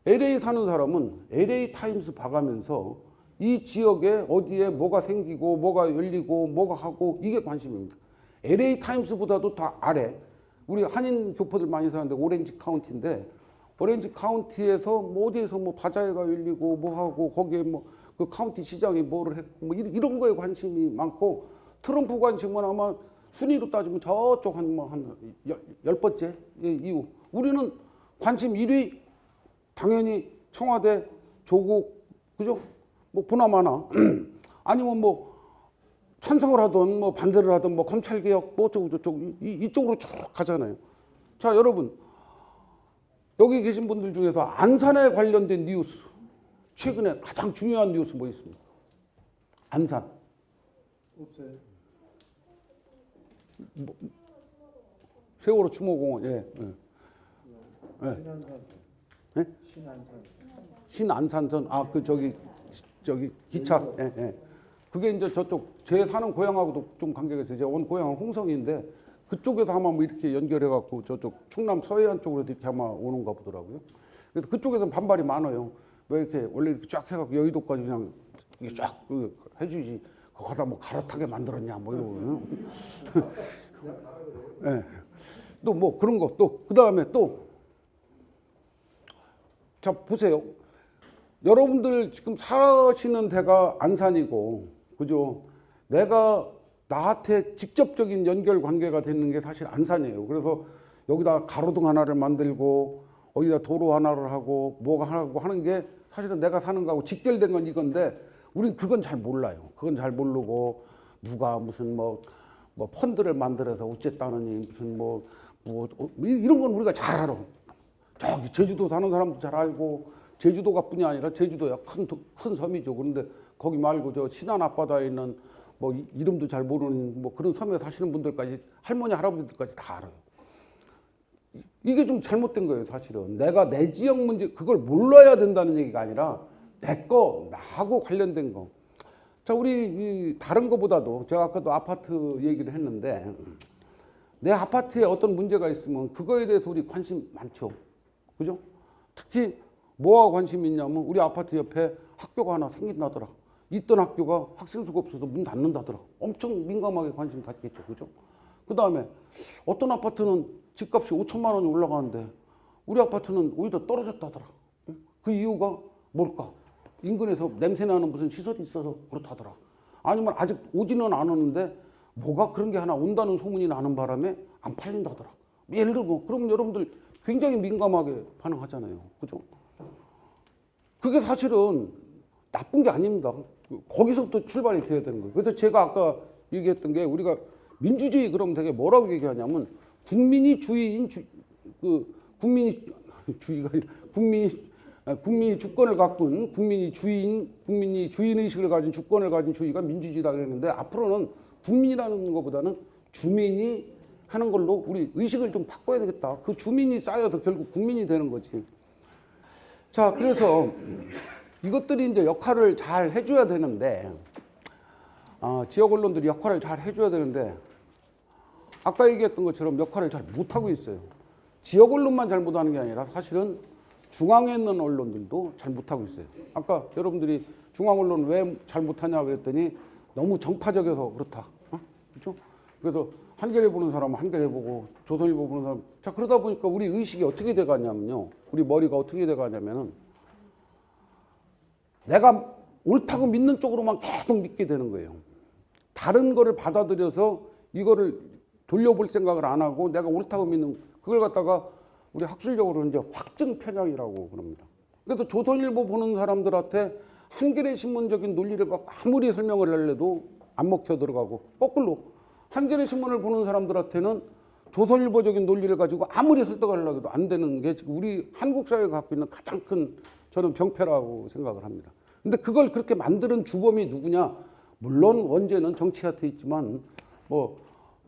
LA 사는 사람은 LA 타임스 봐가면서 이 지역에 어디에 뭐가 생기고 뭐가 열리고 뭐가 하고 이게 관심입니다. LA 타임스보다도 더 아래 우리 한인 교포들 많이 사는데 오렌지 카운티인데 오렌지 카운티에서 뭐 어디에서 뭐 바자회가 열리고 뭐 하고 거기에 뭐 그 카운티 시장이 뭐를 했고 뭐 이런 거에 관심이 많고 트럼프 관심은 아마 순위로 따지면 저쪽 한 10번째 이후 우리는 관심 1위 당연히 청와대 조국 그죠? 뭐 보나마나 아니면 뭐 찬성을 하든 뭐 반대를 하든 뭐 검찰개혁 뭐 어쩌고 저쩌고 이쪽으로 쭉 가잖아요. 자 여러분 여기 계신 분들 중에서 안산에 관련된 뉴스 최근에 가장 중요한 뉴스 뭐 있습니까? 안산. 없어요. 세월호 추모공원. 예. 신안산. 예? 신안산. 신안산선 그 저기 기차. 예. 그게 이제 저쪽 제 사는 고향하고도 좀 관계가 있어요. 제가 온 고향은 홍성인데 그쪽에서 아마 뭐 이렇게 연결해 갖고 저쪽 충남 서해안 쪽으로 이렇게 아마 오는가 보더라고요. 그래서 그쪽에서는 반발이 많아요. 왜 이렇게 원래 이렇게 쫙 해갖고 여의도까지 그냥 이게 쫙 해주지. 거기다 뭐 갈아타게 만들었냐 뭐 이러고. 예. 또 뭐 그런 거 또 그 다음에 또 자 보세요. 여러분들 지금 사시는 데가 안산이고 그죠? 내가 나한테 직접적인 연결 관계가 되는 게 사실 안산이에요. 그래서 여기다 가로등 하나를 만들고 어디다 도로 하나를 하고 뭐가 하고 하는 게 사실은 내가 사는 거하고 직결된 건 이건데 우린 그건 잘 몰라요. 그건 잘 모르고 누가 무슨 뭐 펀드를 만들어서 어쨌다느니 무슨 뭐 이런 건 우리가 잘 알아. 저기 제주도 사는 사람도 잘 알고 제주도가 뿐이 아니라 제주도야 큰 섬이죠. 그런데 거기 말고 저 신안 앞바다에 있는 뭐 이름도 잘 모르는 뭐 그런 섬에 사시는 분들까지 할머니 할아버지들까지 다 알아요. 이게 좀 잘못된 거예요, 사실은. 내가 내 지역 문제 그걸 몰라야 된다는 얘기가 아니라 내 거 나하고 관련된 거. 자, 우리 다른 거보다도 제가 아까도 아파트 얘기를 했는데 내 아파트에 어떤 문제가 있으면 그거에 대해서 우리 관심 많죠. 그죠? 특히 뭐가 관심이 있냐면 우리 아파트 옆에 학교가 하나 생긴다더라. 있던 학교가 학생 수가 없어서 문 닫는다더라. 엄청 민감하게 관심 갖겠죠. 그죠? 그 다음에 어떤 아파트는 집값이 5천만 원이 올라가는데 우리 아파트는 오히려 떨어졌다더라. 그 이유가 뭘까? 인근에서 냄새나는 무슨 시설이 있어서 그렇다더라. 아니면 아직 오지는 않았는데 뭐가 그런 게 하나 온다는 소문이 나는 바람에 안 팔린다더라. 예를 들어 그러면 여러분들 굉장히 민감하게 반응하잖아요. 그죠? 그게 사실은 나쁜 게 아닙니다. 거기서부터 출발이 돼야 되는 거예요. 그래서 제가 아까 얘기했던 게 우리가 민주주의 그러면 되게 뭐라고 얘기하냐면 국민이 주인, 국민이 주의가 아니라 국민이 주권을 갖고 국민이 주인의식을 가진 주권을 가진 주의가 민주주의다 그랬는데 앞으로는 국민이라는 것보다는 주민이 하는 걸로 우리 의식을 좀 바꿔야 되겠다. 그 주민이 쌓여서 결국 국민이 되는 거지. 자, 그래서 이것들이 이제 역할을 잘 해줘야 되는데, 지역 언론들이 역할을 잘 해줘야 되는데, 아까 얘기했던 것처럼 역할을 잘 못하고 있어요. 지역 언론만 잘 못하는 게 아니라 사실은 중앙에 있는 언론들도 잘 못하고 있어요. 아까 여러분들이 중앙 언론 왜 잘 못하냐 그랬더니 너무 정파적이어서 그렇다. 그렇죠? 그래서 한겨레 보는 사람은 한겨레 보고 조선일보 보는 사람. 자, 그러다 보니까 우리 의식이 어떻게 돼가냐면요. 우리 머리가 어떻게 돼가냐면은 내가 옳다고 믿는 쪽으로만 계속 믿게 되는 거예요. 다른 거를 받아들여서 이거를 돌려볼 생각을 안 하고 내가 옳다고 믿는 그걸 갖다가 우리 학술적으로 이제 확증 편향이라고 그럽니다. 그래서 조선일보 보는 사람들한테 한겨레 신문적인 논리를 갖고 아무리 설명을 하려도 안 먹혀 들어가고 거꾸로 한겨레 신문을 보는 사람들한테는 조선일보적인 논리를 가지고 아무리 설득을 하려고 해도 안 되는 게 지금 우리 한국 사회가 갖고 있는 가장 큰 저는 병폐라고 생각을 합니다. 근데 그걸 그렇게 만드는 주범이 누구냐? 물론 원죄는 정치한테 있지만 뭐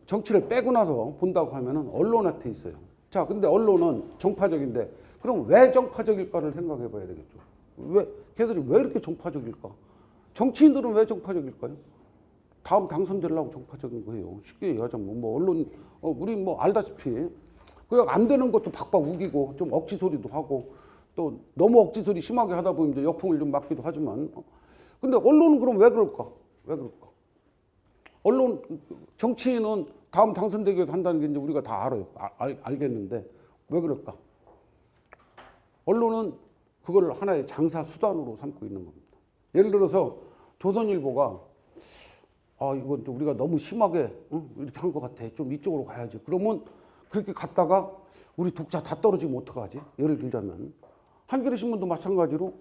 정치를 빼고 나서 본다고 하면은 언론한테 있어요. 자, 근데 언론은 정파적인데 그럼 왜 정파적일까를 생각해 봐야 되겠죠. 왜 걔들이 왜 이렇게 정파적일까? 정치인들은 왜 정파적일까요? 다음 당선되려고 정파적인 거예요. 쉽게 얘기하자면 뭐 언론 우리 뭐 알다시피 그냥 안 되는 것도 박박 우기고 좀 억지 소리도 하고 또 너무 억지 소리 심하게 하다 보면 이제 역풍을 좀 맞기도 하지만 근데 언론은 그럼 왜 그럴까? 왜 그럴까? 언론 정치인은 다음 당선되기 위해서 한다는 게 이제 우리가 다 알아요. 알겠는데 왜 그럴까? 언론은 그걸 하나의 장사 수단으로 삼고 있는 겁니다. 예를 들어서 조선일보가 이건 우리가 너무 심하게 이렇게 한 것 같아. 좀 이쪽으로 가야지. 그러면 그렇게 갔다가 우리 독자 다 떨어지면 어떡하지? 예를 들자면 한겨레 신문도 마찬가지로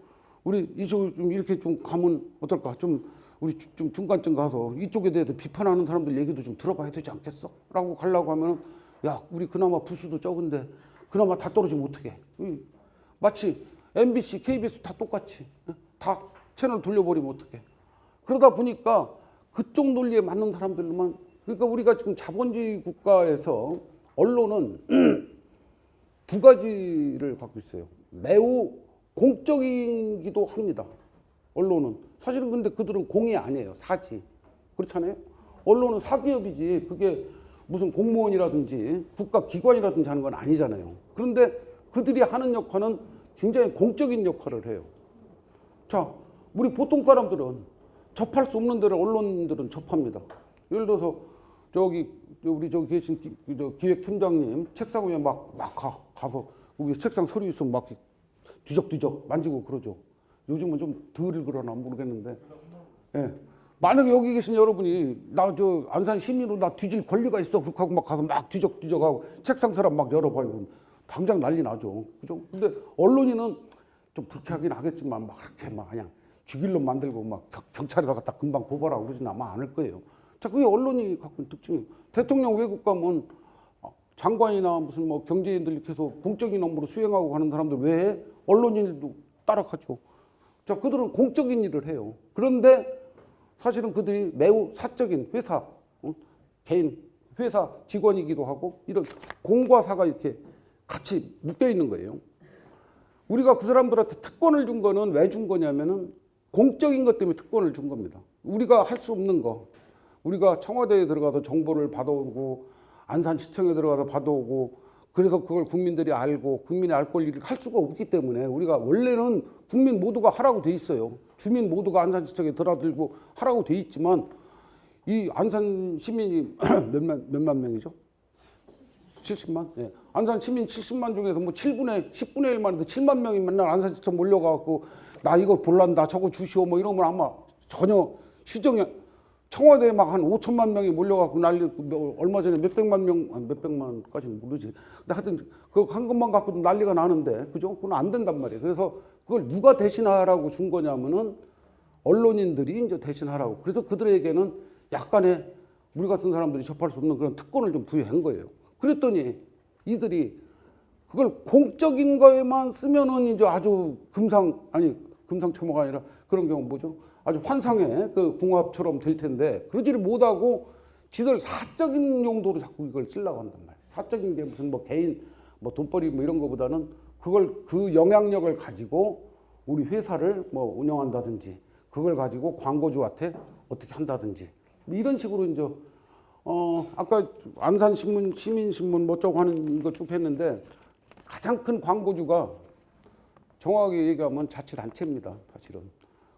우리 이쪽 좀 이렇게 좀 가면 어떨까? 좀 우리 좀 중간쯤 가서 이쪽에 대해서 비판하는 사람들 얘기도 좀 들어봐야 되지 않겠어? 라고 가려고 하면 야, 우리 그나마 부수도 적은데 그나마 다 떨어지면 어떡해? 마치 MBC, KBS 다 똑같이 다 채널 돌려버리면 어떡해? 그러다 보니까 그쪽 논리에 맞는 사람들만 그러니까 우리가 지금 자본주의 국가에서 언론은 두 가지를 갖고 있어요. 매우 공적이기도 합니다. 언론은 사실은 근데 그들은 공이 아니에요. 사지. 그렇잖아요. 언론은 사기업이지 그게 무슨 공무원이라든지 국가기관이라든지 하는 건 아니잖아요. 그런데 그들이 하는 역할은 굉장히 공적인 역할을 해요. 자, 우리 보통 사람들은 접할 수 없는 데를 언론들은 접합니다. 예를 들어서 우리 저기 계신 기획팀장님 책상 위에 막 가서 우리 책상 서류 있으면 막 뒤적뒤적 만지고 그러죠. 요즘은 좀 덜 그러나 모르겠는데. 예. 만약에 여기 계신 여러분이 나 저 안산 시민으로 나 뒤질 권리가 있어 그렇게 하고 막 가서 막 뒤적뒤적하고 책상 서랍 막 열어봐요. 당장 난리 나죠. 그죠? 근데 언론인은 좀 불쾌하긴 하겠지만 막 그렇게 막 그냥 죽일로 만들고 막 경찰에다 갖다 금방 고발하고 그러진 아마 않을 거예요. 자, 그게 언론이 갖고 있는 특징이에요. 대통령 외국 가면 장관이나 무슨 뭐 경제인들 계속 공적인 업무를 수행하고 가는 사람들 외에 언론인들도 따라가죠. 자, 그들은 공적인 일을 해요. 그런데 사실은 그들이 매우 사적인 회사, 개인 회사 직원이기도 하고 이런 공과 사가 이렇게 같이 묶여 있는 거예요. 우리가 그 사람들한테 특권을 준 거는 왜 준 거냐면은 공적인 것 때문에 특권을 준 겁니다. 우리가 할 수 없는 거, 우리가 청와대에 들어가서 정보를 받아오고 안산시청에 들어가서 받아오고 그래서 그걸 국민들이 알고 국민이 알 권리를 할 수가 없기 때문에 우리가 원래는 국민 모두가 하라고 돼 있어요. 주민 모두가 안산시청에 드나들고 하라고 돼 있지만 이 안산 시민이 몇만 명이죠? 70만? 예. 안산 시민 70만 중에서 뭐 10분의 1만 해도 7만 명이 맨날 안산시청 몰려가고 나 이거 볼란다 저거 주시오 뭐 이러면 아마 전혀 시정이 청와대에 막 한 5천만 명이 몰려갖고 난리, 얼마 전에 몇백만 명, 아니 몇백만까지는 모르지. 근데 하여튼 그 한 것만 갖고도 난리가 나는데, 그죠? 그건 안 된단 말이에요. 그래서 그걸 누가 대신하라고 준 거냐면은 언론인들이 이제 대신하라고. 그래서 그들에게는 약간의 우리 같은 사람들이 접할 수 없는 그런 특권을 좀 부여한 거예요. 그랬더니 이들이 그걸 공적인 거에만 쓰면은 이제 아주 금상첨화가 아니라 그런 경우 뭐죠? 아주 환상의 그 궁합처럼 될 텐데 그러지를 못하고 지들 사적인 용도로 자꾸 이걸 쓰려고 한단 말이에요. 사적인 게 무슨 뭐 개인 뭐 돈벌이 뭐 이런 거보다는 그걸 그 영향력을 가지고 우리 회사를 뭐 운영한다든지 그걸 가지고 광고주한테 어떻게 한다든지 뭐 이런 식으로 이제 아까 안산신문, 시민신문 뭐 어쩌고 하는 거 쭉 했는데 가장 큰 광고주가 정확하게 얘기하면 자치단체입니다. 사실은.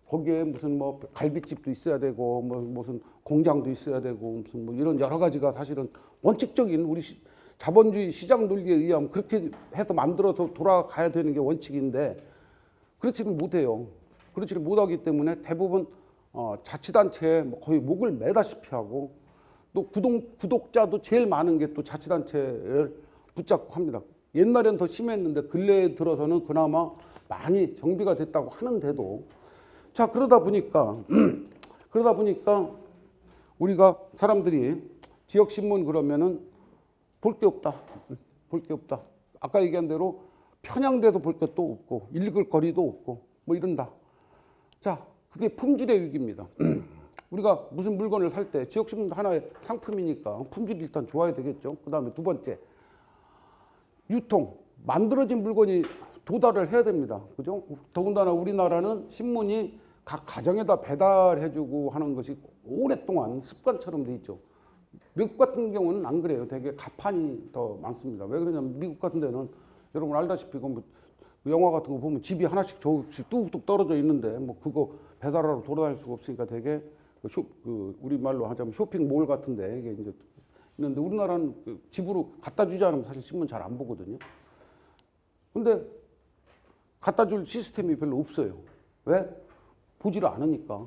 거기에 무슨 뭐 갈비집도 있어야 되고 뭐 무슨 공장도 있어야 되고 무슨 뭐 이런 여러 가지가 사실은 원칙적인 우리 자본주의 시장 논리에 의하면 그렇게 해서 만들어서 돌아가야 되는 게 원칙인데 그렇지는 못해요. 그렇지를 못하기 때문에 대부분 자치단체에 거의 목을 매다시피 하고 또 구독자도 제일 많은 게 또 자치단체를 붙잡고 합니다. 옛날엔 더 심했는데 근래에 들어서는 그나마 많이 정비가 됐다고 하는데도 자 그러다 보니까 우리가 사람들이 지역신문 그러면은 볼 게 없다. 볼 게 없다. 아까 얘기한 대로 편향돼서 볼 것도 없고 읽을 거리도 없고 뭐 이런다. 자 그게 품질의 위기입니다. 우리가 무슨 물건을 살 때 지역신문 하나의 상품이니까 품질이 일단 좋아야 되겠죠. 그 다음에 두 번째 유통, 만들어진 물건이 도달을 해야 됩니다. 그죠? 더군다나 우리나라는 신문이 각 가정에다 배달해주고 하는 것이 오랫동안 습관처럼 돼 있죠. 미국 같은 경우는 안 그래요. 되게 가판이 더 많습니다. 왜 그러냐면 미국 같은 데는 여러분 알다시피 뭐 영화 같은 거 보면 집이 하나씩 조금씩 뚝뚝 떨어져 있는데 뭐 그거 배달하러 돌아다닐 수가 없으니까 되게 우리 말로 하자면 쇼핑몰 같은데 이게 이제 있는데 우리나라는 집으로 갖다 주지 않으면 사실 신문 잘 안 보거든요. 근데 갖다 줄 시스템이 별로 없어요. 왜? 보지를 않으니까.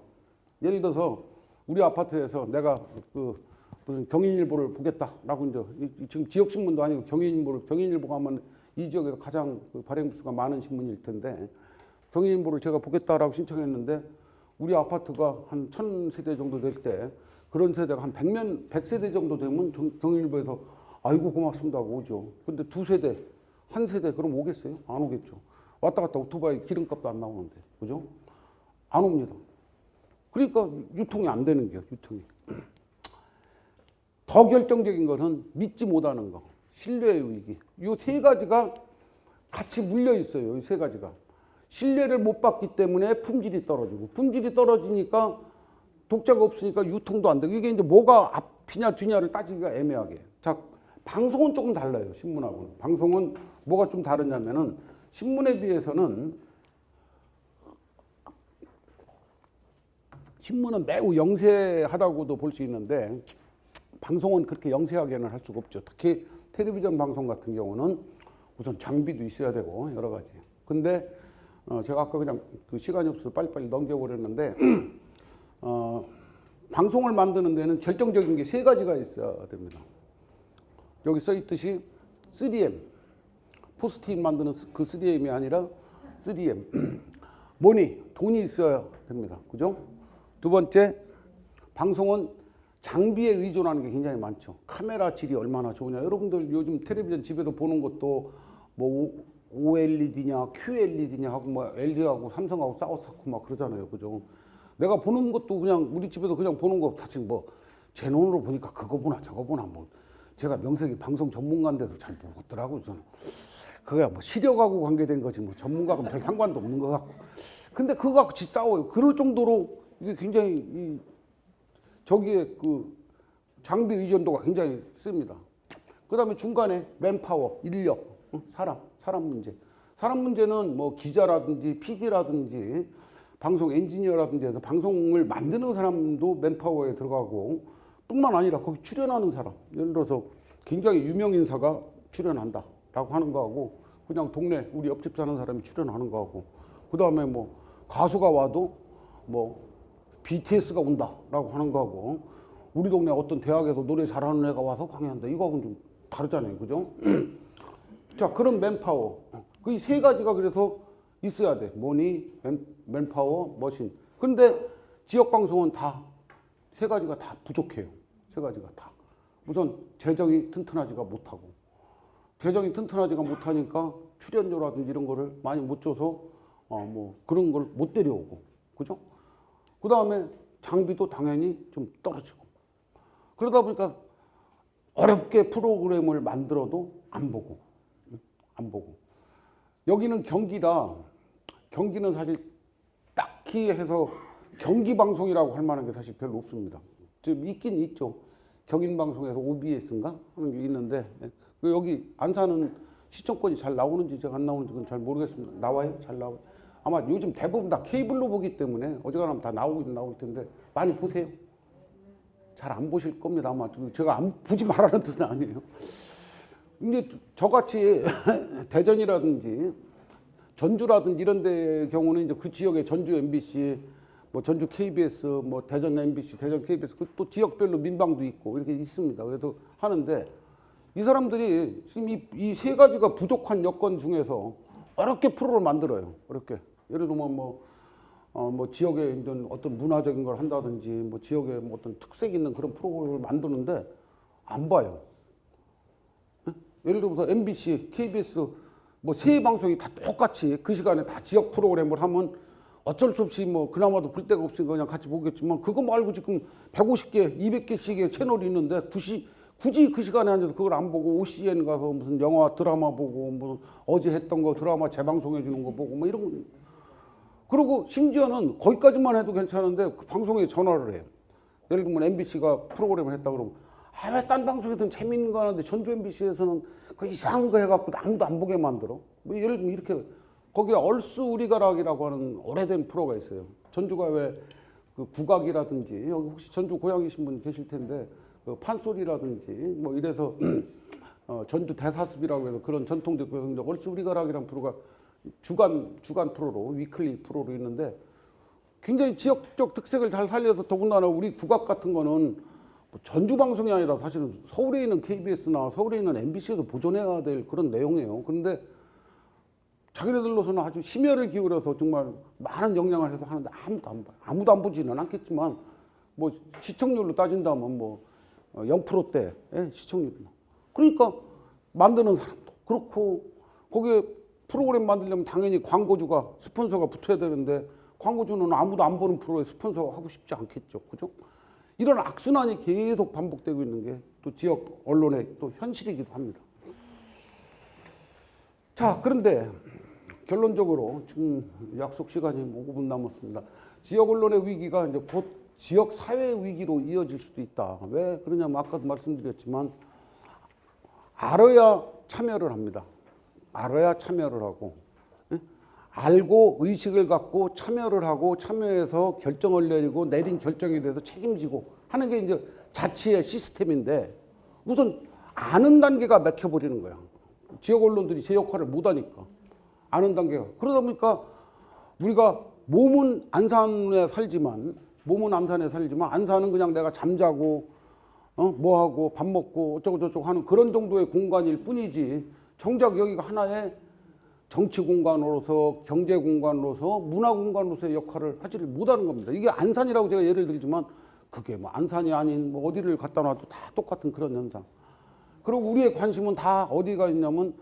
예를 들어서 우리 아파트에서 내가 그 무슨 경인일보를 보겠다라고 이제 지금 지역 신문도 아니고 경인일보가 하면 이 지역에서 가장 그 발행 부수가 많은 신문일 텐데 경인일보를 제가 보겠다라고 신청했는데 우리 아파트가 한 1000세대 정도 될 때 그런 세대가 한 100세대 정도 되면 경인일보에서 아이고 고맙습니다 하고 오죠. 근데 두 세대, 한 세대 그럼 오겠어요? 안 오겠죠. 왔다 갔다 오토바이 기름값도 안 나오는데. 그죠? 안 옵니다. 그러니까 유통이 안 되는 거예요. 유통이. 더 결정적인 것은 믿지 못하는 거. 신뢰의 위기. 이 세 가지가 같이 물려 있어요. 이 세 가지가. 신뢰를 못 받기 때문에 품질이 떨어지고 품질이 떨어지니까 독자가 없으니까 유통도 안 되고 이게 이제 뭐가 앞이냐 뒤냐를 따지기가 애매하게. 자, 방송은 조금 달라요. 신문하고는. 방송은 뭐가 좀 다르냐면은 신문에 비해서는 신문은 매우 영세하다고도 볼 수 있는데 방송은 그렇게 영세하게는 할 수가 없죠. 특히 텔레비전 방송 같은 경우는 우선 장비도 있어야 되고 여러 가지. 근데 제가 아까 그냥 그 시간이 없어서 빨리빨리 넘겨버렸는데 방송을 만드는 데는 결정적인 게 세 가지가 있어야 됩니다. 여기 써 있듯이 3M, 포스트잇 만드는 그 3M이 아니라 3M. 돈이 있어야 됩니다. 그죠? 두 번째, 방송은 장비에 의존하는 게 굉장히 많죠. 카메라 질이 얼마나 좋으냐. 여러분들 요즘 텔레비전 집에서 보는 것도 뭐 OLED냐, QLED냐 하고 뭐 LG하고 삼성하고 싸웠었고 막 그러잖아요. 그죠? 내가 보는 것도 그냥 우리 집에서 그냥 보는 거 사실 뭐 제 눈으로 보니까 그거 보나 저거 보나 뭐 제가 명색이 방송 전문가인데도 잘 모르겠더라고요. 저는 그거야 뭐 시력하고 관계된 거지 뭐 전문가가 별 상관도 없는 것 같고. 근데 그거 갖고 지 싸워요. 그럴 정도로 이게 굉장히 저기에 그 장비 의존도가 굉장히 셉니다. 그 다음에 중간에 맨파워, 인력, 사람 문제. 사람 문제는 뭐 기자라든지 PD라든지 방송 엔지니어라든지 해서 방송을 만드는 사람도 맨파워에 들어가고 뿐만 아니라 거기 출연하는 사람. 예를 들어서 굉장히 유명 인사가 출연한다 라고 하는 거하고 그냥 동네 우리 옆집 사는 사람이 출연하는 거하고 그 다음에 뭐 가수가 와도 뭐 BTS가 온다라고 하는 거하고 우리 동네 어떤 대학에서 노래 잘하는 애가 와서 강의한다. 이거하고는 좀 다르잖아요. 그죠? 자, 그런 맨파워. 그 세 가지가 그래서 있어야 돼. 머니, 맨파워, 머신. 근데 지역방송은 다 세 가지가 다 부족해요. 세 가지가 다. 우선 재정이 튼튼하지가 못하고. 재정이 튼튼하지가 못하니까 출연료라든지 이런 거를 많이 못 줘서 뭐 그런 걸 못 데려오고. 그죠? 그 다음에 장비도 당연히 좀 떨어지고. 그러다 보니까 어렵게 프로그램을 만들어도 안 보고. 여기는 경기라, 경기는 사실 딱히 해서 경기 방송이라고 할 만한 게 사실 별로 없습니다. 좀 있긴 있죠. 경인방송에서 OBS인가 하는 게 있는데 여기 안산은 시청권이 잘 나오는지 제가 안 나오는지 그건 잘 모르겠습니다. 나와요? 잘 나와요? 아마 요즘 대부분 다 케이블로 보기 때문에 어지간하면 다 나오긴 나올 텐데 많이 보세요. 잘 안 보실 겁니다. 아마 제가 안 보지 말라는 뜻은 아니에요. 이제 저같이 대전이라든지 전주라든지 이런 데 경우는 이제 그 지역의 전주 MBC, 뭐 전주 KBS, 뭐 대전 MBC, 대전 KBS, 또 지역별로 민방도 있고 이렇게 있습니다. 그래서 하는데 이 사람들이 지금 이 세 가지가 부족한 여건 중에서 어렵게 프로를 만들어요. 어렵게. 예를 들면 뭐 지역에 이제 어떤 문화적인 걸 한다든지 뭐 지역에 뭐 어떤 특색 있는 그런 프로그램을 만드는데 안 봐요. 예를 들어서 MBC, KBS 뭐 세 방송이 다 똑같이 그 시간에 다 지역 프로그램을 하면 어쩔 수 없이 뭐 그나마도 볼 데가 없으니까 그냥 같이 보겠지만 그거 말고 지금 150개, 200개씩의 채널이 있는데 굳이 그 시간에 앉아서 그걸 안 보고 OCN 가서 무슨 영화 드라마 보고 뭐 어제 했던 거 드라마 재방송해 주는 거 보고 뭐 이런 거. 그리고 심지어는 거기까지만 해도 괜찮은데 그 방송에 전화를 해요. 예를 들면 MBC가 프로그램을 했다 그러면 왜 딴 방송에서는 재밌는 거 하는데 전주 MBC에서는 그 이상한 거 해갖고 아무도 안 보게 만들어. 뭐 예를 들면 이렇게 거기에 얼쑤 우리가락이라고 하는 오래된 프로가 있어요. 전주가 왜 그 국악이라든지 여기 혹시 전주 고향이신 분 계실 텐데 그 판소리라든지 뭐 이래서 전주 대사습이라고 해서 그런 전통적 얼쑤 우리가락이라는 프로가 주간 프로로 위클리 프로로 있는데 굉장히 지역적 특색을 잘 살려서 더군다나 우리 국악 같은 거는 뭐 전주 방송이 아니라 사실은 서울에 있는 KBS나 서울에 있는 MBC에서 보존해야 될 그런 내용이에요. 그런데 자기네들로서는 아주 심혈을 기울여서 정말 많은 역량을 해서 하는데 아무도 안 봐요. 아무도 안 보지는 않겠지만 뭐 시청률로 따진다면 뭐 0%대 시청률. 그러니까 만드는 사람도 그렇고 거기에 프로그램 만들려면 당연히 광고주가 스폰서가 붙어야 되는데 광고주는 아무도 안 보는 프로에 스폰서 하고 싶지 않겠죠. 그죠? 이런 악순환이 계속 반복되고 있는 게 또 지역 언론의 또 현실이기도 합니다. 자, 그런데 결론적으로 지금 약속 시간이 5분 남았습니다. 지역 언론의 위기가 이제 곧 지역 사회 위기로 이어질 수도 있다. 왜 그러냐면 아까도 말씀드렸지만 알아야 참여를 합니다. 알아야 참여를 하고 알고 의식을 갖고 참여를 하고 참여해서 결정을 내리고 내린 결정에 대해서 책임지고 하는 게 이제 자치의 시스템인데 우선 아는 단계가 막혀버리는 거야. 지역 언론들이 제 역할을 못하니까 아는 단계가. 그러다 보니까 우리가 몸은 안산에 살지만 안산은 그냥 내가 잠자고 뭐하고 밥 먹고 어쩌고 저쩌고 하는 그런 정도의 공간일 뿐이지 정작 여기가 하나의 정치 공간으로서 경제 공간으로서 문화 공간으로서의 역할을 하지를 못하는 겁니다. 이게 안산이라고 제가 예를 들지만 그게 뭐 안산이 아닌 뭐 어디를 갖다 놔도 다 똑같은 그런 현상. 그리고 우리의 관심은 다 어디가 있냐면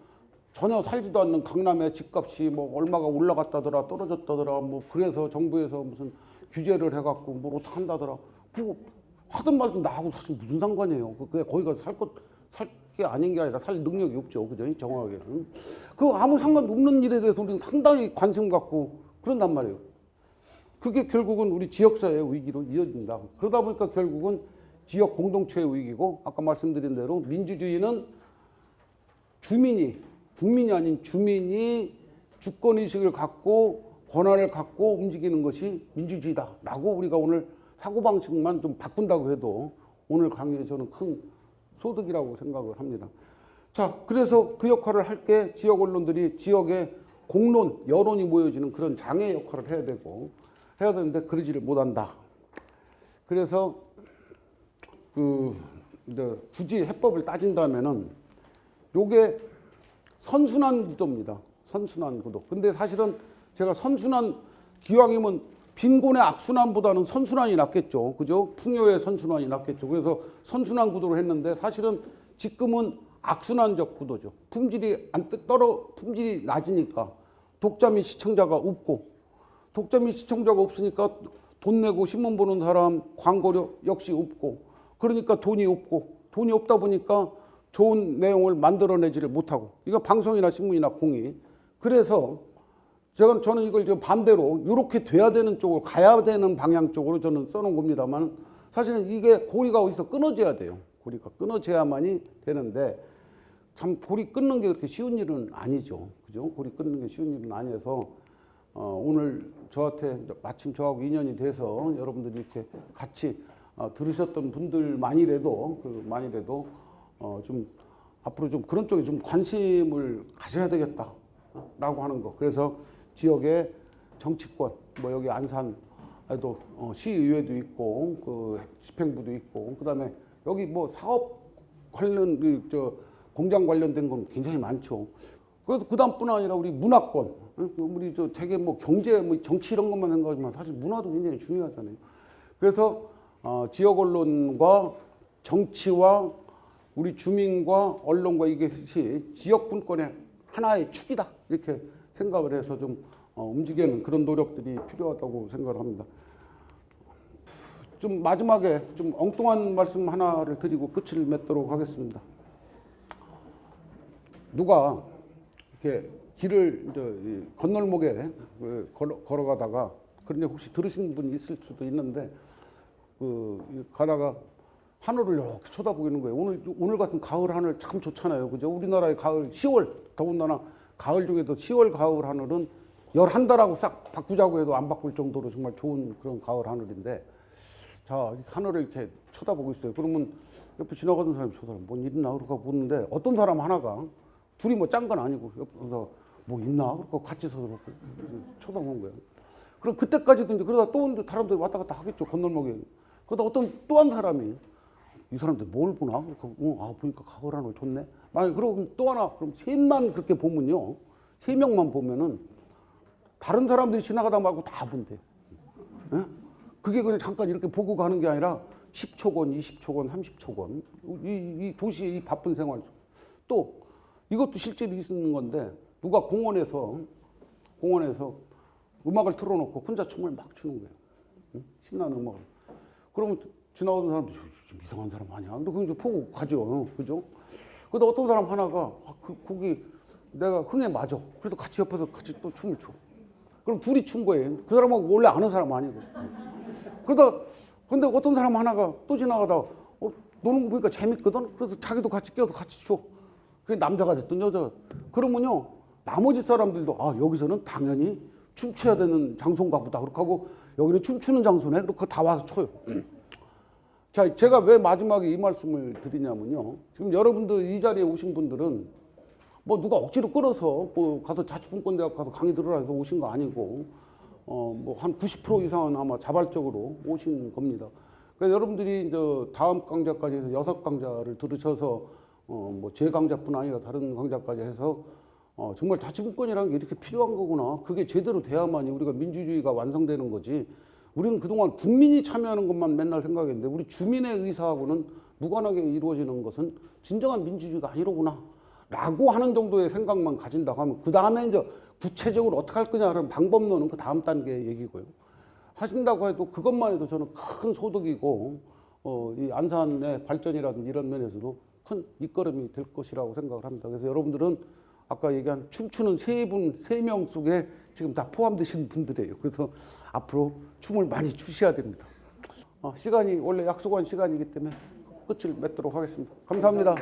전혀 살지도 않는 강남의 집값이 뭐 얼마가 올라갔다더라 떨어졌다더라 뭐 그래서 정부에서 무슨 규제를 해갖고 뭘 어떻게 한다더라. 그거 하든 말든 나하고 사실 무슨 상관이에요. 그게 거기 가서 살 게 아닌 게 아니라 살 능력이 없죠. 그죠? 정확하게. 그 아무 상관없는 일에 대해서 우리는 상당히 관심 갖고 그런단 말이에요. 그게 결국은 우리 지역사회의 위기로 이어진다. 그러다 보니까 결국은 지역 공동체의 위기고 아까 말씀드린 대로 민주주의는 국민이 아닌 주민이 주권의식을 갖고 권한을 갖고 움직이는 것이 민주주의다라고 우리가 오늘 사고방식만 좀 바꾼다고 해도 오늘 강의에 저는 큰 소득이라고 생각을 합니다. 자, 그래서 그 역할을 할 때 지역 언론들이 지역의 공론, 여론이 모여지는 그런 장애 역할을 해야 되는데 그러지를 못한다. 그래서 이제 굳이 해법을 따진다면은 요게 선순환 구도입니다. 선순환 구도. 근데 사실은 제가 선순환 기왕이면 빈곤의 악순환보다는 선순환이 낫겠죠. 그죠? 풍요의 선순환이 낫겠죠. 그래서 선순환 구도로 했는데 사실은 지금은 악순환적 구도죠. 품질이 품질이 낮으니까 독자 및 시청자가 없고, 독자 및 시청자가 없으니까 돈 내고 신문 보는 사람, 광고료 역시 없고, 그러니까 돈이 없고, 돈이 없다 보니까 좋은 내용을 만들어내지를 못하고, 이거 방송이나 신문이나 공이. 그래서 저는 이걸 좀 반대로 이렇게 돼야 되는 쪽으로 가야 되는 방향 쪽으로 저는 써놓은 겁니다만, 사실은 이게 고리가 어디서 끊어져야 돼요. 고리가 끊어져야만이 되는데, 참 고리 끊는 게 그렇게 쉬운 일은 아니죠. 그죠? 고리 끊는 게 쉬운 일은 아니어서 오늘 저한테 마침 저하고 인연이 돼서 여러분들이 이렇게 같이 들으셨던 분들만이라도 좀 앞으로 좀 그런 쪽에 좀 관심을 가져야 되겠다라고 하는 거. 그래서 지역의 정치권, 뭐 여기 안산에도 시의회도 있고 그 집행부도 있고, 그다음에 여기 뭐 사업 관련 공장 관련된 건 굉장히 많죠. 그래서 그다음뿐 아니라 우리 문화권, 우리 되게 뭐 경제, 뭐 정치 이런 것만 생각하지만 사실 문화도 굉장히 중요하잖아요. 그래서 지역 언론과 정치와 우리 주민과 언론과 이것이 지역 분권의 하나의 축이다, 이렇게 생각을 해서 좀 움직이는 그런 노력들이 필요하다고 생각을 합니다. 좀 마지막에 좀 엉뚱한 말씀 하나를 드리고 끝을 맺도록 하겠습니다. 누가 이렇게 길을 건널목에 걸어가다가, 그런데 혹시 들으신 분이 있을 수도 있는데, 가다가 하늘을 이렇게 쳐다보고 있는 거예요. 오늘 같은 가을 하늘 참 좋잖아요. 그죠? 우리나라의 가을, 10월, 더군다나 가을 중에도 10월 가을 하늘은 11달하고 싹 바꾸자고 해도 안 바꿀 정도로 정말 좋은 그런 가을 하늘인데, 자, 하늘을 이렇게 쳐다보고 있어요. 그러면 옆에 지나가던 사람이 저 사람 뭔 일이나 그러고 보는데, 어떤 사람 하나가, 둘이 뭐 짠 건 아니고 옆에서 뭐 있나 그러고 같이 서서 쳐다보는 거예요. 그럼 그때까지도 이제 그러다 또 다른 사람들이 왔다 갔다 하겠죠, 건널목에. 그러다 어떤 또 한 사람이 이 사람들 뭘 보나? 보니까 가을 하늘 좋네. 만약 그러고 또 하나, 그럼 셋만 그렇게 보면요, 3명만 보면은 다른 사람들이 지나가다 말고 다 본대. 예? 그게 그냥 잠깐 이렇게 보고 가는 게 아니라 10초건, 20초건, 30초건. 이 도시의 이 바쁜 생활. 또 이것도 실제로 있는 건데, 누가 공원에서 음악을 틀어놓고 혼자 춤을 막 추는 거예요. 응? 신나는 음악을. 그러면 지나가던 사람들이 좀 이상한 사람 아니야? 근데 그거 이제 보고 가죠. 그죠? 근데 어떤 사람 하나가 거기 내가 흥에 맞아. 그래도 같이 옆에서 같이 또 춤을 춰. 그럼 둘이 춘 거예요. 그 사람하고 원래 아는 사람 아니고. 근데 어떤 사람 하나가 또 지나가다가 노는 거 보니까 재밌거든? 그래서 자기도 같이 껴서 같이 춰. 그게 남자가 됐든 여자가. 그러면요, 나머지 사람들도 여기서는 당연히 춤춰야 되는 장소인가 보다. 그렇게 하고 여기는 춤추는 장소네. 그렇게 다 와서 춰요. 자, 제가 왜 마지막에 이 말씀을 드리냐면요. 지금 여러분들 이 자리에 오신 분들은 뭐 누가 억지로 끌어서 뭐 가서 자치분권대학 가서 강의 들으라 해서 오신 거 아니고, 뭐 한 90% 이상은 아마 자발적으로 오신 겁니다. 그러니까 여러분들이 이제 다음 강좌까지 해서 6강좌를 들으셔서 뭐 제 강좌뿐 아니라 다른 강좌까지 해서 정말 자치분권이라는 게 이렇게 필요한 거구나. 그게 제대로 돼야만이 우리가 민주주의가 완성되는 거지. 우리는 그동안 국민이 참여하는 것만 맨날 생각했는데, 우리 주민의 의사하고는 무관하게 이루어지는 것은 진정한 민주주의가 아니로구나 라고 하는 정도의 생각만 가진다고 하면, 그 다음에 이제 구체적으로 어떻게 할 거냐는 방법론은 그 다음 단계 얘기고요. 하신다고 해도 그것만 해도 저는 큰 소득이고, 이 안산의 발전이라든지 이런 면에서도 큰 밑거름이 될 것이라고 생각을 합니다. 그래서 여러분들은 아까 얘기한 춤추는 3명 속에 지금 다 포함되신 분들이에요. 그래서 앞으로 춤을 많이 추셔야 됩니다. 시간이 원래 약속한 시간이기 때문에 끝을 맺도록 하겠습니다. 감사합니다.